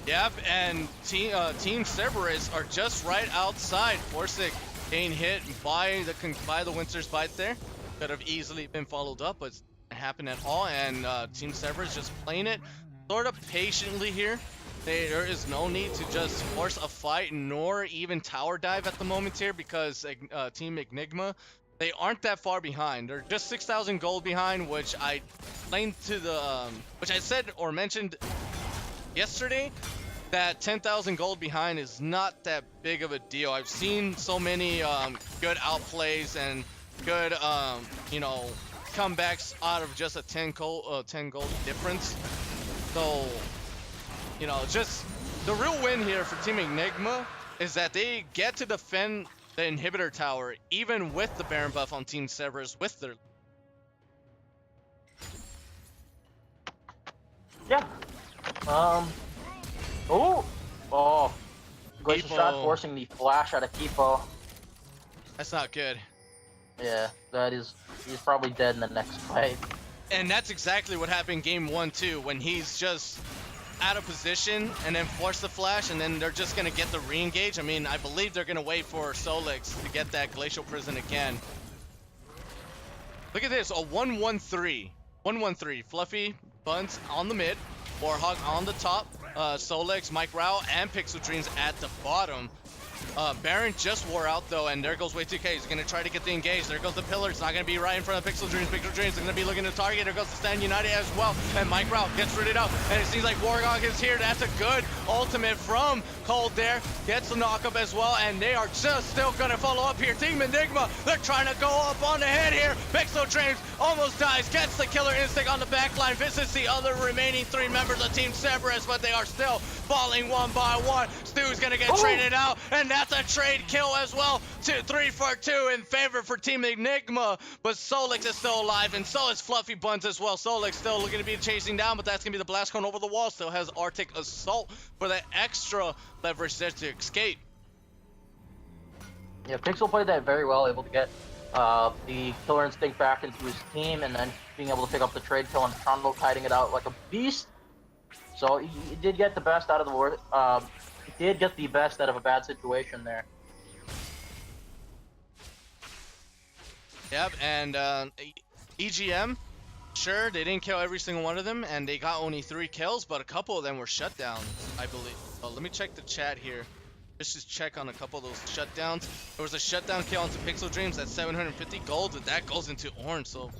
Yep, and Team Cerberus are just right outside. Forsic getting hit by the Winter's Bite there. Could have easily been followed up, but it didn't happen at all. And Team Cerberus just playing it sort of patiently here. There is no need to just force a fight nor even tower dive at the moment here, because Team Enigma, they aren't that far behind. They're just 6,000 gold behind, which I explained to the which I said or mentioned yesterday, that 10,000 gold behind is not that big of a deal. I've seen so many good outplays and good you know, comebacks out of just a 10 gold difference. So, you know, just the real win here for Team Enigma is that they get to defend the inhibitor tower even with the Baron buff on Team Cerberus with their... Yeah. Oh. Glacial Kipo. Shot forcing the flash out of Kipo. That's not good. Yeah, he's probably dead in the next fight. And that's exactly what happened game 1 too, when he's just out of position and then force the flash, and then they're just gonna get the re-engage. I mean, I believe they're gonna wait for Solix to get that Glacial Prison again. Look at this, a 1-1-3. 1-1-3. Fluffy Buns on the mid, Warhawk on the top, Solix, Mike Rao, and Pixel Dreams at the bottom. Baron just wore out though, and there goes Way2K. He's gonna try to get the engage. There goes the pillar. It's not gonna be right in front of Pixel Dreams. Pixel Dreams are gonna be looking to target. There goes the Stand United as well. And Mike Rao gets rooted out. And it seems like Warhawk is here. That's a good ultimate from Cold there. Gets the knockup as well. And they are just still gonna follow up here. Team Enigma, they're trying to go up on the head here. Pixel Dreams almost dies. Gets the killer instinct on the back line. Visits the other remaining 3 members of Team Cerberus, but they are still falling one by one. Stu's gonna get traded out, and that's a trade kill as well. 3 for 2 in favor for Team Enigma, but Solix is still alive, and so is Fluffy Buns as well. Solix still looking to be chasing down, but that's gonna be the blast cone over the wall. Still has Arctic Assault for that extra leverage there to escape. Yeah, Pixel played that very well, able to get the killer instinct back into his team, and then being able to pick up the trade kill and Trundle kiting it out like a beast. So he did get the best out of the war. He did get the best out of a bad situation there. Yep, and EGM, sure, they didn't kill every single one of them, and they got only 3 kills, but a couple of them were shutdowns, I believe. Let me check the chat here. Let's just check on a couple of those shutdowns. There was a shutdown kill onto Pixel Dreams at 750 gold, and that goes into orange, so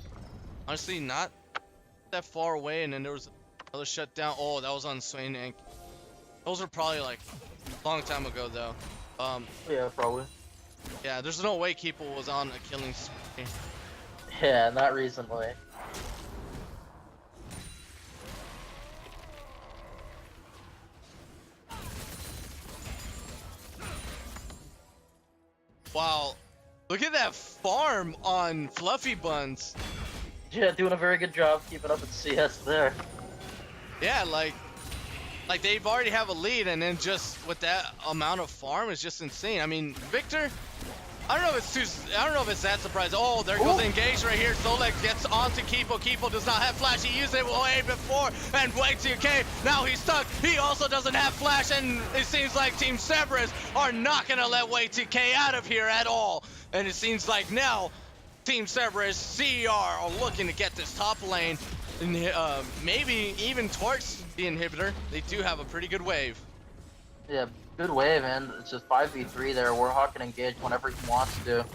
honestly not that far away. And then there was another shutdown. Oh, that was on Swain Inc. Those are probably like a long time ago though. Yeah, probably. Yeah, there's no way Keeple was on a killing spree. Yeah, not recently. Wow, Look at that farm on Fluffy Buns. Yeah, doing a very good job keeping up with CS there. Yeah, like they've already have a lead, and then just with that amount of farm is just insane. I mean, Victor, I don't know if it's that surprising. Oh, there goes the engage right here. Solex gets onto Kipo. Kipo does not have flash. He used it way before, and Y2K, now he's stuck. He also doesn't have flash, and it seems like Team Cerberus are not gonna let Y2K out of here at all. And it seems like now Team Cerberus, CER are looking to get this top lane, and maybe even towards the inhibitor. They do have a pretty good wave. Yeah, good wave, and it's just 5v3 there. Warhawk can engage whenever he wants to.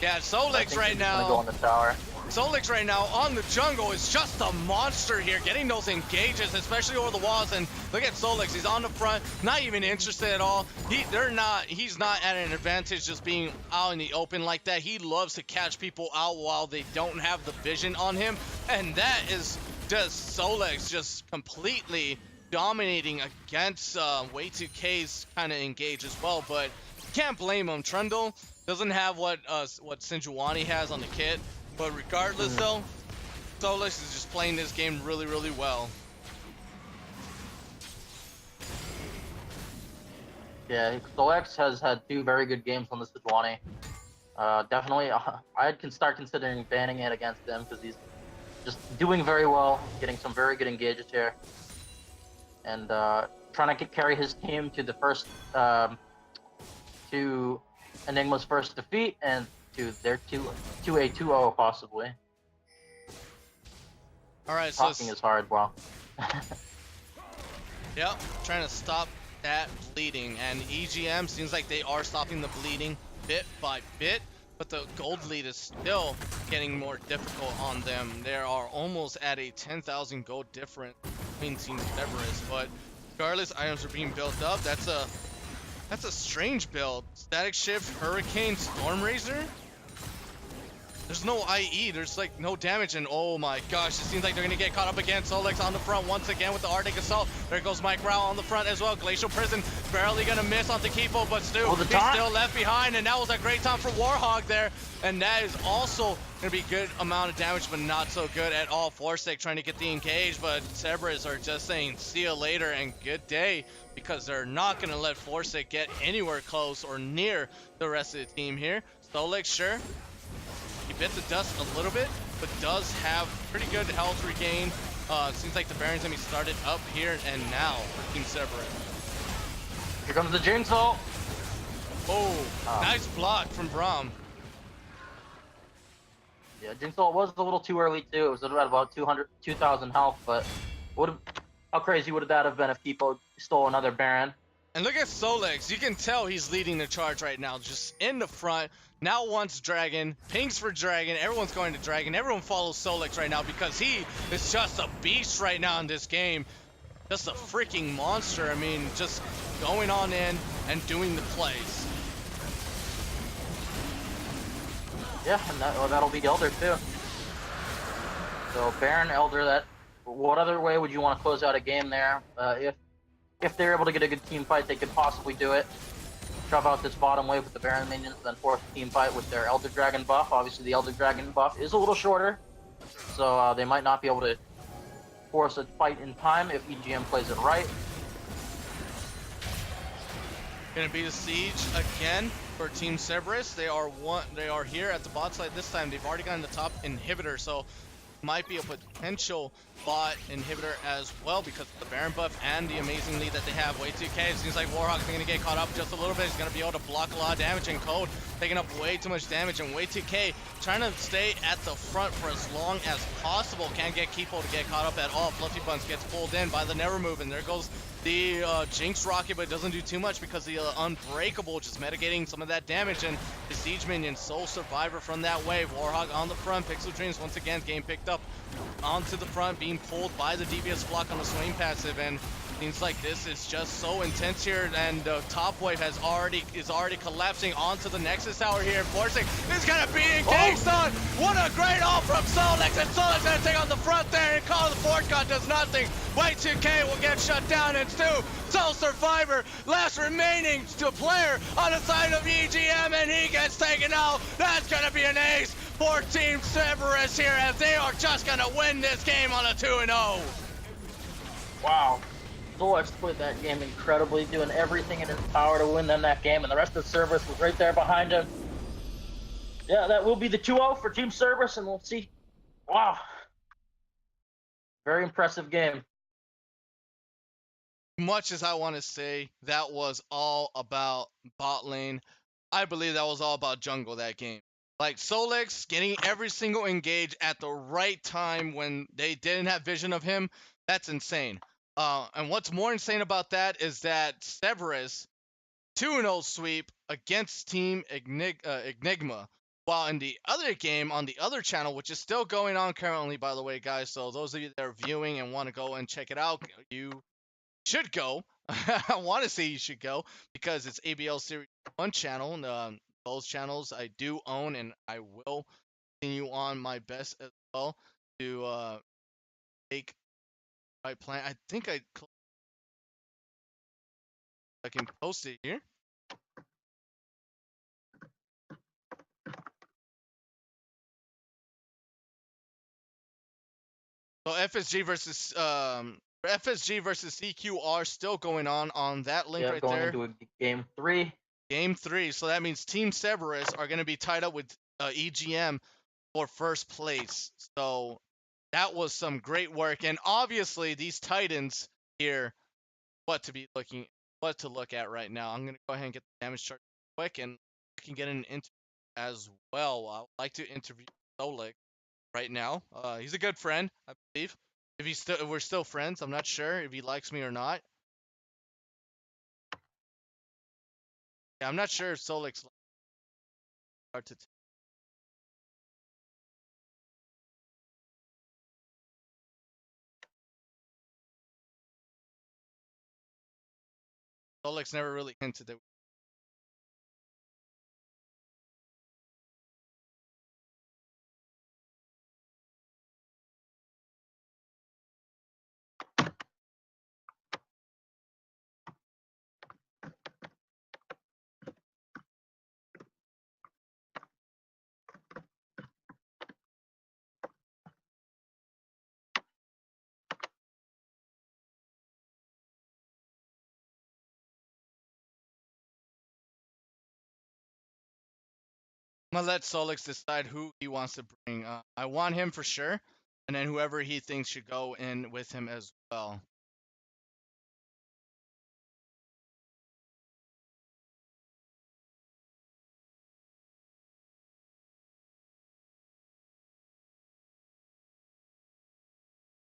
Yeah, Solex right now. Gonna go on the tower. Solex right now on the jungle is just a monster here, getting those engages, especially over the walls. And look at Solex, he's on the front, not even interested at all. He's not at an advantage just being out in the open like that. He loves to catch people out while they don't have the vision on him, and that is just Solex just completely dominating against Way2K's kind of engage as well. But can't blame him. Trundle doesn't have what Sinjuani has on the kit. But regardless though, Solex is just playing this game really, really well. Yeah, Solex has had 2 very good games on the Sejuani. Definitely, I can start considering banning it against him because he's just doing very well, getting some very good engages here, and trying to carry his team to the first, to Enigma's first defeat and to their 2-2-0 possibly. All right, so talking is hard, well. Yep, trying to stop that bleeding, and EGM seems like they are stopping the bleeding bit by bit, but the gold lead is still getting more difficult on them. They are almost at a 10,000 gold difference between Team Cerberus, but regardless, items are being built up. That's a strange build. Static Shift, Hurricane, Stormrazor. There's no IE, there's like no damage, and oh my gosh, it seems like they're gonna get caught up again. Solex on the front once again with the Arctic Assault. There goes Mike Rao on the front as well. Glacial Prison barely gonna miss onto Kipo, but still, he's still left behind, and that was a great time for Warhawk there. And that is also gonna be good amount of damage, but not so good at all. Forsic trying to get the engage, but Cerberus are just saying see you later and good day, because they're not gonna let Forsic get anywhere close or near the rest of the team here. Solex, sure, he bit the dust a little bit, but does have pretty good health regain. Seems like the Baron's gonna be started up here and now for Team Cerberus. Here comes the Jinx ult. Oh, nice block from Braum. Yeah, Jinx ult was a little too early too. It was at about 2,000 health, but how crazy would that have been if people stole another Baron? And look at Solex, you can tell he's leading the charge right now, just in the front. Now wants Dragon, pings for Dragon, everyone's going to Dragon, everyone follows Solex right now because he is just a beast right now in this game. Just a freaking monster, I mean, just going on in and doing the plays. Yeah, and that'll be Elder too. So Baron, Elder, what other way would you want to close out a game there? If they're able to get a good team fight, they could possibly do it. Shove out this bottom wave with the Baron minions, then force a team fight with their Elder Dragon buff. Obviously, the Elder Dragon buff is a little shorter, so they might not be able to force a fight in time if EGM plays it right. Gonna be the siege again for Team Cerberus. They are here at the bot side this time. They've already gotten the top inhibitor, so might be a potential bot inhibitor as well because of the Baron buff and the amazing lead that they have. Way2K, it seems like Warhawk's going to get caught up just a little bit. He's going to be able to block a lot of damage, and Code taking up way too much damage, and Way2K trying to stay at the front for as long as possible. Can't get Kipo to get caught up at all. Fluffy Buns gets pulled in by the Never Move, and there goes the Jinx Rocket, but it doesn't do too much because the Unbreakable just mitigating some of that damage, and the Siege Minion, sole survivor from that wave. Warhawk on the front, Pixel Dreams once again getting picked up onto the front, being pulled by the Devious Flock on the Swain passive, and Seems like this is just so intense here, and the top wave is already collapsing onto the Nexus Tower here. Forcing is gonna be engaged on. What a great ult from Solix, and Solix gonna take on the front there, and Call of the Forge God does nothing. Y2K will get shut down, and Stu, sole survivor, last remaining player on the side of EGM, and he gets taken out. That's gonna be an ace for Team Cerberus here, as they are just gonna win this game on a 2-0. Wow. Zolex played that game incredibly, doing everything in his power to win them that game, and the rest of Cerberus was right there behind him. Yeah, that will be the 2-0 for Team Cerberus, and we'll see. Wow. Very impressive game. Much as I want to say that was all about bot lane, I believe that was all about jungle that game. Like Solix getting every single engage at the right time when they didn't have vision of him, that's insane. And what's more insane about that is that Cerberus 2-0 sweep against Team Enigma. While in the other game on the other channel, which is still going on currently, by the way, guys, so those of you that are viewing and want to go and check it out, you should go. I want to say you should go because it's ABL Series 1 channel. Those channels I do own, and I will continue on my best as well to make my plan. I think I can post it here. So FSG versus CQR still going on that link Yeah, right going there. into a game 3. Game 3. So that means Team Cerberus are going to be tied up with EGM for first place. So that was some great work, and obviously these Titans here, what to look at right now. I'm gonna go ahead and get the damage chart quick, and I can get an interview as well. I would like to interview Solik right now. He's a good friend, I believe. If we're still friends, I'm not sure if he likes me or not. Yeah, I'm not sure if Solik's hard to. Solik's never really hinted that. I'm gonna let Solix decide who he wants to bring. I want him for sure, and then whoever he thinks should go in with him as well.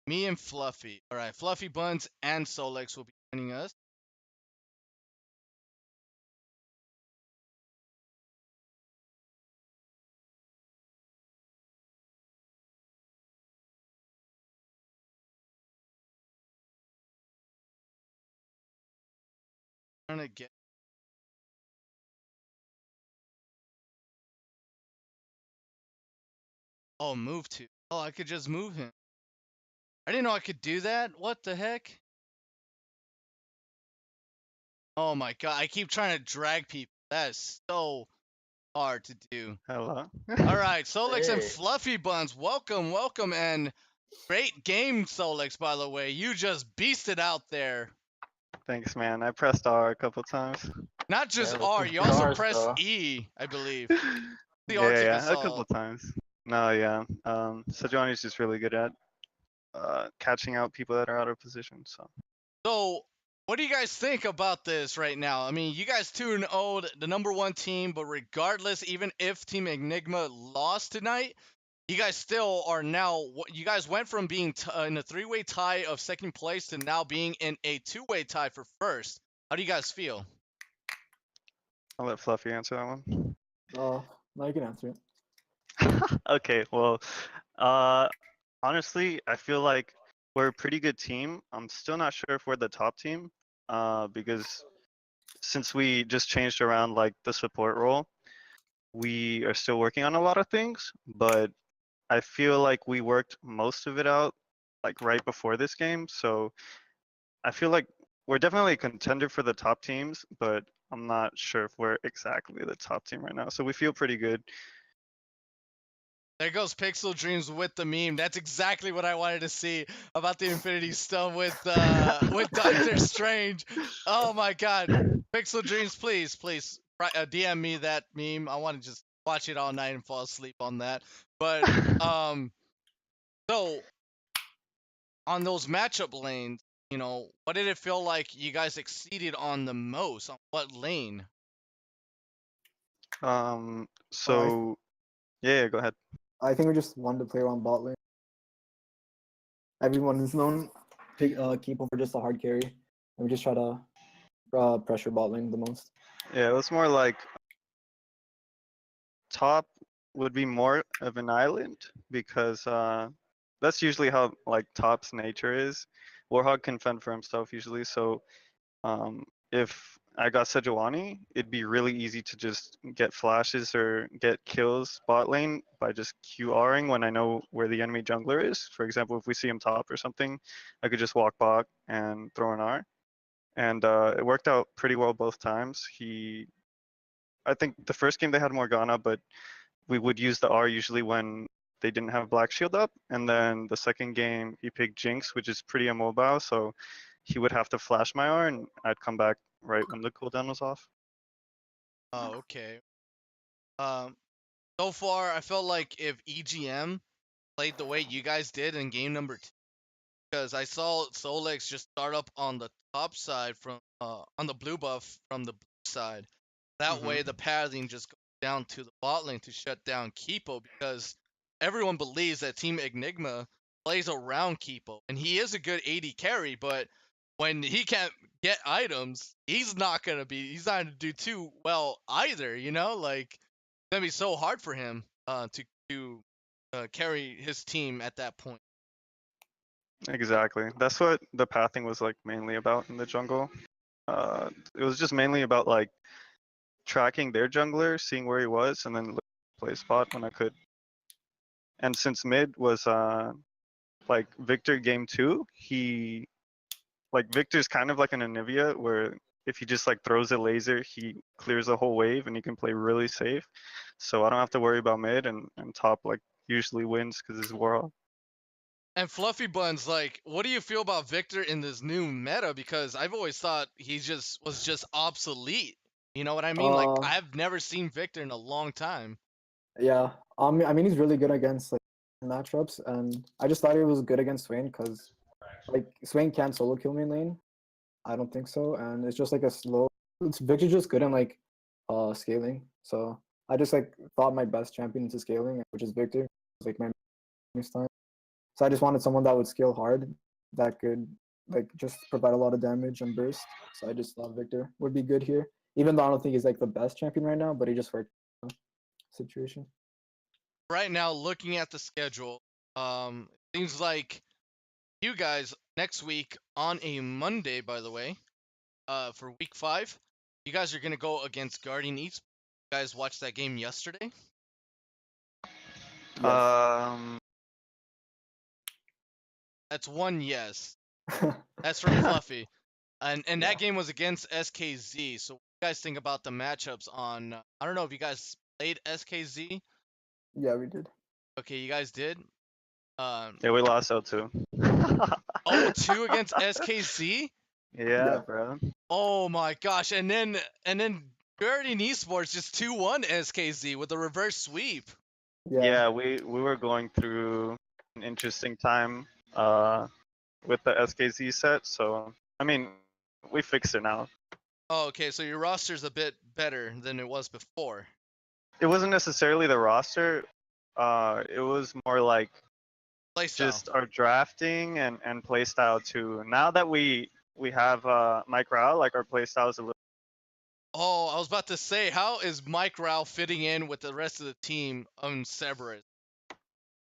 Me and Fluffy. All right, Fluffy Buns and Solix will be joining us. I'm gonna get. Oh, move to. Oh, I could just move him. I didn't know I could do that. What the heck? Oh my god, I keep trying to drag people. That is so hard to do. Hello. All right, Solix and Hey. Fluffy Buns, welcome, and great game, Solix. By the way, you just beasted out there. Thanks, man. I pressed R a couple times. Not just Yeah, R, with you the also Rs, pressed though. E, I believe. The Yeah, R yeah, a saw. couple times. No, yeah. Sejuani's just really good at catching out people that are out of position. So, what do you guys think about this right now? I mean, you guys 2-0, the number 1 team, but regardless, even if Team Enigma lost tonight, you guys still are now. You guys went from being in a 3-way tie of second place to now being in a 2-way tie for first. How do you guys feel? I'll let Fluffy answer that one. Oh, no, you can answer it. Okay, well, honestly, I feel like we're a pretty good team. I'm still not sure if we're the top team, because since we just changed around like the support role, we are still working on a lot of things. But I feel like we worked most of it out like right before this game. So I feel like we're definitely a contender for the top teams, but I'm not sure if we're exactly the top team right now. So we feel pretty good. There goes Pixel Dreams with the meme. That's exactly what I wanted to see about the Infinity Stone with Doctor Strange. Oh my God, Pixel Dreams, please DM me that meme. I want to just watch it all night and fall asleep on that. But so on those matchup lanes, what did it feel like you guys exceeded on the most? On what lane? So yeah, go ahead. I think we just wanted to play around bot lane. Everyone is known keep over just a hard carry, and we just try to pressure bot lane the most. Yeah, it was more like top would be more of an island because that's usually how like top's nature is. Warhog can fend for himself usually, so if I got Sejuani, it'd be really easy to just get flashes or get kills bot lane by just QRing when I know where the enemy jungler is. For example, if we see him top or something, I could just walk bot and throw an R. And it worked out pretty well both times. I think the first game they had Morgana, but we would use the R usually when they didn't have Black Shield up. And then the second game, he picked Jinx, which is pretty immobile. So he would have to flash my R and I'd come back right when the cooldown was off. Oh, okay. So far, I felt like if EGM played the way you guys did in game number 2, because I saw Solex just start up on the top side from on the blue buff from the blue side. That way, the pathing just goes down to the bot lane to shut down Kipo, because everyone believes that Team Enigma plays around Kipo, and he is a good AD carry, but when he can't get items, he's not gonna do too well either. Like it's gonna be so hard for him to carry his team at that point. Exactly. That's what the pathing was like mainly about in the jungle. It was just mainly about like tracking their jungler, seeing where he was, and then play spot when I could. And since mid was like Victor game 2, Victor's kind of like an Anivia where if he just like throws a laser, he clears the whole wave and he can play really safe. So I don't have to worry about mid, and top like usually wins because it's Warhawk. And Fluffy Buns, like, what do you feel about Victor in this new meta? Because I've always thought he was just obsolete. You know what I mean? Like, I've never seen Victor in a long time. Yeah, I mean he's really good against like matchups, and I just thought he was good against Swain because like Swain can't solo kill me in lane. I don't think so, and it's just like a slow. Victor's just good in like scaling, so I just like thought my best champion into scaling, which is Victor, was like my next time. So I just wanted someone that would scale hard, that could like just provide a lot of damage and burst. So I just thought Victor would be good here, even though I don't think he's like the best champion right now, but he just worked situation. Right now, looking at the schedule, seems like you guys next week on a Monday, by the way, for week 5, you guys are gonna go against Guardian East. You guys watched that game yesterday? Yes. That's one yes. That's from Fluffy. And Yeah. that game was against SKZ. So what do you guys think about the matchups on I don't know if you guys played SKZ? Yeah, we did. Okay, you guys did. Yeah, we lost out too. 0-2 against SKZ? Yeah, Yeah. bro. Oh my gosh. And then Guardian Esports just 2-1 SKZ with a reverse sweep. Yeah, we were going through an interesting time with the SKZ set, so I mean, we fixed it now. Oh, okay, so your roster's a bit better than it was before. It wasn't necessarily the roster. It was more like Playstyle. just our drafting and playstyle too. Now that we have Mike Rao, like our playstyle is a little. Oh, I was about to say, how is Mike Rao fitting in with the rest of the team on Cerberus?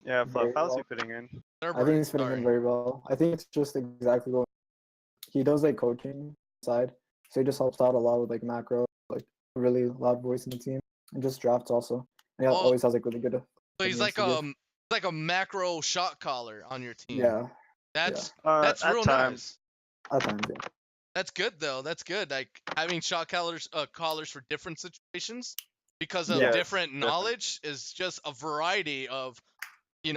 Yeah, Fluff, very how's he well. fitting in? I think Cerberus, he's fitting sorry. in very well. I think it's just exactly what he does, like coaching side. So he just helps out a lot with like macro, like a really loud voice in the team, and just drafts also. And he Well, always has like really good So he's opinions like to give. like a macro shot caller on your team. Yeah, That's At real times. nice. at times. Yeah. That's good though. That's good. Like having shot callers for different situations because of Yeah. Yes, different definitely. knowledge is just a variety of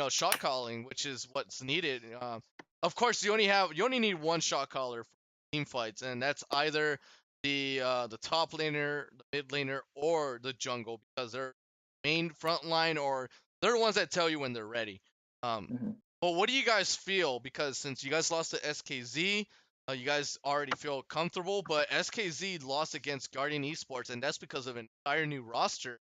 shot calling, which is what's needed. Of course, you only need one shot caller for team fights, and that's either the top laner, the mid laner, or the jungle because they're main front line or they're the ones that tell you when they're ready. Um, Mhm. but what do you guys feel? Because since you guys lost to SKZ, you guys already feel comfortable, but SKZ lost against Guardian Esports, and that's because of an entire new roster.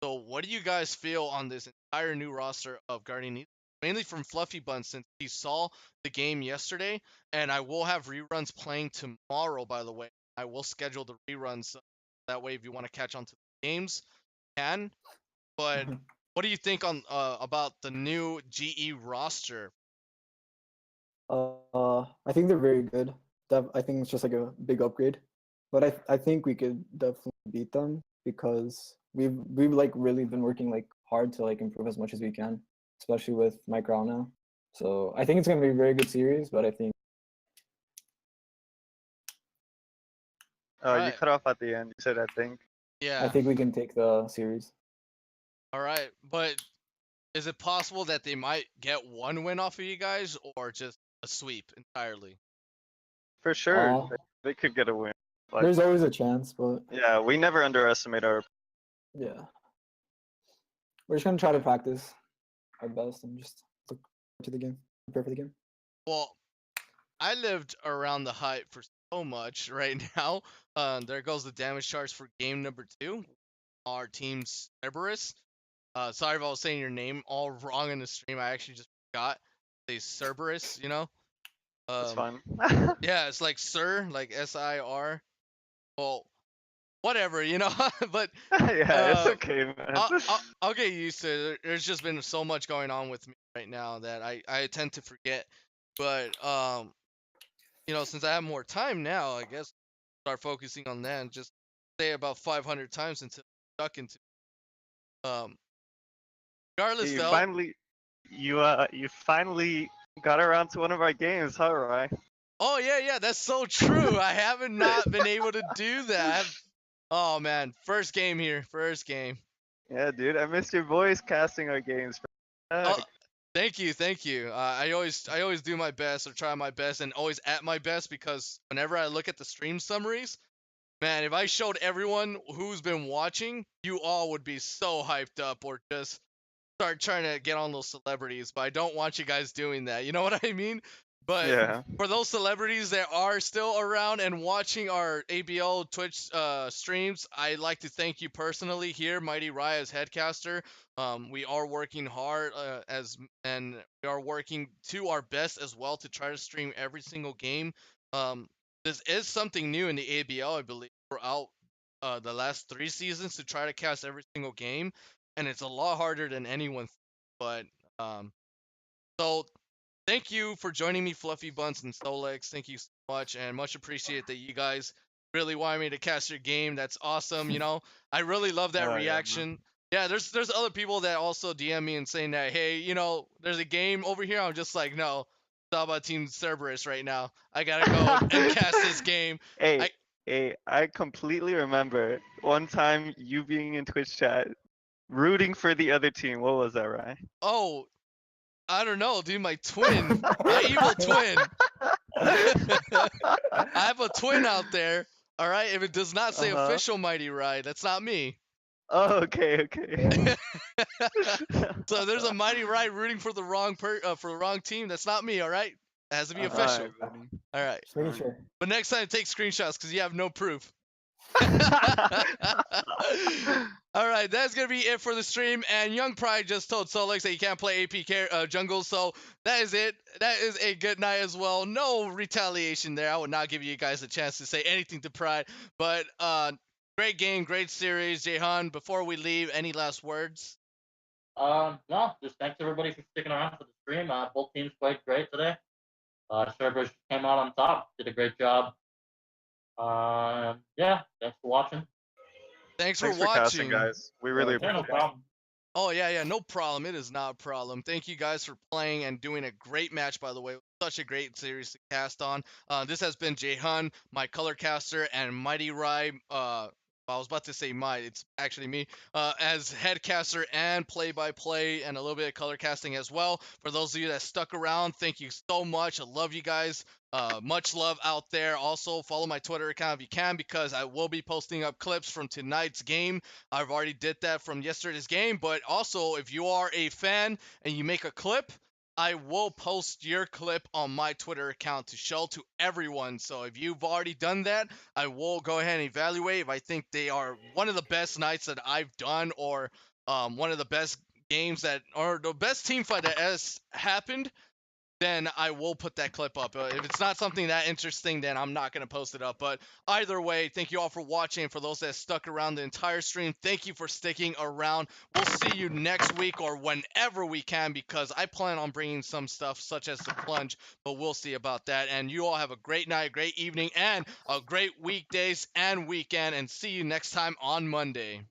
So, what do you guys feel on this entire new roster of Guardian Esports? Mainly from Fluffy Bun, since he saw the game yesterday, and I will have reruns playing tomorrow, by the way. I will schedule the reruns that way if you want to catch on to the games, you can. But Mhm. what do you think on about the new GE roster? I think they're very good. I think it's just like a big upgrade, but I think we could definitely beat them because we've like really been working like hard to like improve as much as we can, especially with Mike Rao now. So I think it's gonna be a very good series, but I think You Right. cut off at the end. You said, I think. Yeah. we can take the series. All right. But is it possible that they might get one win off of you guys or just a sweep entirely? For sure, Uh, they could get a win. But there's always a chance, but yeah, we never underestimate our. yeah, we're just gonna try to practice our best and just look to the game, prepare for the game. Well, I lived around the hype for so much right now. There goes the damage charts for game number 2. Our team's Cerberus. Sorry if I was saying your name all wrong in the stream. I actually just forgot. Say Cerberus, you know? That's Um, fine. yeah, it's like Sir, like SIR. Well, whatever, but Yeah, it's uh, okay, man. I'll get used to it. There's just been so much going on with me right now that I tend to forget. But since I have more time now, I guess start focusing on that and just say about 500 times until I'm stuck into. Um, regardless You though. finally, you finally got around to one of our games, huh, Rye? Oh yeah, that's so true. I haven't not been able to do that. Oh man, first game here, first game. Yeah, dude, I missed your voice casting our games. Oh, Heck. thank you. I always do my best or try my best and always at my best because whenever I look at the stream summaries, man, if I showed everyone who's been watching, you all would be so hyped up or just start trying to get on those celebrities. But I don't want you guys doing that. You know what I mean? But Yeah. for those celebrities that are still around and watching our ABL Twitch streams, I'd like to thank you personally here, Mighty Rye as headcaster. We are working hard and we are working to our best as well to try to stream every single game. This is something new in the ABL, I believe, throughout the last 3 seasons to try to cast every single game, and it's a lot harder than anyone. But so thank you for joining me, Fluffy Buns and Solex. Thank you so much, and much appreciate that you guys really wanted me to cast your game. That's awesome. I really love that Oh, yeah, man. reaction. Yeah, there's other people that also DM me and saying that, hey, there's a game over here. I'm just like, no, it's all about Team Cerberus right now. I gotta go and cast this game. Hey, I hey, I completely remember one time you being in Twitch chat, rooting for the other team. What was that, Rye? oh, I don't know, dude. My twin, my evil twin. I have a twin out there. All right. If it does not say Uh-huh. official Mighty Ride, that's not me. Oh, okay, okay. So there's a Mighty Ride rooting for the wrong team. That's not me. All right. It has to be official. Alright, buddy. All right. Just making sure. But next time, take screenshots because you have no proof. All right, that's gonna be it for the stream. And Young Pride just told Solex that he can't play AP jungle, so that is it. That is a good night as well. No retaliation there. I would not give you guys a chance to say anything to Pride, but great game, great series, Jehan. Before we leave, any last words? No, just thanks everybody for sticking around for the stream. Both teams played great today. Cerberus came out on top, did a great job. Yeah, thanks for watching. Thanks Thanks for for casting, watching. guys. We really Yeah, no appreciate it. problem. Oh yeah, no problem. It is not a problem. Thank you guys for playing and doing a great match, by the way. Such a great series to cast on. This has been Jay Hun, my color caster, and Mighty Rai. I was about to say Might. It's actually me as head caster and play-by-play and a little bit of color casting as well. For those of you that stuck around, thank you so much. I love you guys. Much love out there. Also, follow my Twitter account if you can because I will be posting up clips from tonight's game. I've already did that from yesterday's game, but also if you are a fan and you make a clip, I will post your clip on my Twitter account to show to everyone. So if you've already done that, I will go ahead and evaluate if I think they are one of the best nights that I've done or one of the best games that or the best team fight that has happened. Then I will put that clip up. If it's not something that interesting, then I'm not going to post it up. But either way, thank you all for watching. For those that stuck around the entire stream, thank you for sticking around. We'll see you next week or whenever we can because I plan on bringing some stuff such as the plunge, but we'll see about that. And you all have a great night, great evening, and a great weekdays and weekend. And see you next time on Monday.